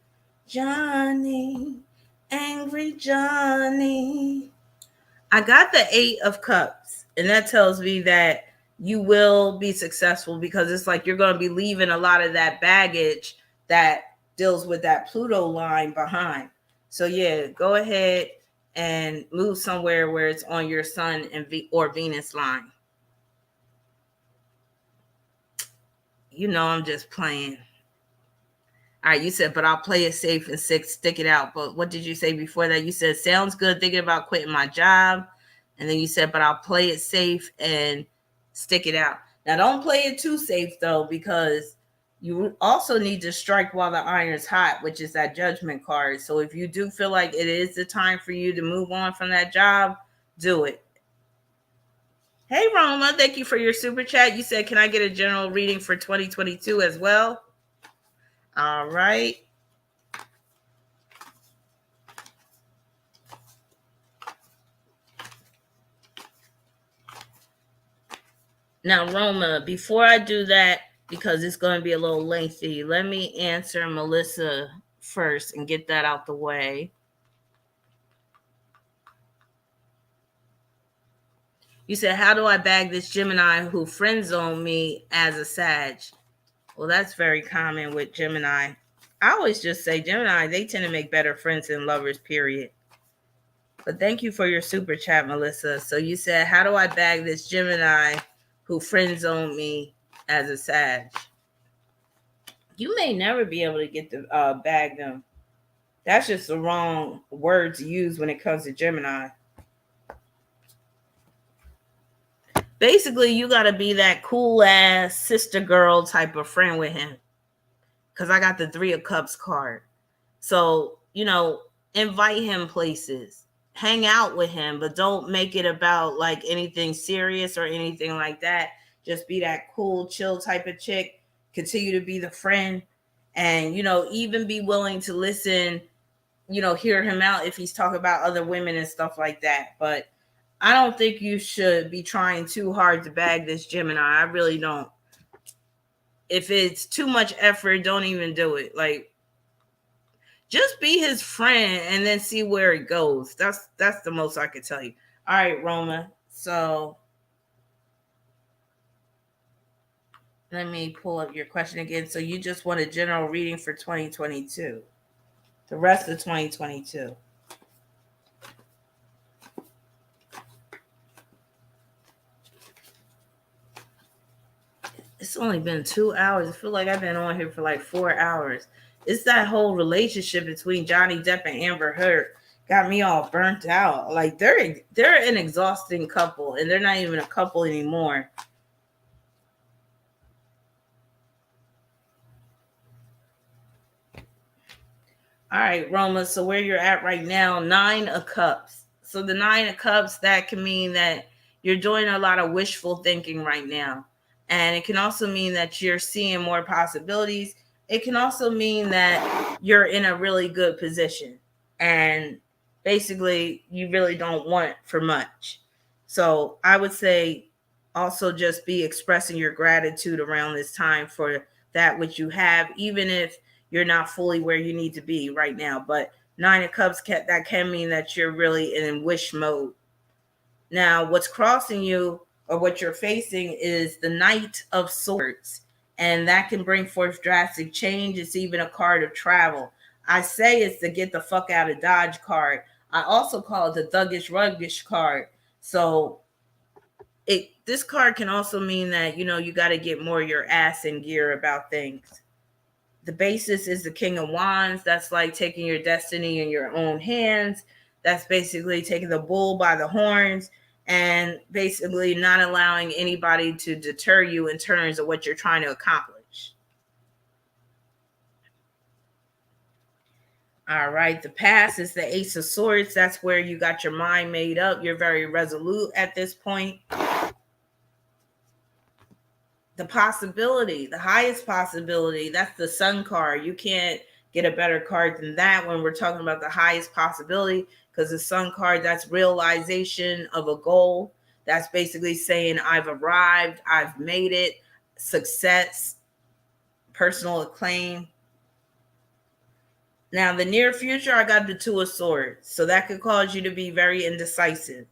Johnny, angry Johnny. I got the 8 of Cups, and that tells me that you will be successful because it's like you're going to be leaving a lot of that baggage that deals with that Pluto line behind. So yeah, go ahead and move somewhere where it's on your Sun and or Venus line. You know I'm just playing. All right, you said, but I'll play it safe and stick it out. But what did you say before that? You said, sounds good, thinking about quitting my job. And then you said, but I'll play it safe and stick it out. Now, don't play it too safe, though, because you also need to strike while the iron's hot, which is that judgment card. So if you do feel like it is the time for you to move on from that job, do it. Hey, Roma, thank you for your super chat. You said, can I get a general reading for 2022 as well? All right. Now, Roma, before I do that, because it's going to be a little lengthy, let me answer Melissa first and get that out the way. You said, how do I bag this Gemini who friend zoned me as a Sag? Well, that's very common with Gemini. I always just say Gemini, they tend to make better friends than lovers, period. But thank you for your super chat, Melissa. So you said, how do I bag this Gemini who friend zoned me as a Sag? You may never be able to get the bag them. That's just the wrong word to use when it comes to Gemini. Basically, you got to be that cool ass sister girl type of friend with him. Because I got the 3 of Cups card. So, you know, invite him places. Hang out with him, but don't make it about like anything serious or anything like that. Just be that cool, chill type of chick. Continue to be the friend. And, you know, even be willing to listen, you know, hear him out if he's talking about other women and stuff like that. But I don't think you should be trying too hard to bag this Gemini. I really don't. If it's too much effort, don't even do it. Like, just be his friend and then see where it goes. That's the most I could tell you. All right, Roma. So let me pull up your question again. So you just want a general reading for 2022. The rest of 2022. It's only been 2 hours. I feel like I've been on here for like 4 hours. It's that whole relationship between Johnny Depp and Amber Heard got me all burnt out. Like they're an exhausting couple, and they're not even a couple anymore. All right, Roma. So where you're at right now, 9 of Cups. So the 9 of Cups, that can mean that you're doing a lot of wishful thinking right now. And it can also mean that you're seeing more possibilities. It can also mean that you're in a really good position. And basically, you really don't want for much. So I would say also just be expressing your gratitude around this time for that which you have, even if you're not fully where you need to be right now. But 9 of Cups, that can mean that you're really in wish mode. Now, what's crossing you or what you're facing is the Knight of Swords. And that can bring forth drastic change. It's even a card of travel. I say it's the get the fuck out of Dodge card. I also call it the thuggish, ruggish card. So this card can also mean that, you know, you got to get more your ass in gear about things. The basis is the King of Wands. That's like taking your destiny in your own hands. That's basically taking the bull by the horns and basically not allowing anybody to deter you in terms of what you're trying to accomplish. All right. The past is the Ace of Swords. That's where you got your mind made up. You're very resolute at this point. The possibility, the highest possibility, that's the Sun card. You can't get a better card than that when we're talking about the highest possibility, because the Sun card, that's realization of a goal. That's basically saying I've arrived, I've made it, success, personal acclaim. Now, the near future, I got the 2 of Swords. So that could cause you to be very indecisive.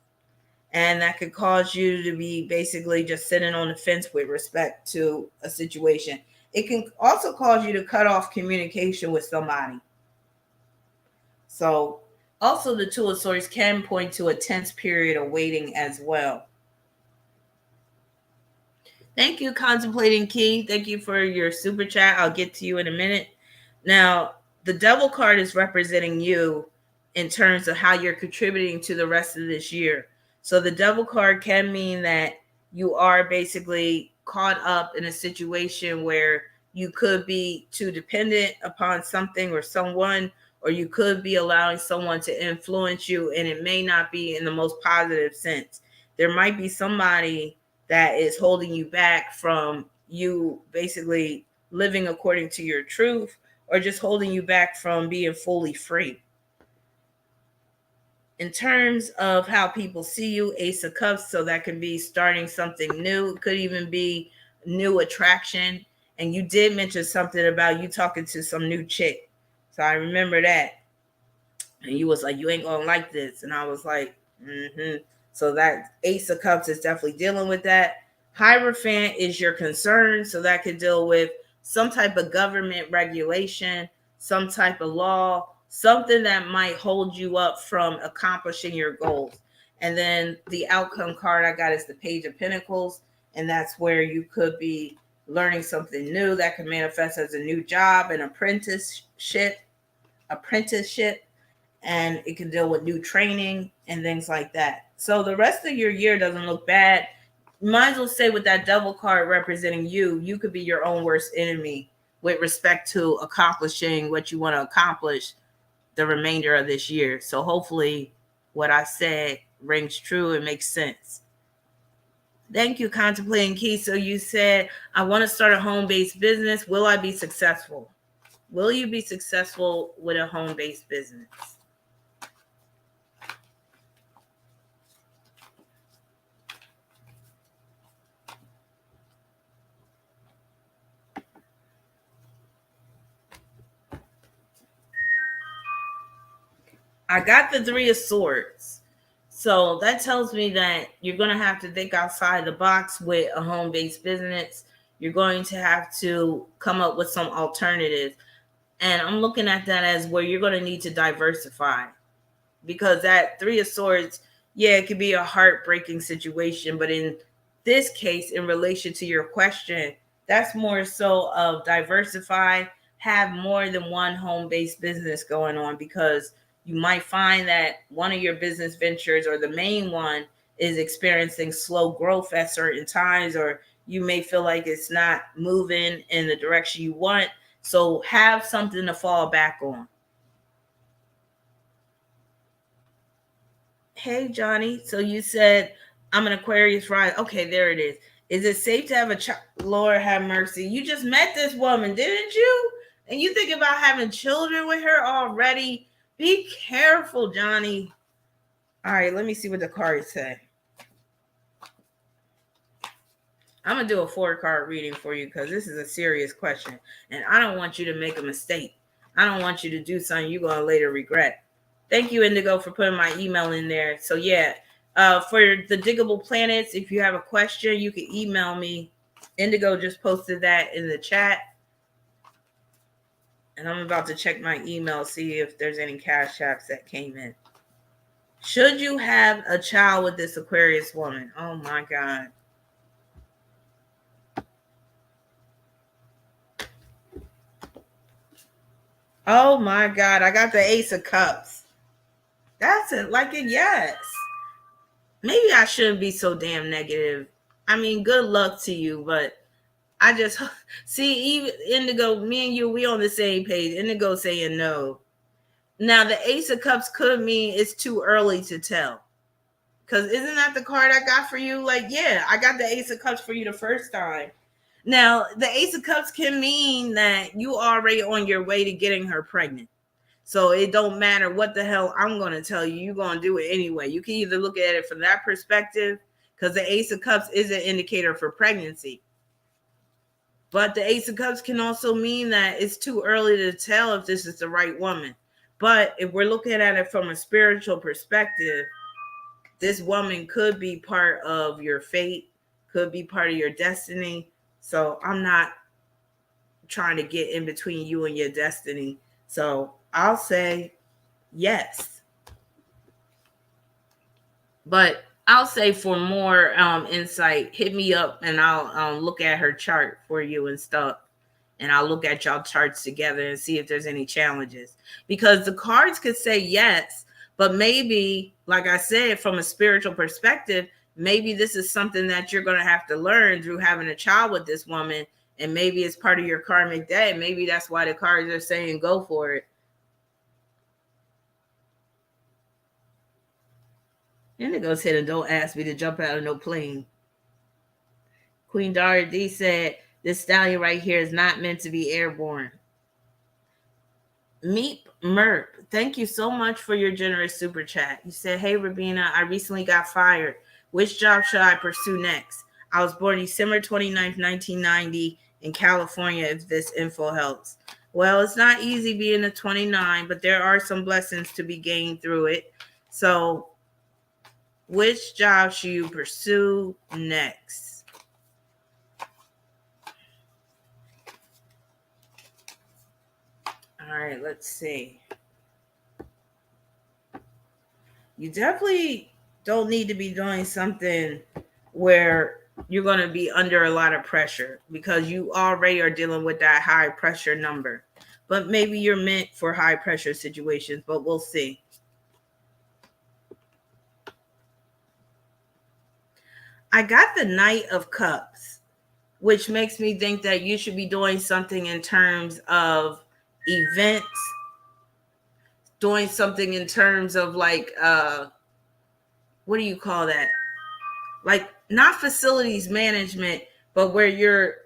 And that could cause you to be basically just sitting on the fence with respect to a situation. It can also cause you to cut off communication with somebody. So also the Two of Swords can point to a tense period of waiting as well. Thank you, Contemplating Key. Thank you for your super chat. I'll get to you in a minute. Now, the Devil card is representing you in terms of how you're contributing to the rest of this year. So the Devil card can mean that you are basically caught up in a situation where you could be too dependent upon something or someone, or you could be allowing someone to influence you, and it may not be in the most positive sense. There might be somebody that is holding you back from you basically living according to your truth, or just holding you back from being fully free. In terms of how people see you, Ace of Cups, so that could be starting something new. It could even be new attraction. And you did mention something about you talking to some new chick. So I remember that. And you was like, you ain't gonna like this. And I was like, So that Ace of Cups is definitely dealing with that. Hierophant is your concern. So that could deal with some type of government regulation, some type of law, something that might hold you up from accomplishing your goals. And then the outcome card I got is the Page of Pentacles. And that's where you could be learning something new that could manifest as a new job, an apprenticeship, and it can deal with new training and things like that. So the rest of your year doesn't look bad. You might as well say with that Devil card representing you, you could be your own worst enemy with respect to accomplishing what you want to accomplish the remainder of this year. So hopefully what I said rings true and makes sense. Thank you, Contemplating Key. So you said, I want to start a home-based business. Will I be successful? Will you be successful with a home-based business? I got the Three of Swords. So that tells me that you're going to have to think outside the box with a home-based business. You're going to have to come up with some alternatives. And I'm looking at that as where you're going to need to diversify. Because that Three of Swords, yeah, it could be a heartbreaking situation. But in this case, in relation to your question, that's more so of diversify, have more than one home-based business going on, because you might find that one of your business ventures or the main one is experiencing slow growth at certain times, or you may feel like it's not moving in the direction you want. So have something to fall back on. Hey, Johnny. So you said, I'm an Aquarius rising. Okay, there it is. Is it safe to have a child? Lord have mercy. You just met this woman, didn't you? And you think about having children with her already? Be careful, Johnny. All right, let me see what the cards say. I'm going to do a 4-card reading for you because this is a serious question. And I don't want you to make a mistake. I don't want you to do something you're going to later regret. Thank you, Indigo, for putting my email in there. So, yeah, for the Diggable Planets, if you have a question, you can email me. Indigo just posted that in the chat. And I'm about to check my email, see if there's any cash apps that came in. Should you have a child with this Aquarius woman? Oh, my God. Oh, my God. I got the Ace of Cups. That's it. Like a yes. Maybe I shouldn't be so damn negative. I mean, good luck to you, but I just see, even Indigo, me and you, we on the same page. Indigo saying no. Now, the Ace of Cups could mean it's too early to tell. Because isn't that the card I got for you? Like, yeah, I got the Ace of Cups for you the first time. Now, the Ace of Cups can mean that you already on your way to getting her pregnant. So it don't matter what the hell I'm going to tell you. You're going to do it anyway. You can either look at it from that perspective, because the Ace of Cups is an indicator for pregnancy. But the Ace of Cups can also mean that it's too early to tell if this is the right woman. But if we're looking at it from a spiritual perspective, this woman could be part of your fate, could be part of your destiny. So I'm not trying to get in between you and your destiny. So I'll say yes. But I'll say for more insight, hit me up and I'll look at her chart for you and stuff. And I'll look at y'all charts together and see if there's any challenges. Because the cards could say yes, but maybe, like I said, from a spiritual perspective, maybe this is something that you're going to have to learn through having a child with this woman. And maybe it's part of your karmic debt. Maybe that's why the cards are saying go for it. Indigo said, and don't ask me to jump out of no plane. Queen Dara D said, this stallion right here is not meant to be airborne. Meep Merp, thank you so much for your generous super chat. You said, hey, Rabina, I recently got fired. Which job should I pursue next? I was born December 29th, 1990 in California, if this info helps. Well, it's not easy being a 29, but there are some blessings to be gained through it. So which job should you pursue next? All right, let's see. You definitely don't need to be doing something where you're going to be under a lot of pressure because you already are dealing with that high pressure number. But maybe you're meant for high pressure situations, but we'll see. I got the Knight of Cups, which makes me think that you should be doing something in terms of events, doing something in terms of like, what do you call that? Like not facilities management, but where you're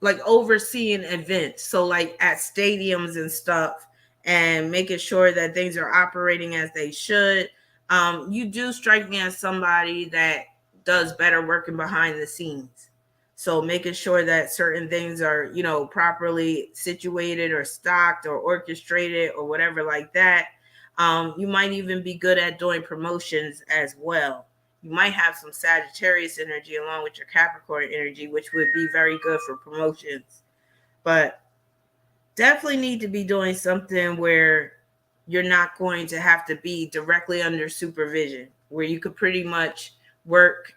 like overseeing events. So like at stadiums and stuff and making sure that things are operating as they should. You do strike me as somebody that does better working behind the scenes. So making sure that certain things are, you know, properly situated or stocked or orchestrated or whatever like that. You might even be good at doing promotions as well. You might have some Sagittarius energy along with your Capricorn energy, which would be very good for promotions. But definitely need to be doing something where you're not going to have to be directly under supervision, where you could pretty much work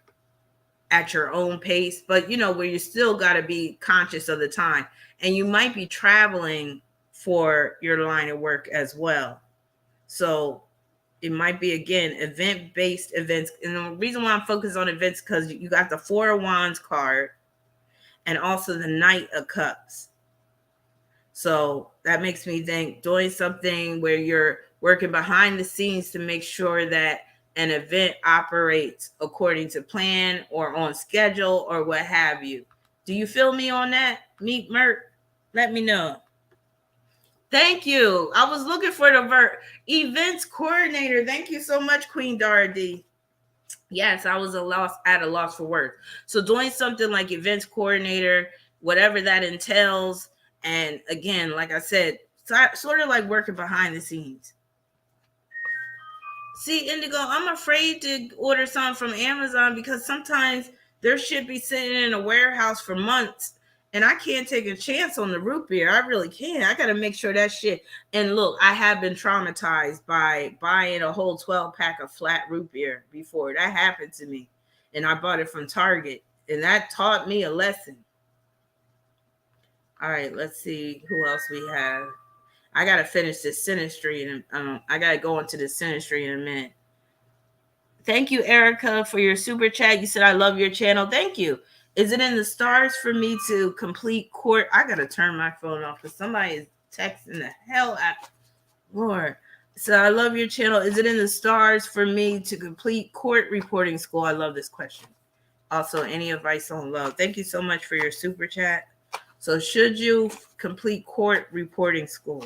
at your own pace, but you know, where you still got to be conscious of the time. And you might be traveling for your line of work as well. So it might be, again, event-based events. And the reason why I'm focused on events because you got the Four of Wands card and also the Knight of Cups. So that makes me think doing something where you're working behind the scenes to make sure that an event operates according to plan or on schedule or what have you. Do you feel me on that, Meet Mert? Let me know. Thank you. I was looking for the events coordinator. Thank you so much, Queen Dara D. Yes, I was at a loss for words. So doing something like events coordinator, whatever that entails. And again, like I said, sort of like working behind the scenes. See, Indigo, I'm afraid to order something from Amazon because sometimes their shit be sitting in a warehouse for months and I can't take a chance on the root beer. I really can't. I got to make sure that shit. And look, I have been traumatized by buying a whole 12-pack of flat root beer before. That happened to me. And I bought it from Target. And that taught me a lesson. All right, let's see who else we have. I got to finish this synastry and I got to go into the synastry in a minute. Thank you, Erica, for your super chat. You said, I love your channel. Thank you. Is it in the stars for me to complete court? I got to turn my phone off because somebody is texting the hell out. Lord. So I love your channel. Is it in the stars for me to complete court reporting school? I love this question. Also, any advice on love? Thank you so much for your super chat. So should you complete court reporting school?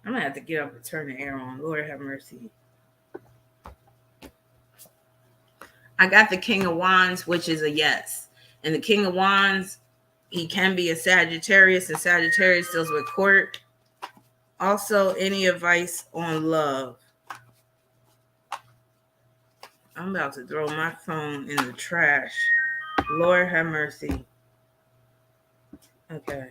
I'm going to have to get up and turn the air on. Lord have mercy. I got the King of Wands, which is a yes. And the King of Wands, he can be a Sagittarius, and Sagittarius deals with court. Also, any advice on love? I'm about to throw my phone in the trash. Lord have mercy. Okay.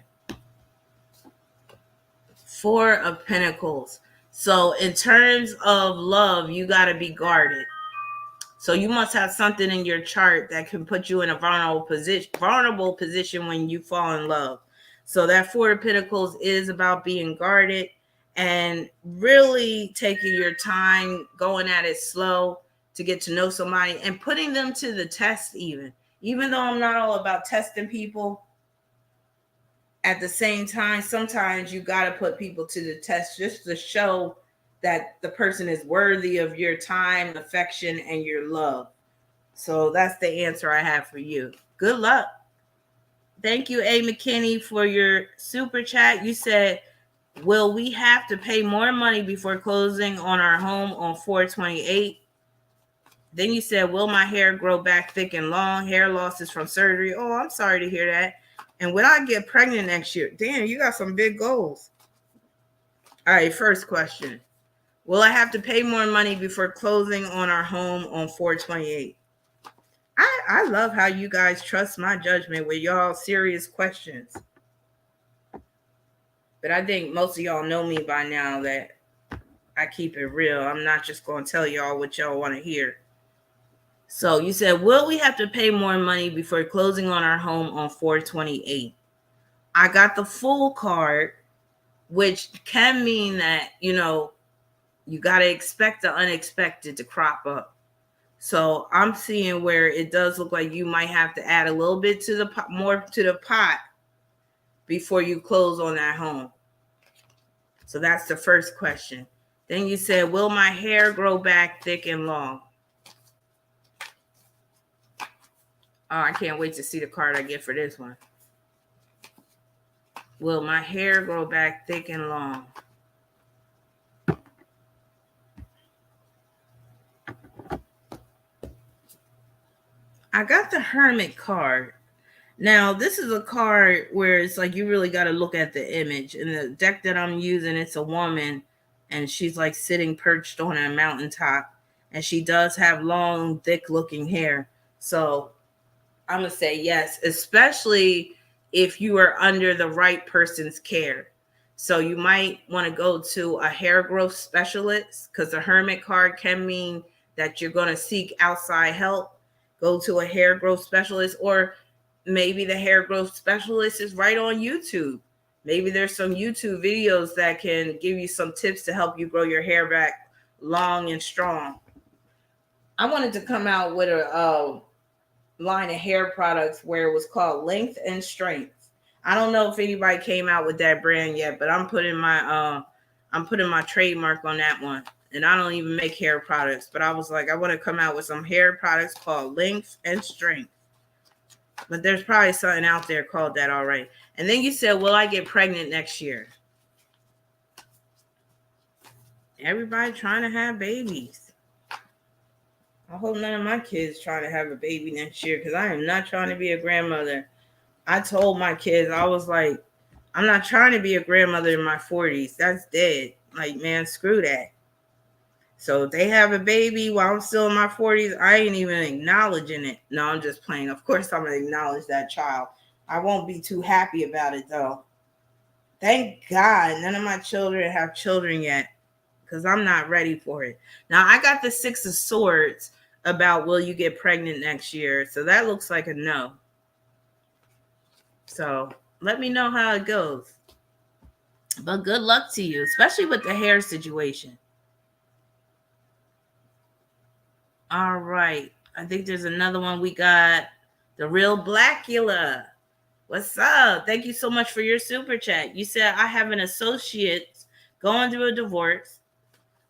Four of Pentacles. So in terms of love, you got to be guarded. So you must have something in your chart that can put you in a vulnerable position when you fall in love. So that Four of Pentacles is about being guarded and really taking your time, going at it slow to get to know somebody and putting them to the test even though I'm not all about testing people. At the same time, sometimes you got to put people to the test just to show that the person is worthy of your time, affection, and your love. So that's the answer I have for you. Good luck. Thank you, A. McKinney, for your super chat. You said, will we have to pay more money before closing on our home on 4/28? Then you said, will my hair grow back thick and long? Hair losses from surgery. Oh, I'm sorry to hear that. And when I get pregnant next year, damn, you got some big goals. All right, first question. Will I have to pay more money before closing on our home on 4/28? I love how you guys trust my judgment with y'all serious questions. But I think most of y'all know me by now that I keep it real. I'm not just going to tell y'all what y'all want to hear. So you said, will we have to pay more money before closing on our home on 4/28? I got the full card, which can mean that, you got to expect the unexpected to crop up. So I'm seeing where it does look like you might have to add a little bit to the pot, more to the pot before you close on that home. So that's the first question. Then you said, will my hair grow back thick and long? Oh, I can't wait to see the card I get for this one. Will my hair grow back thick and long? I got the Hermit card. Now, this is a card where it's like you really got to look at the image. In the deck that I'm using, it's a woman, and she's like sitting perched on a mountaintop, and she does have long, thick-looking hair. So I'm going to say yes, especially if you are under the right person's care. So you might want to go to a hair growth specialist, because the Hermit card can mean that you're going to seek outside help. Go to a hair growth specialist, or maybe the hair growth specialist is right on YouTube. Maybe there's some YouTube videos that can give you some tips to help you grow your hair back long and strong. I wanted to come out with a line of hair products where it was called Length and Strength. I don't know if anybody came out with that brand yet, but I'm putting my trademark on that one. And I don't even make hair products, but I was like, I want to come out with some hair products called Length and Strength. But there's probably something out there called that already. And then you said, will I get pregnant next year? Everybody trying to have babies. I hope none of my kids trying to have a baby next year, because I am not trying to be a grandmother. I told my kids, I was like, I'm not trying to be a grandmother in my 40s. That's dead. Like, man, screw that. So if they have a baby while I'm still in my 40s, I ain't even acknowledging it. No, I'm just playing. Of course, I'm going to acknowledge that child. I won't be too happy about it, though. Thank God none of my children have children yet, because I'm not ready for it. Now, I got the Six of Swords about will you get pregnant next year. So that looks like a no. So let me know how it goes. But good luck to you, especially with the hair situation. All right. I think there's another one. We got the Real Blackula. What's up? Thank you so much for your super chat. You said, I have an associate going through a divorce.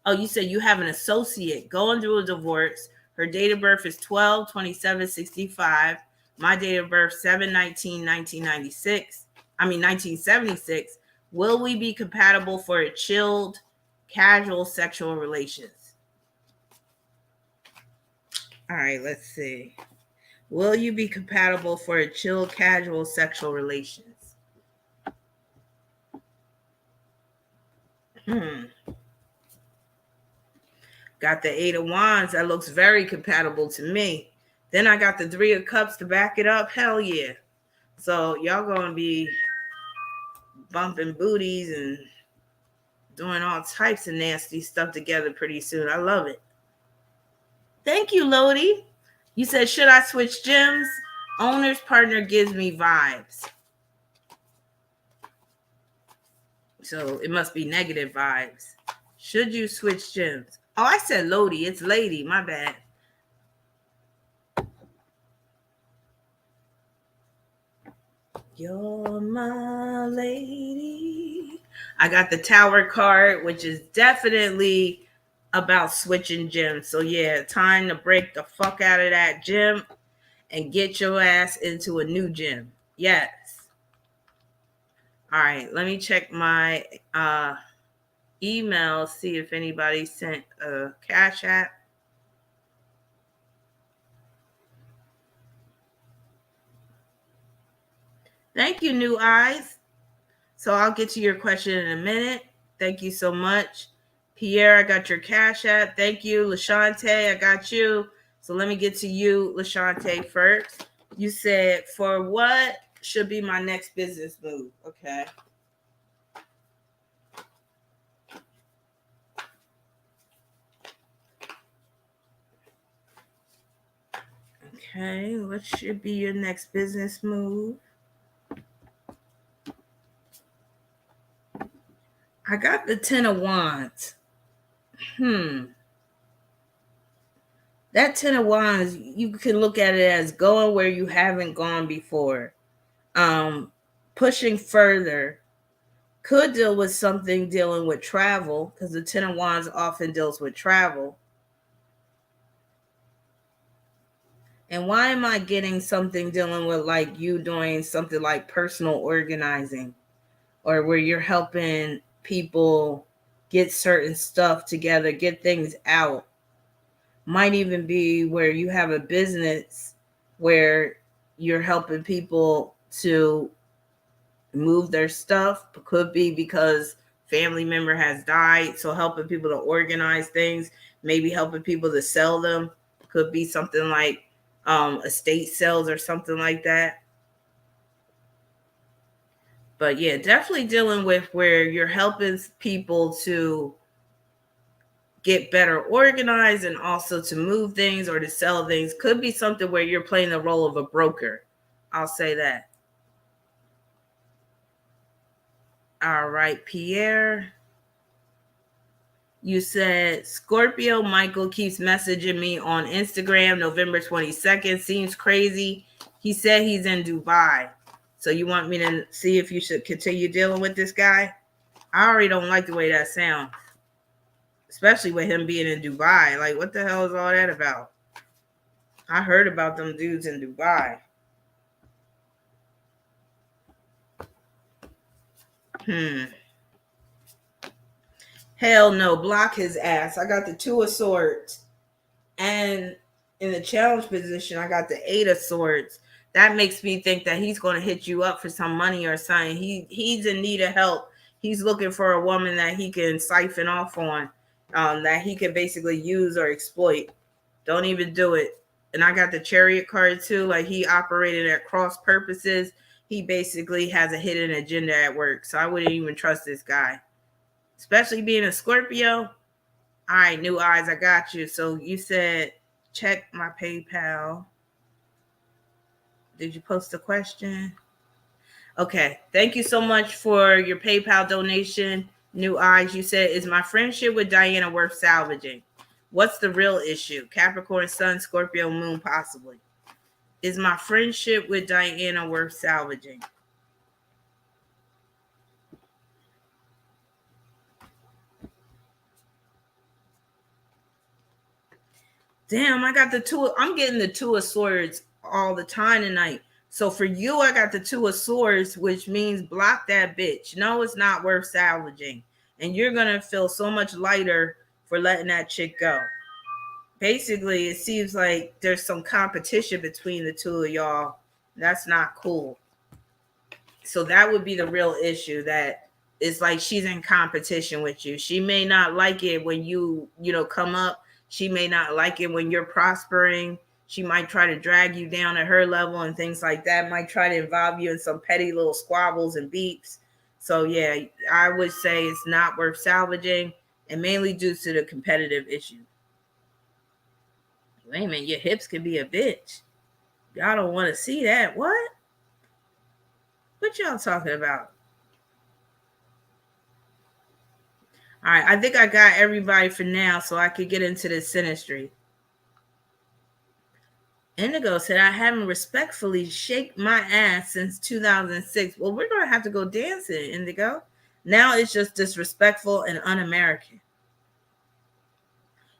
Oh, you said you have an associate going through a divorce. Her date of birth is 12/27/65. My date of birth, 1976. Will we be compatible for a chilled, casual sexual relations? All right, let's see. Will you be compatible for a chill, casual sexual relations? Got the Eight of Wands. That looks very compatible to me. Then I got the Three of Cups to back it up. Hell yeah. So y'all going to be bumping booties and doing all types of nasty stuff together pretty soon. I love it. Thank you, Lodi. You said, should I switch gyms? Owner's partner gives me vibes. So it must be negative vibes. Should you switch gyms? Oh, I said Lodi. It's lady. My bad. You're my lady. I got the Tower card, which is definitely about switching gyms. So yeah, time to break the fuck out of that gym and get your ass into a new gym. Yes. All right, let me check my email, see if anybody sent a Cash App. Thank you, New Eyes. So I'll get to your question in a minute. Thank you so much. Pierre, I got your Cash App. Thank you. LaShante, I got you. So let me get to you, LaShante, first. You said, for what should be my next business move? Okay. Okay, what should be your next business move? I got the 10 of Wands. That 10 of Wands, you can look at it as going where you haven't gone before. Pushing further. Could deal with something dealing with travel, because the 10 of Wands often deals with travel. And why am I getting something dealing with like you doing something like personal organizing, or where you're helping people get certain stuff together, get things out? Might even be where you have a business where you're helping people to move their stuff. Could be because family member has died, so helping people to organize things, maybe helping people to sell them. Could be something like estate sales or something like that. But yeah, definitely dealing with where you're helping people to get better organized and also to move things or to sell things. Could be something where you're playing the role of a broker. I'll say that. All right, Pierre. You said, Scorpio Michael keeps messaging me on Instagram November 22nd. Seems crazy. He said he's in Dubai. So you want me to see if you should continue dealing with this guy? I already don't like the way that sounds. Especially with him being in Dubai. Like, what the hell is all that about? I heard about them dudes in Dubai. Hell no, block his ass. I got the 2 of Swords. And in the challenge position, I got the 8 of Swords. That makes me think that he's going to hit you up for some money or something. He's in need of help. He's looking for a woman that he can siphon off on, that he can basically use or exploit. Don't even do it. And I got the Chariot card too. Like, he operated at cross purposes. He basically has a hidden agenda at work. So I wouldn't even trust this guy. Especially being a Scorpio. All right, New Eyes, I got you. So you said, check my PayPal. Did you post a question? Okay. Thank you so much for your PayPal donation. New Eyes, you said, is my friendship with Diana worth salvaging? What's the real issue? Capricorn, Sun, Scorpio, Moon, possibly. Is my friendship with Diana worth salvaging? Damn, I got the 2. I'm getting the 2 of Swords all the time tonight. So for you, I got the 2 of Swords, which means block that bitch. No, it's not worth salvaging. And you're going to feel so much lighter for letting that chick go. Basically, it seems like there's some competition between the 2 of y'all. That's not cool. So that would be the real issue, that it's like she's in competition with you. She may not like it when you come up. She may not like it when you're prospering. She might try to drag you down at her level and things like that. Might try to involve you in some petty little squabbles and beeps. So yeah, I would say it's not worth salvaging, and mainly due to the competitive issue. Wait a minute, your hips could be a bitch. Y'all don't want to see that. What? What y'all talking about? All right, I think I got everybody for now, so I could get into the synastry. Indigo said, I haven't respectfully shaked my ass since 2006. Well, we're going to have to go dancing, Indigo. Now it's just disrespectful and un-American.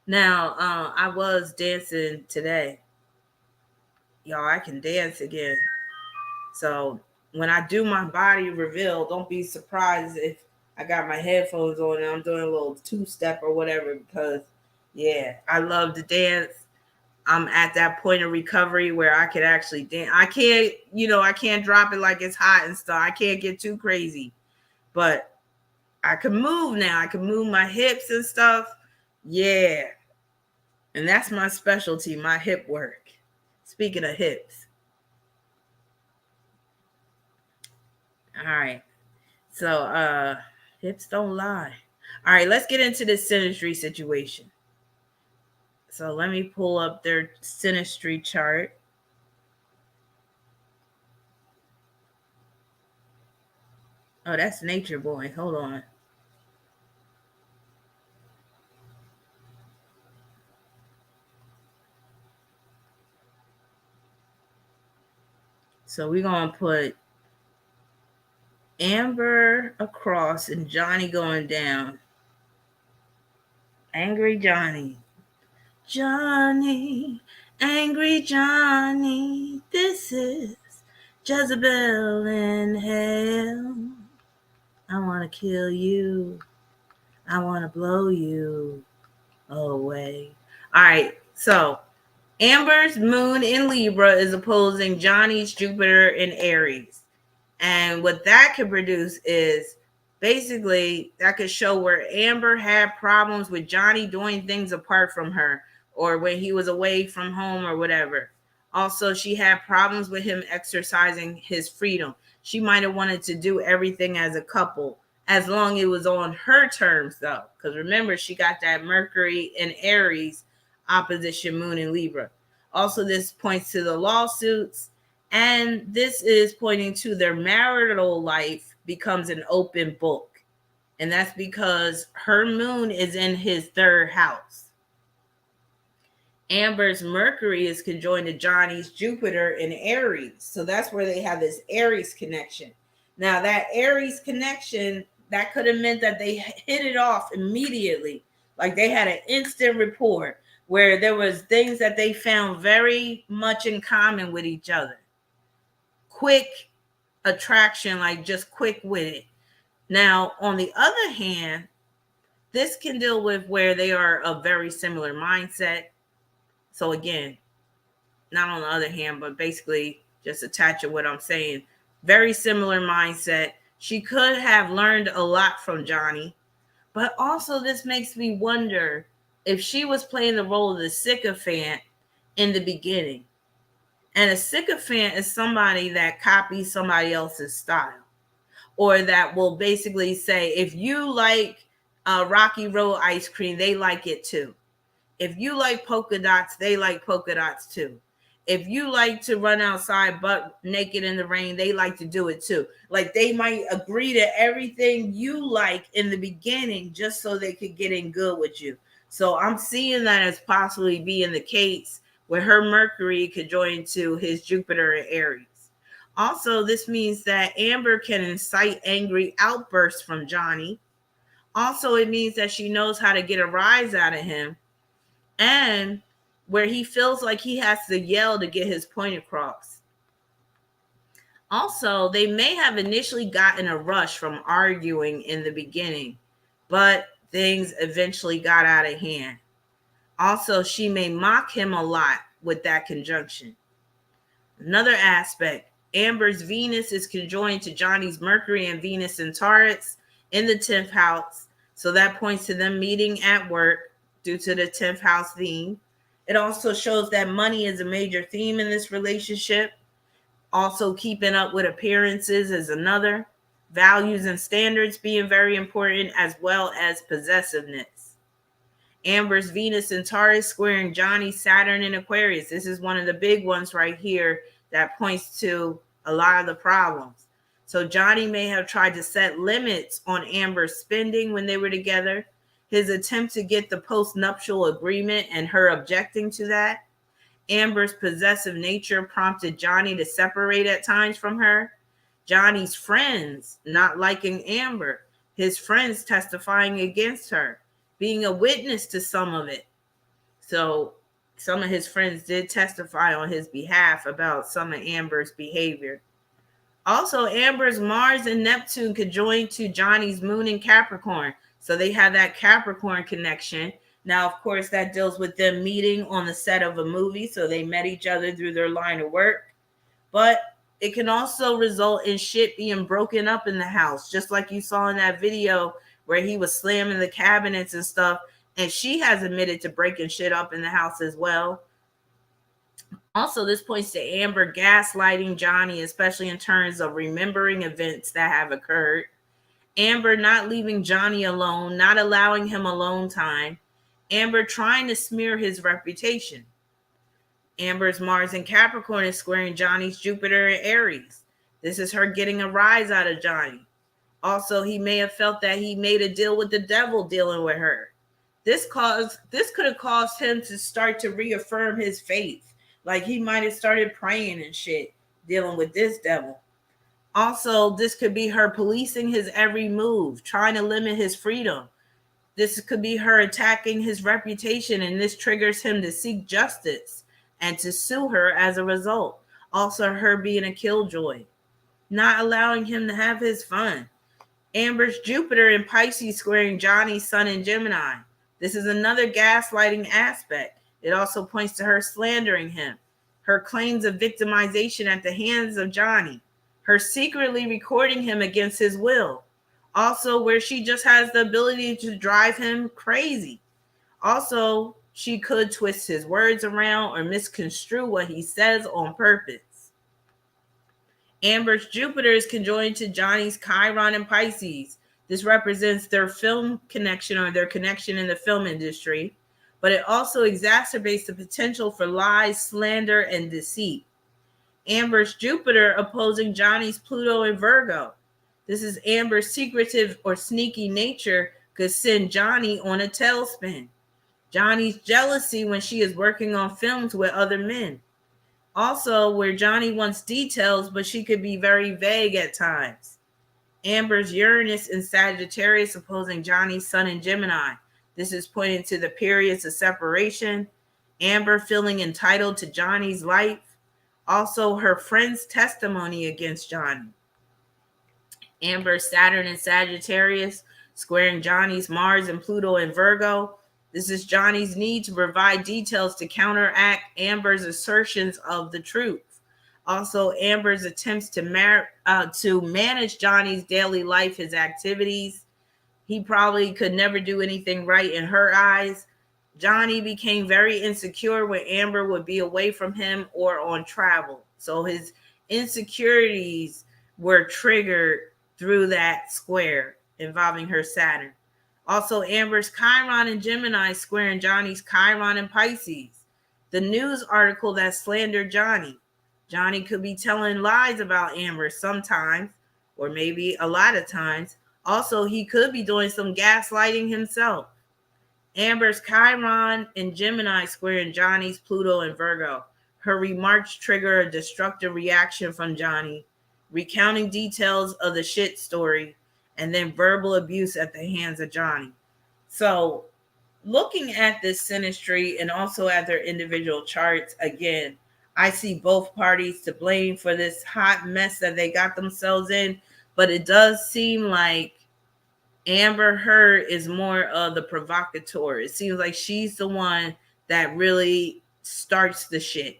Now, I was dancing today. Y'all, I can dance again. So when I do my body reveal, don't be surprised if I got my headphones on and I'm doing a little two-step or whatever, because, yeah, I love to dance. I'm at that point of recovery where I can actually dance. I can't drop it like it's hot and stuff. I can't get too crazy, but I can move now. I can move my hips and stuff. Yeah. And that's my specialty, my hip work. Speaking of hips. All right. So, hips don't lie. All right, let's get into this synastry situation. So let me pull up their synastry chart. Oh, that's Nature Boy. Hold on. So we're going to put Amber across and Johnny going down. Angry Johnny. Johnny, angry Johnny, this is Jezebel in hell. I want to kill you. I want to blow you away. All right, so Amber's moon in Libra is opposing Johnny's Jupiter in Aries. And what that could produce is basically that could show where Amber had problems with Johnny doing things apart from her, or when he was away from home or whatever. Also, she had problems with him exercising his freedom. She might have wanted to do everything as a couple, as long as it was on her terms, though. Because remember, she got that Mercury in Aries opposition moon in Libra. Also, this points to the lawsuits. And this is pointing to their marital life becomes an open book. And that's because her moon is in his third house. Amber's Mercury is conjoined to Johnny's Jupiter in Aries. So that's where they have this Aries connection. Now, that Aries connection, that could have meant that they hit it off immediately. Like they had an instant rapport where there was things that they found very much in common with each other. Quick attraction, like just quick with it. Now, on the other hand, this can deal with where they are a very similar mindset. So again, not on the other hand, but basically just attaching what I'm saying. Very similar mindset. She could have learned a lot from Johnny, but also this makes me wonder if she was playing the role of the sycophant in the beginning. And a sycophant is somebody that copies somebody else's style, or that will basically say, if you like Rocky Road ice cream, they like it too. If you like polka dots, they like polka dots too. If you like to run outside butt naked in the rain, they like to do it too. Like they might agree to everything you like in the beginning just so they could get in good with you. So I'm seeing that as possibly being the case where her Mercury could join to his Jupiter in Aries. Also, this means that Amber can incite angry outbursts from Johnny. Also, it means that she knows how to get a rise out of him, and where he feels like he has to yell to get his point across. Also, they may have initially gotten a rush from arguing in the beginning, but things eventually got out of hand. Also, she may mock him a lot with that conjunction. Another aspect, Amber's Venus is conjoined to Johnny's Mercury and Venus in Taurus in the 10th house. So that points to them meeting at work due to the 10th house theme. It also shows that money is a major theme in this relationship. Also, keeping up with appearances is another. values and standards being very important, as well as possessiveness. Amber's Venus and Taurus squaring Johnny's Saturn and Aquarius. This is one of the big ones right here that points to a lot of the problems. So Johnny may have tried to set limits on Amber's spending when they were together. His attempt to get the post-nuptial agreement and her objecting to that. Amber's possessive nature prompted Johnny to separate at times from her. Johnny's friends not liking Amber. His friends testifying against her, being a witness to some of it. So some of his friends did testify on his behalf about some of Amber's behavior. Also, Amber's Mars and Neptune could join to Johnny's Moon in Capricorn. So they have that Capricorn connection. Now, of course, that deals with them meeting on the set of a movie. So they met each other through their line of work. But it can also result in shit being broken up in the house, just like you saw in that video where he was slamming the cabinets and stuff. And she has admitted to breaking shit up in the house as well. Also, this points to Amber gaslighting Johnny, especially in terms of remembering events that have occurred. Amber not leaving Johnny alone, not allowing him alone time. Amber trying to smear his reputation. Amber's Mars in Capricorn is squaring Johnny's Jupiter in Aries. This is her getting a rise out of Johnny. Also, he may have felt that he made a deal with the devil dealing with her. This could have caused him to start to reaffirm his faith. Like he might have started praying and shit, dealing with this devil. Also, this could be her policing his every move, trying to limit his freedom. This could be her attacking his reputation, and this triggers him to seek justice and to sue her as a result. Also, her being a killjoy, not allowing him to have his fun. Amber's Jupiter in Pisces squaring Johnny's Sun in Gemini. This is another gaslighting aspect. It also points to her slandering him, her claims of victimization at the hands of Johnny, her secretly recording him against his will. Also, where she just has the ability to drive him crazy. Also, she could twist his words around or misconstrue what he says on purpose. Amber's Jupiter is conjoined to Johnny's Chiron in Pisces. This represents their film connection or their connection in the film industry, but it also exacerbates the potential for lies, slander, and deceit. Amber's Jupiter opposing Johnny's Pluto in Virgo. This is Amber's secretive or sneaky nature could send Johnny on a tailspin. Johnny's jealousy when she is working on films with other men. Also, where Johnny wants details, but she could be very vague at times. Amber's Uranus in Sagittarius opposing Johnny's Sun in Gemini. This is pointing to the periods of separation. Amber feeling entitled to Johnny's life. Also, her friend's testimony against Johnny. Amber's Saturn in Sagittarius squaring Johnny's Mars and Pluto in Virgo. This is Johnny's need to provide details to counteract Amber's assertions of the truth. Also, Amber's attempts to manage Johnny's daily life, his activities. He probably could never do anything right in her eyes. Johnny became very insecure when Amber would be away from him or on travel. So his insecurities were triggered through that square involving her Saturn. Also, Amber's Chiron in Gemini squaring Johnny's Chiron in Pisces. The news article that slandered Johnny. Johnny could be telling lies about Amber sometimes, or maybe a lot of times. Also, he could be doing some gaslighting himself. Amber's Chiron in Gemini squaring Johnny's Pluto in Virgo. Her remarks trigger a destructive reaction from Johnny, recounting details of the shit story, and then verbal abuse at the hands of Johnny. So looking at this synastry and also at their individual charts, again, I see both parties to blame for this hot mess that they got themselves in, but it does seem like Amber Heard is more of the provocateur. It seems like she's the one that really starts the shit.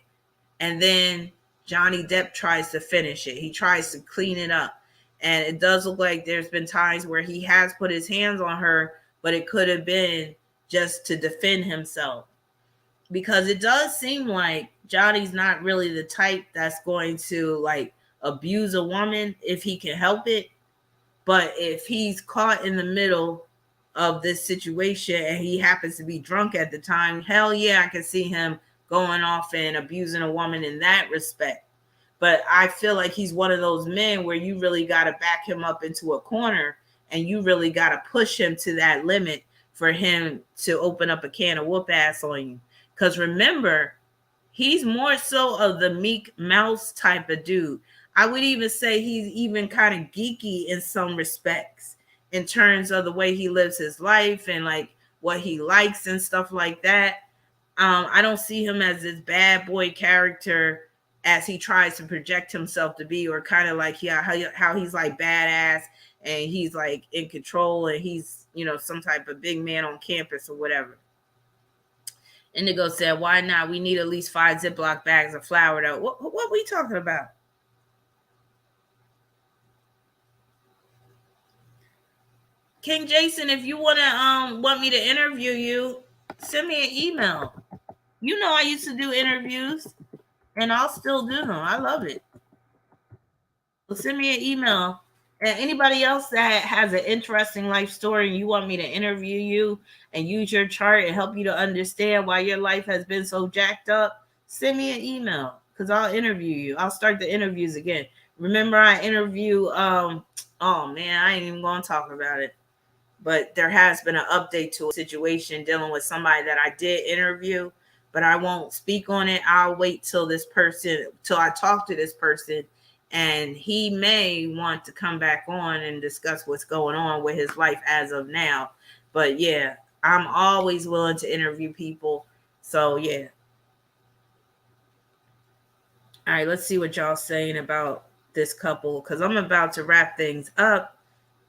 And then Johnny Depp tries to finish it. He tries to clean it up. And it does look like there's been times where he has put his hands on her, but it could have been just to defend himself. Because it does seem like Johnny's not really the type that's going to like abuse a woman if he can help it. But if he's caught in the middle of this situation and he happens to be drunk at the time, hell yeah, I can see him going off and abusing a woman in that respect. But I feel like he's one of those men where you really got to back him up into a corner and you really got to push him to that limit for him to open up a can of whoop ass on you. Because remember, he's more so of the meek mouse type of dude. I would even say he's even kind of geeky in some respects in terms of the way he lives his life and like what he likes and stuff like that. I don't see him as this bad boy character as he tries to project himself to be, or kind of like how he's like badass and he's like in control and he's, you know, some type of big man on campus or whatever. Indigo said, why not? We need at least 5 Ziploc bags of flour though. What are we talking about? King Jason, if you want me to interview you, send me an email. You know I used to do interviews and I'll still do them. I love it. So send me an email. And anybody else that has an interesting life story and you want me to interview you and use your chart and help you to understand why your life has been so jacked up, send me an email because I'll interview you. I'll start the interviews again. Remember I interview, oh man, I ain't even going to talk about it. But there has been an update to a situation dealing with somebody that I did interview, but I won't speak on it. I'll wait till I talk to this person, and he may want to come back on and discuss what's going on with his life as of now. But yeah, I'm always willing to interview people. So yeah. All right, let's see what y'all saying about this couple because I'm about to wrap things up.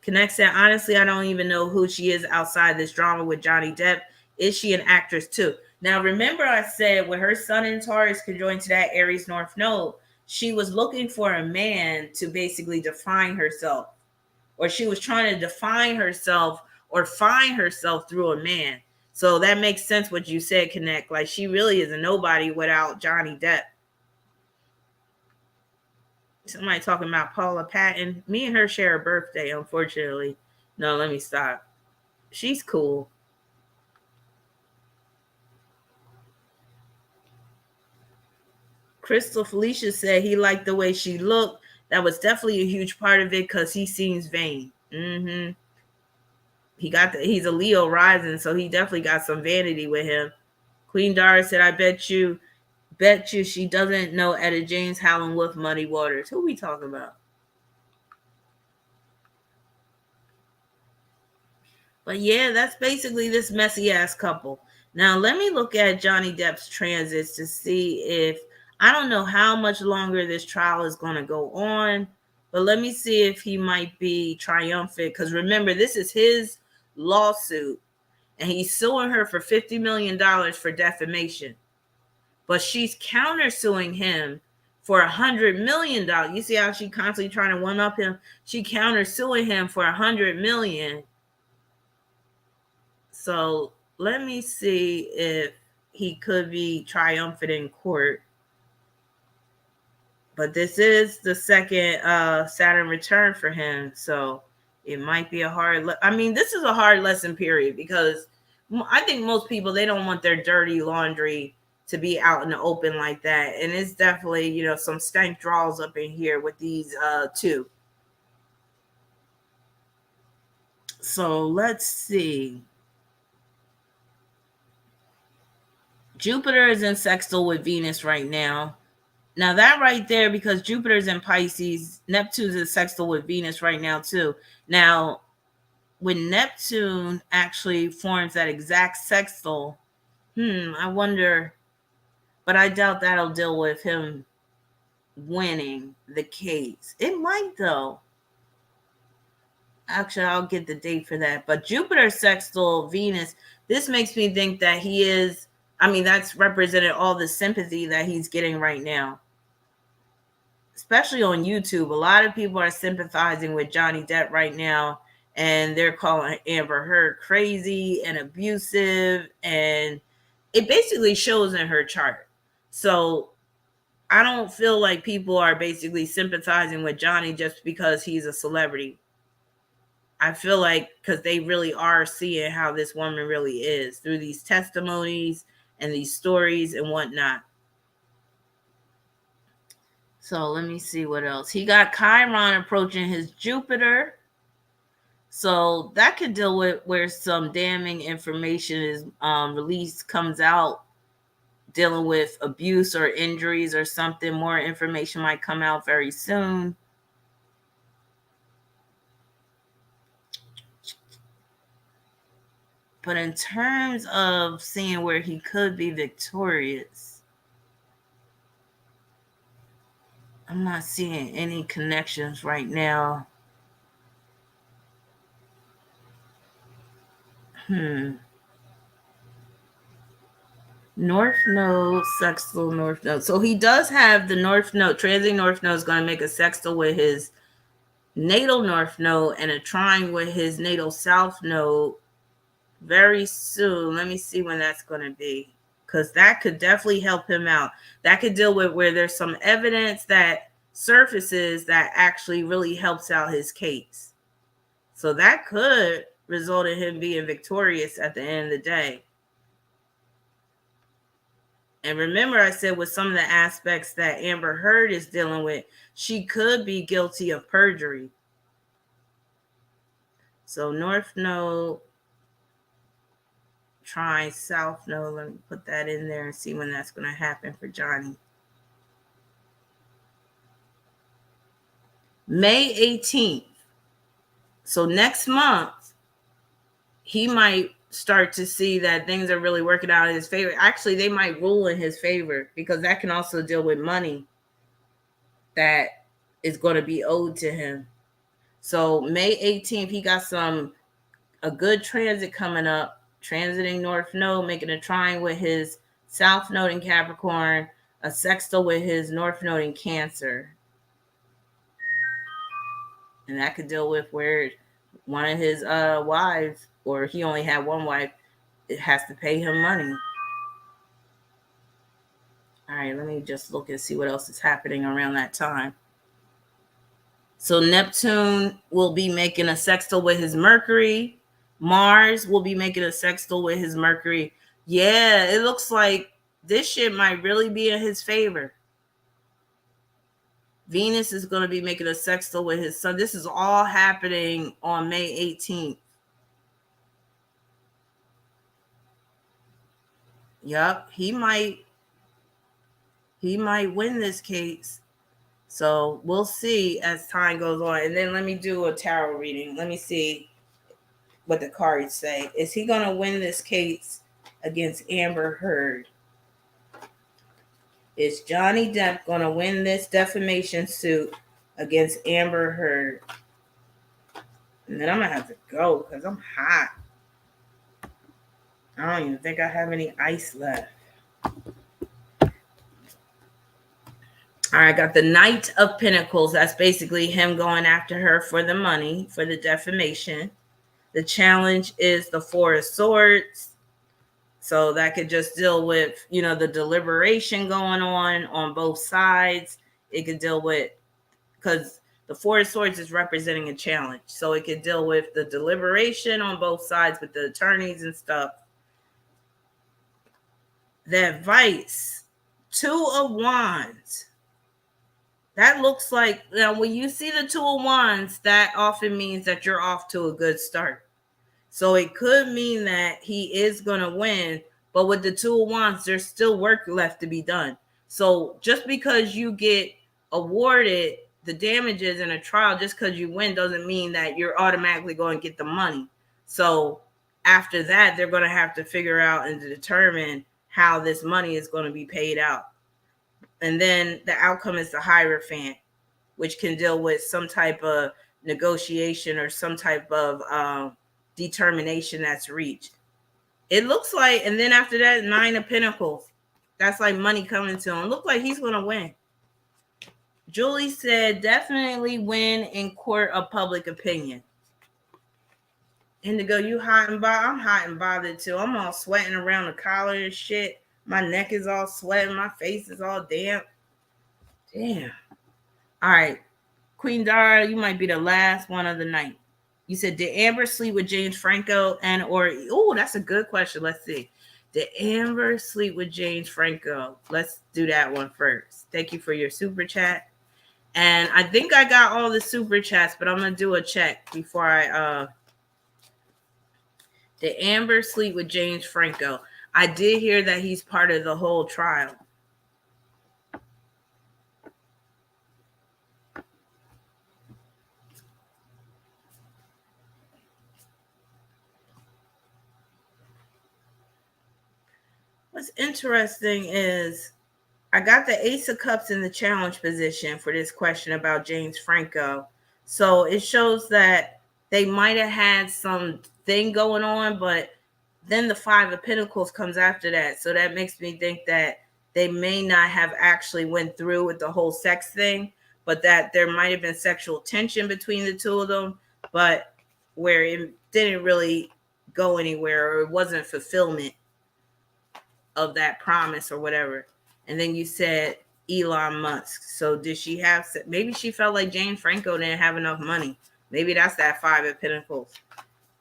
Connect said, honestly, I don't even know who she is outside this drama with Johnny Depp. Is she an actress too? Now, remember I said when her sun and Taurus conjoined to that Aries North Node, she was looking for a man to basically define herself. Or she was trying to define herself or find herself through a man. So that makes sense what you said, Connect. Like she really is a nobody without Johnny Depp. Somebody talking about Paula Patton. Me and her share a birthday, unfortunately. No, let me stop. She's cool. Crystal Felicia said he liked the way she looked. That was definitely a huge part of it because he seems vain. Mm-hmm. He's a Leo rising, so he definitely got some vanity with him. Queen Dara said, I bet you she doesn't know Etta James Howlin' Wolf Muddy Waters. Who we talking about? But yeah, that's basically this messy ass couple. Now let me look at Johnny Depp's transits to see if, I don't know how much longer this trial is going to go on, but let me see if he might be triumphant. Because remember, this is his lawsuit and he's suing her for $50 million for defamation. But she's countersuing him for $100 million. You see how she constantly trying to one up him? She countersuing him for $100 million. So let me see if he could be triumphant in court. But this is the second Saturn return for him. So it might be a hard, this is a hard lesson period because I think most people, they don't want their dirty laundry to be out in the open like that. And it's definitely, some stank draws up in here with these two. So let's see. Jupiter is in sextile with Venus right now. Now that right there, because Jupiter's in Pisces, Neptune's in sextile with Venus right now too. Now, when Neptune actually forms that exact sextile, I wonder, but I doubt that'll deal with him winning the case. It might though. Actually, I'll get the date for that. But Jupiter sextile Venus, this makes me think that he is, that's represented all the sympathy that he's getting right now. Especially on YouTube. A lot of people are sympathizing with Johnny Depp right now. And they're calling Amber Heard crazy and abusive. And it basically shows in her chart. So I don't feel like people are basically sympathizing with Johnny just because he's a celebrity. I feel like because they really are seeing how this woman really is through these testimonies and these stories and whatnot. So let me see what else. He got Chiron approaching his Jupiter. So that could deal with where some damning information is released, comes out, dealing with abuse or injuries or something. More information might come out very soon. But in terms of seeing where he could be victorious, I'm not seeing any connections right now. North Node, sextile North Node. So he does have the North Node. Transit North Node is going to make a sextile with his natal North Node and a trine with his natal South Node very soon. Let me see when that's going to be, because that could definitely help him out. That could deal with where there's some evidence that surfaces that actually really helps out his case. So that could result in him being victorious at the end of the day. And remember, I said with some of the aspects that Amber Heard is dealing with, she could be guilty of perjury. So North Node, trine, South Node. Let me put that in there and see when that's going to happen for Johnny. May 18th. So next month, he might start to see that things are really working out in his favor. Actually, they might rule in his favor, because that can also deal with money that is going to be owed to him. So May 18th, he got a good transit coming up, transiting North Node, making a trine with his South Node in Capricorn, a sextile with his North Node in Cancer. And that could deal with where one of his wives, or he only had one wife, it has to pay him money. All right, let me just look and see what else is happening around that time. So Neptune will be making a sextile with his Mercury. Mars will be making a sextile with his Mercury. Yeah, it looks like this shit might really be in his favor. Venus is going to be making a sextile with his Sun. This is all happening on May 18th. Yep, he might win this case. So we'll see as time goes on. And then let me do a tarot reading. Let me see what the cards say. Is he going to win this case against Amber Heard? Is Johnny Depp going to win this defamation suit against Amber Heard? And then I'm going to have to go because I'm hot. I don't even think I have any ice left. All right, I got the Knight of Pentacles. That's basically him going after her for the money, for the defamation. The challenge is the Four of Swords. So that could just deal with, the deliberation going on both sides. It could deal with, because the Four of Swords is representing a challenge. So it could deal with the deliberation on both sides with the attorneys and stuff. The advice, Two of Wands. That looks like, when you see the Two of Wands, that often means that you're off to a good start. So it could mean that he is going to win, but with the Two of Wands, there's still work left to be done. So just because you get awarded the damages in a trial, just because you win, doesn't mean that you're automatically going to get the money. So after that, they're going to have to figure out and determine how this money is going to be paid out. And then the outcome is the Hierophant, which can deal with some type of negotiation or some type of determination that's reached. It looks like, and then after that, Nine of Pentacles. That's like money coming to him. Look like he's going to win. Julie said, definitely win in court of public opinion. Indigo, you hot and bothered? I'm hot and bothered too. I'm all sweating around the collar and shit. My neck is all sweating. My face is all damp. Damn. All right. Queen Dara, you might be the last one of the night. You said, did Amber sleep with James Franco and or? Oh, that's a good question. Let's see. Did Amber sleep with James Franco? Let's do that one first. Thank you for your super chat. And I think I got all the super chats, but I'm gonna do a check before I did Amber sleep with James Franco? I did hear that he's part of the whole trial. What's interesting is I got the Ace of Cups in the challenge position for this question about James Franco. So it shows that they might have had some thing going on, but then the Five of Pentacles comes after that. So that makes me think that they may not have actually went through with the whole sex thing, but that there might have been sexual tension between the two of them, but where it didn't really go anywhere or it wasn't fulfillment of that promise or whatever. And then you said Elon Musk. So did she have, maybe she felt like James Franco didn't have enough money. Maybe that's that Five of Pentacles.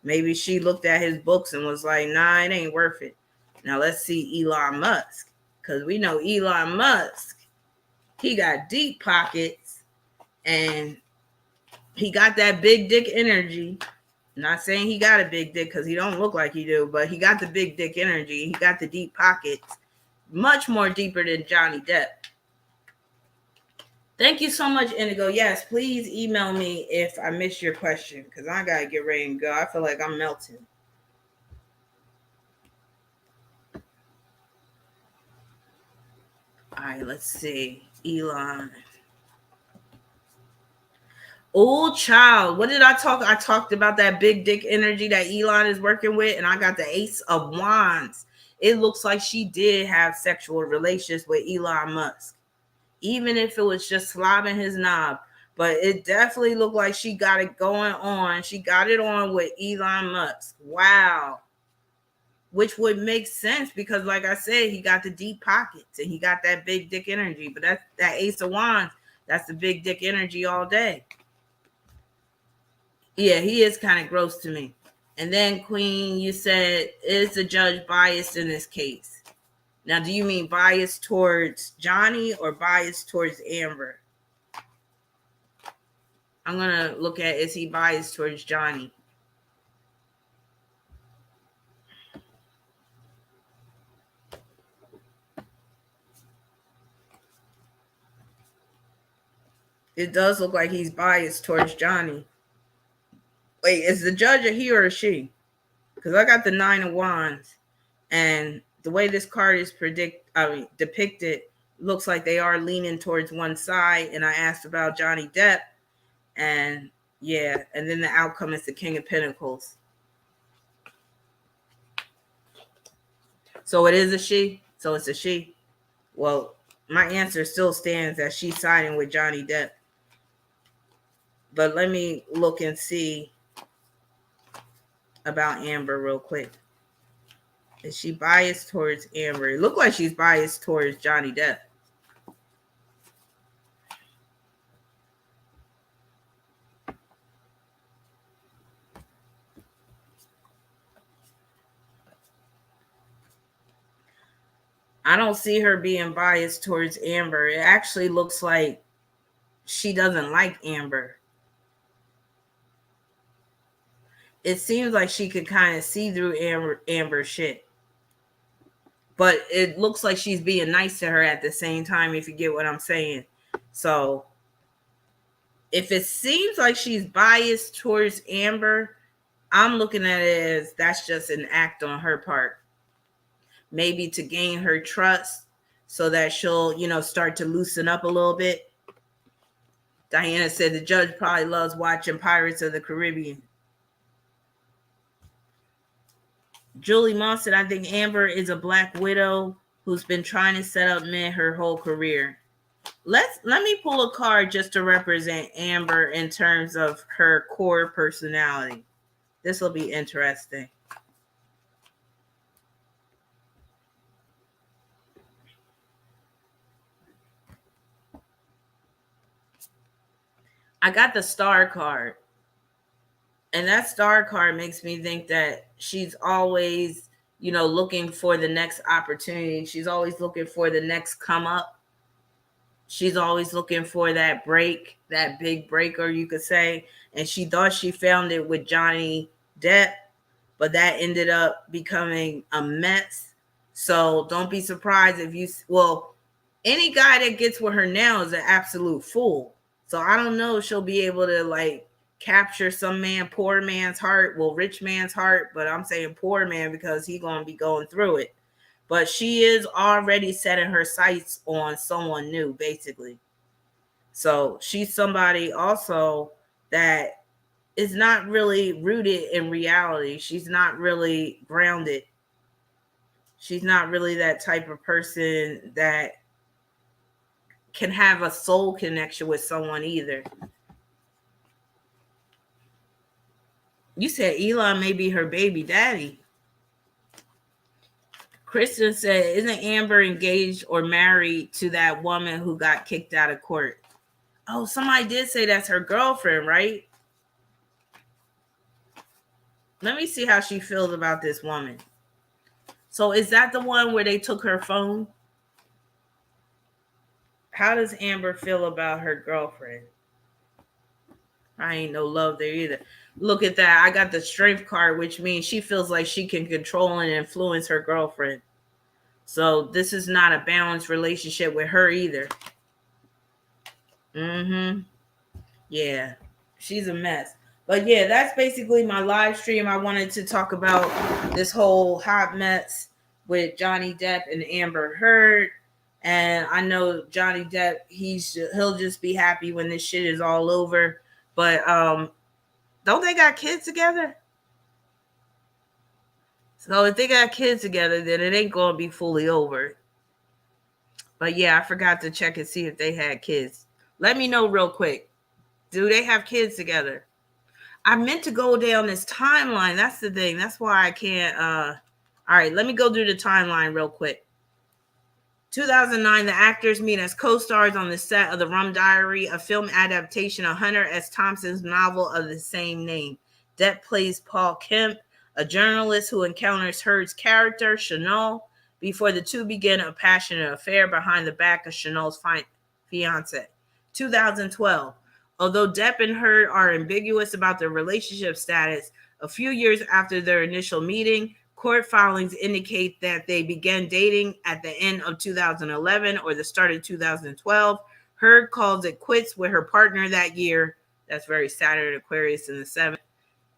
Maybe she looked at his books and was like, nah, it ain't worth it. Now let's see Elon Musk. Because we know Elon Musk, he got deep pockets and he got that big dick energy. Not saying he got a big dick because he don't look like he do, but he got the big dick energy. He got the deep pockets. Much more deeper than Johnny Depp. Thank you so much, Indigo. Yes, please email me if I missed your question because I got to get ready and go. I feel like I'm melting. All right, let's see. Elon. Oh, child. What did I talk? I talked about that big dick energy that Elon is working with, and I got the Ace of Wands. It looks like she did have sexual relations with Elon Musk, even if it was just slobbing his knob. But it definitely looked like she got it going on. She got it on with Elon Musk. Wow. Which would make sense because, like I said, he got the deep pockets and he got that big dick energy. But that's that Ace of Wands. That's the big dick energy all day. Yeah, he is kind of gross to me. And then, Queen, you said, is the judge biased in this case? Now, do you mean biased towards Johnny or biased towards Amber? I'm going to look at, is he biased towards Johnny? It does look like he's biased towards Johnny. Wait, is the judge a he or a she? Because I got the Nine of Wands. And the way this card is depicted, looks like they are leaning towards one side. And I asked about Johnny Depp. And yeah, and then the outcome is the King of Pentacles. So it is a she. So it's a she. Well, my answer still stands that she's siding with Johnny Depp. But let me look and see about Amber real quick. Is she biased towards Amber? It looks like she's biased towards Johnny Depp. I don't see her being biased towards Amber. It actually looks like she doesn't like Amber. It seems like she could kind of see through Amber shit. But it looks like she's being nice to her at the same time, if you get what I'm saying. So if it seems like she's biased towards Amber, I'm looking at it as that's just an act on her part. Maybe to gain her trust so that she'll, start to loosen up a little bit. Diana said the judge probably loves watching Pirates of the Caribbean. Julie Moss said, I think Amber is a black widow who's been trying to set up men her whole career. Let me pull a card just to represent Amber in terms of her core personality. This will be interesting. I got the Star card. And that star card makes me think that she's always, looking for the next opportunity. She's always looking for the next come up. She's always looking for that break, that big breaker, you could say. And she thought she found it with Johnny Depp, but that ended up becoming a mess. So don't be surprised if any guy that gets with her now is an absolute fool. So I don't know if she'll be able to capture some poor man's heart, rich man's heart, but I'm saying poor man because he's going to be going through it. But she is already setting her sights on someone new, basically. So she's somebody also that is not really rooted in reality. She's not really grounded. She's not really that type of person that can have a soul connection with someone either. You said Elon may be her baby daddy. Kristen said, isn't Amber engaged or married to that woman who got kicked out of court? Oh, somebody did say that's her girlfriend, right? Let me see how she feels about this woman. So is that the one where they took her phone? How does Amber feel about her girlfriend? I ain't no love there either. Look at that. I got the strength card, which means she feels like she can control and influence her girlfriend. So this is not a balanced relationship with her either. Yeah, she's a mess. But yeah, that's basically my live stream. I wanted to talk about this whole hot mess with Johnny Depp and Amber Heard. And I know Johnny Depp, he'll just be happy when this shit is all over. But don't they got kids together? So if they got kids together, then it ain't going to be fully over. But yeah, I forgot to check and see if they had kids. Let me know real quick. Do they have kids together? I meant to go down this timeline. That's the thing. That's why I can't. All right, let me go through the timeline real quick. 2009, the actors meet as co-stars on the set of The Rum Diary, a film adaptation of Hunter S. Thompson's novel of the same name. Depp plays Paul Kemp, a journalist who encounters Heard's character, Chanel, before the two begin a passionate affair behind the back of Chanel's fiancé. 2012, although Depp and Heard are ambiguous about their relationship status, a few years after their initial meeting, court filings indicate that they began dating at the end of 2011 or the start of 2012. Heard calls it quits with her partner that year. That's very Saturn Aquarius in the 7th.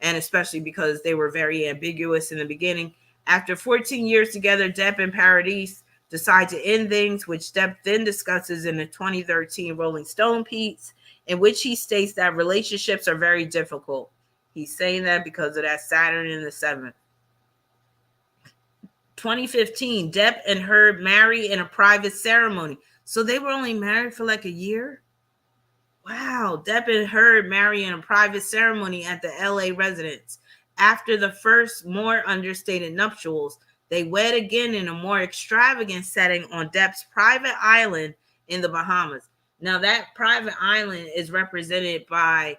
And especially because they were very ambiguous in the beginning. After 14 years together, Depp and Paradis decide to end things, which Depp then discusses in the 2013 Rolling Stone piece, in which he states that relationships are very difficult. He's saying that because of that Saturn in the 7th. 2015, Depp and Heard marry in a private ceremony. So they were only married for like a year? Wow. Depp and Heard marry in a private ceremony at the LA residence. After the first, more understated nuptials, they wed again in a more extravagant setting on Depp's private island in the Bahamas. Now, that private island is represented by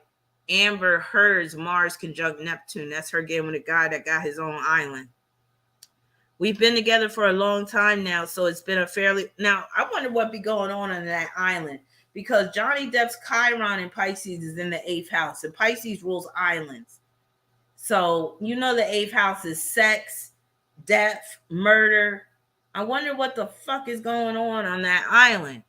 Amber Heard's Mars conjunct Neptune. That's her getting with a guy that got his own island. We've been together for a long time now, so it's been a fairly... Now, I wonder what be going on that island, because Johnny Depp's Chiron in Pisces is in the 8th house, and Pisces rules islands. So, the 8th house is sex, death, murder. I wonder what the fuck is going on that island.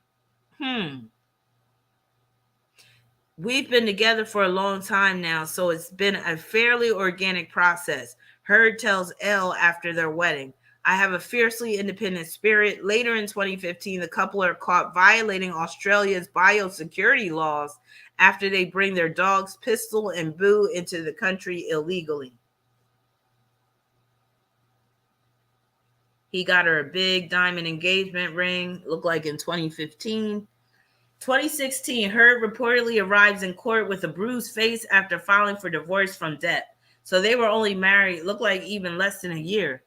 We've been together for a long time now, so it's been a fairly organic process. Heard tells Elle after their wedding, I have a fiercely independent spirit. Later in 2015, the couple are caught violating Australia's biosecurity laws after they bring their dogs Pistol and Boo into the country illegally. He got her a big diamond engagement ring, looked like in 2015. 2016, Heard reportedly arrives in court with a bruised face after filing for divorce from Depp. So they were only married, looked like even less than a year.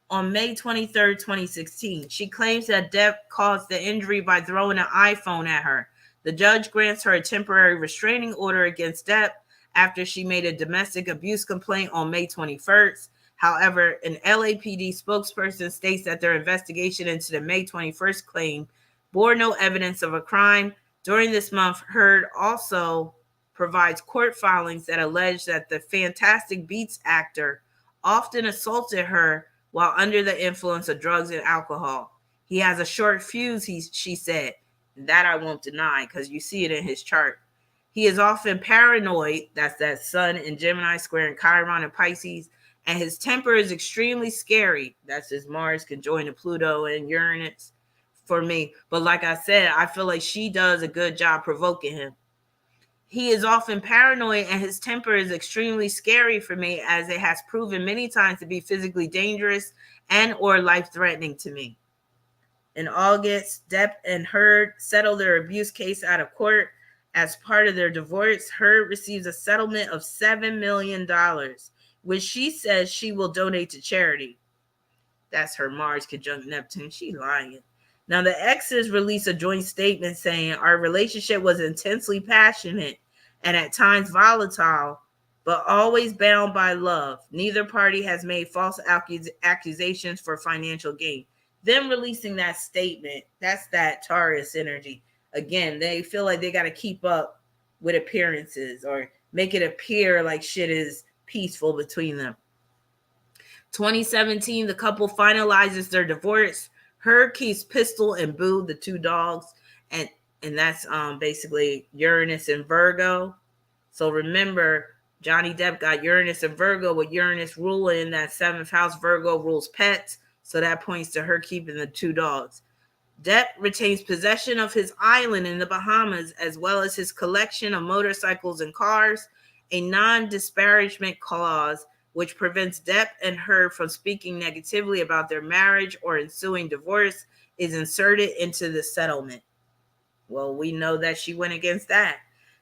On May 23rd, 2016, she claims that Depp caused the injury by throwing an iPhone at her. The judge grants her a temporary restraining order against Depp after she made a domestic abuse complaint on May 21st. However, an LAPD spokesperson states that their investigation into the May 21st claim bore no evidence of a crime. During this month, Heard also provides court filings that allege that the Fantastic Beasts actor often assaulted her while under the influence of drugs and alcohol. He has a short fuse, she said. That I won't deny because you see it in his chart. He is often paranoid. That's that Sun in Gemini squaring Chiron and Pisces. And his temper is extremely scary. That's his Mars conjoined Pluto and Uranus for me. But like I said, I feel like she does a good job provoking him. He is often paranoid and his temper is extremely scary for me, as it has proven many times to be physically dangerous and or life-threatening to me. In August, Depp and Heard settled their abuse case out of court. As part of their divorce, Heard receives a settlement of $7 million, which she says she will donate to charity. That's her Mars conjunct Neptune. She lying. Now, the exes released a joint statement saying, our relationship was intensely passionate and at times volatile, but always bound by love. Neither party has made false accusations for financial gain. Them releasing that statement, that's that Taurus energy. Again, they feel like they got to keep up with appearances or make it appear like shit is peaceful between them. 2017, the couple finalizes their divorce. Heard keeps Pistol and Boo, the two dogs, and that's basically Uranus and Virgo. So remember, Johnny Depp got Uranus and Virgo, with Uranus ruling in that 7th house. Virgo rules pets, so that points to her keeping the two dogs. Depp retains possession of his island in the Bahamas, as well as his collection of motorcycles and cars. A non-disparagement clause, which prevents Depp and Heard from speaking negatively about their marriage or ensuing divorce, is inserted into the settlement. Well, we know that she went against that.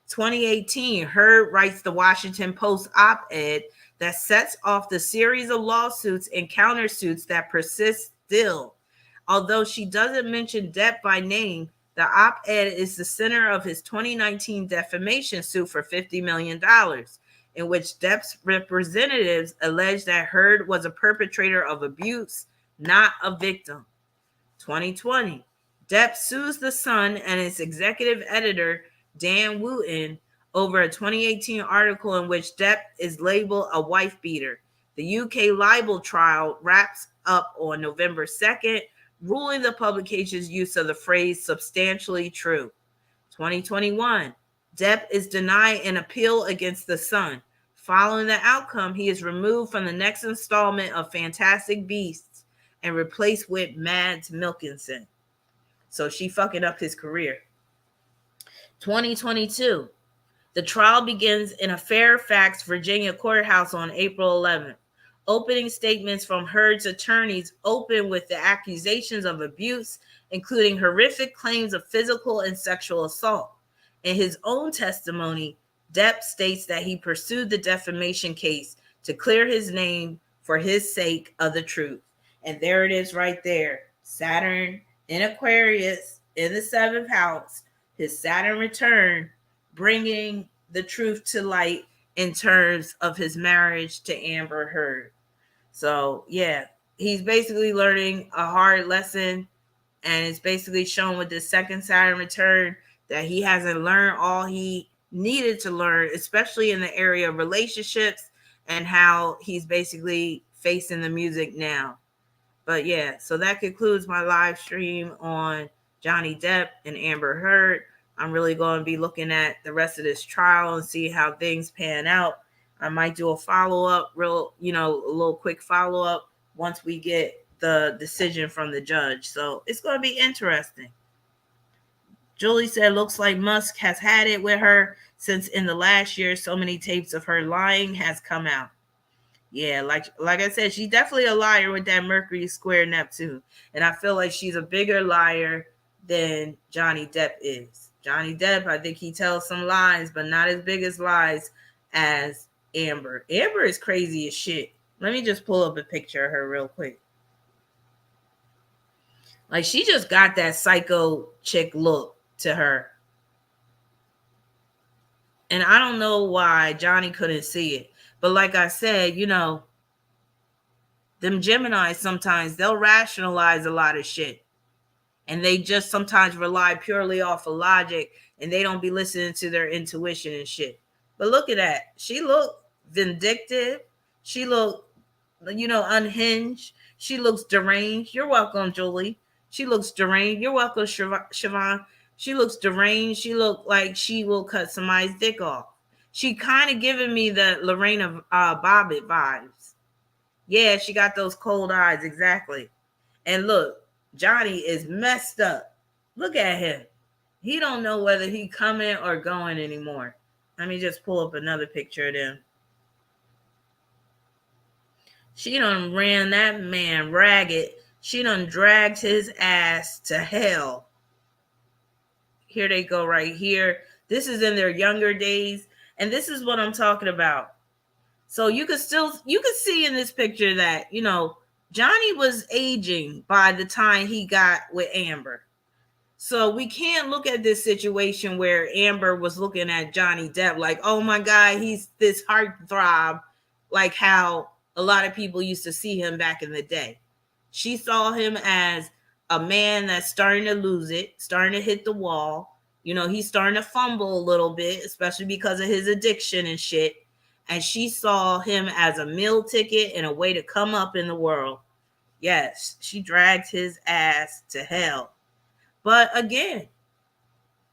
2018, Heard writes the Washington Post op-ed that sets off the series of lawsuits and countersuits that persist still. Although she doesn't mention Depp by name, the op-ed is the center of his 2019 defamation suit for $50 million, in which Depp's representatives allege that Heard was a perpetrator of abuse, not a victim. 2020, Depp sues The Sun and its executive editor, Dan Wooten, over a 2018 article in which Depp is labeled a wife beater. The UK libel trial wraps up on November 2nd, ruling the publication's use of the phrase substantially true. 2021, Depp is denied an appeal against The Sun. Following the outcome, he is removed from the next installment of Fantastic Beasts and replaced with Mads Mikkelsen. So she fucking up his career. 2022, the trial begins in a Fairfax, Virginia courthouse on April 11th. Opening statements from Heard's attorneys open with the accusations of abuse, including horrific claims of physical and sexual assault. In his own testimony, Depp states that he pursued the defamation case to clear his name for his sake of the truth. And there it is right there. Saturn in Aquarius in the 7th house, his Saturn return, bringing the truth to light in terms of his marriage to Amber Heard. So, yeah, he's basically learning a hard lesson, and it's basically shown with the second Saturn return that he hasn't learned all he needed to learn, especially in the area of relationships and how he's basically facing the music now. But yeah, so that concludes my live stream on Johnny Depp and Amber Heard. I'm really going to be looking at the rest of this trial and see how things pan out. I might do a follow-up, a little quick follow-up once we get the decision from the judge. So it's going to be interesting. Julie said, looks like Musk has had it with her since in the last year, so many tapes of her lying has come out. Yeah, like I said, she's definitely a liar with that Mercury square Neptune. And I feel like she's a bigger liar than Johnny Depp is. Johnny Depp, I think he tells some lies, but not as big as lies as Amber. Amber is crazy as shit. Let me just pull up a picture of her real quick. Like, she just got that psycho chick look to her. And I don't know why Johnny couldn't see it. But like I said, you know, them Geminis sometimes they'll rationalize a lot of shit. And they just sometimes rely purely off of logic and they don't be listening to their intuition and shit. But look at that. She looked vindictive. She looked, you know, unhinged. She looks deranged. You're welcome, Julie. She looks deranged. You're welcome, Siobhan. She looks deranged. She looked like she will cut somebody's dick off. She kind of giving me the Lorena Bobbitt vibes. Yeah, she got those cold eyes, exactly. And look, Johnny is messed up. Look at him. He don't know whether he coming or going anymore. Let me just pull up another picture of them. She done ran that man ragged. She done dragged his ass to hell. Here they go right here. This is in their younger days. And this is what I'm talking about. So you could see in this picture that, you know, Johnny was aging by the time he got with Amber. So we can't look at this situation where Amber was looking at Johnny Depp like, oh my God, he's this heartthrob, like how a lot of people used to see him back in the day. She saw him as a man that's starting to lose it, starting to hit the wall. You know, he's starting to fumble a little bit, especially because of his addiction and shit. And she saw him as a meal ticket and a way to come up in the world. Yes, she dragged his ass to hell. But again,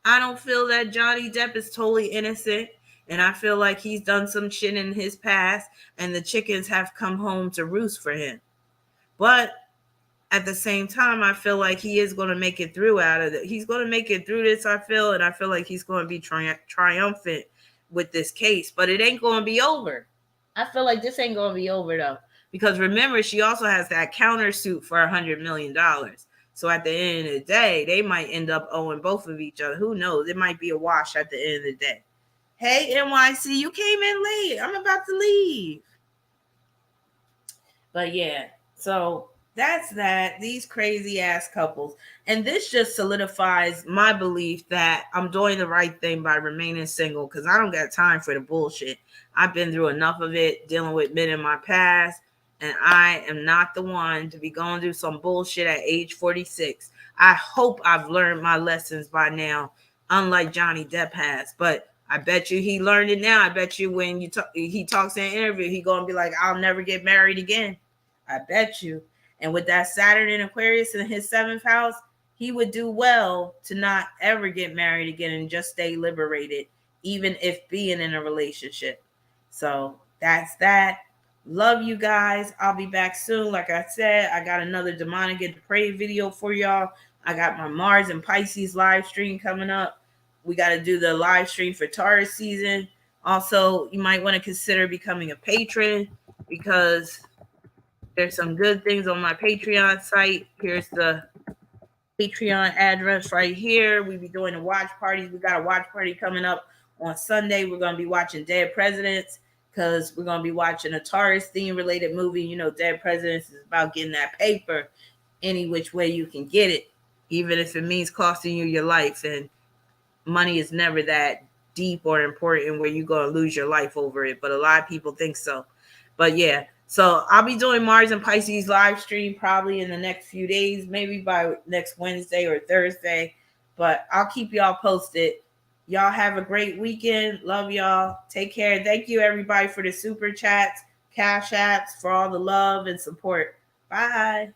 I don't feel that Johnny Depp is totally innocent. And I feel like he's done some shit in his past and the chickens have come home to roost for him. But at the same time, I feel like he is going to make it through out of it. He's going to make it through this, I feel. And I feel like he's going to be triumphant with this case. But it ain't going to be over. I feel like this ain't going to be over, though. Because remember, she also has that countersued for $100 million. So at the end of the day, they might end up owing both of each other. Who knows? It might be a wash at the end of the day. Hey, NYC, you came in late. I'm about to leave. But yeah, so that's that. These crazy ass couples. And this just solidifies my belief that I'm doing the right thing by remaining single because I don't got time for the bullshit. I've been through enough of it dealing with men in my past. And I am not the one to be going through some bullshit at age 46. I hope I've learned my lessons by now, unlike Johnny Depp has. But I bet you he learned it now. I bet you when he talks in an interview, he going to be like, I'll never get married again. I bet you. And with that Saturn in Aquarius in his 7th house, he would do well to not ever get married again and just stay liberated, even if being in a relationship. So that's that. Love you guys. I'll be back soon. Like I said, I got another demonic and depraved video for y'all. I got my Mars and Pisces live stream coming up. We got to do the live stream for Taurus season. Also, you might want to consider becoming a patron because there's some good things on my Patreon site. Here's the Patreon address right here. We be doing the watch parties. We got a watch party coming up on Sunday. We're going to be watching Dead Presidents because we're going to be watching a Taurus theme related movie. You know, Dead Presidents is about getting that paper any which way you can get it, even if it means costing you your life. And money is never that deep or important where you're going to lose your life over it. But a lot of people think so. But yeah, so I'll be doing Mars and Pisces live stream probably in the next few days, maybe by next Wednesday or Thursday. But I'll keep y'all posted. Y'all have a great weekend. Love y'all. Take care. Thank you, everybody, for the super chats, cash apps, for all the love and support. Bye.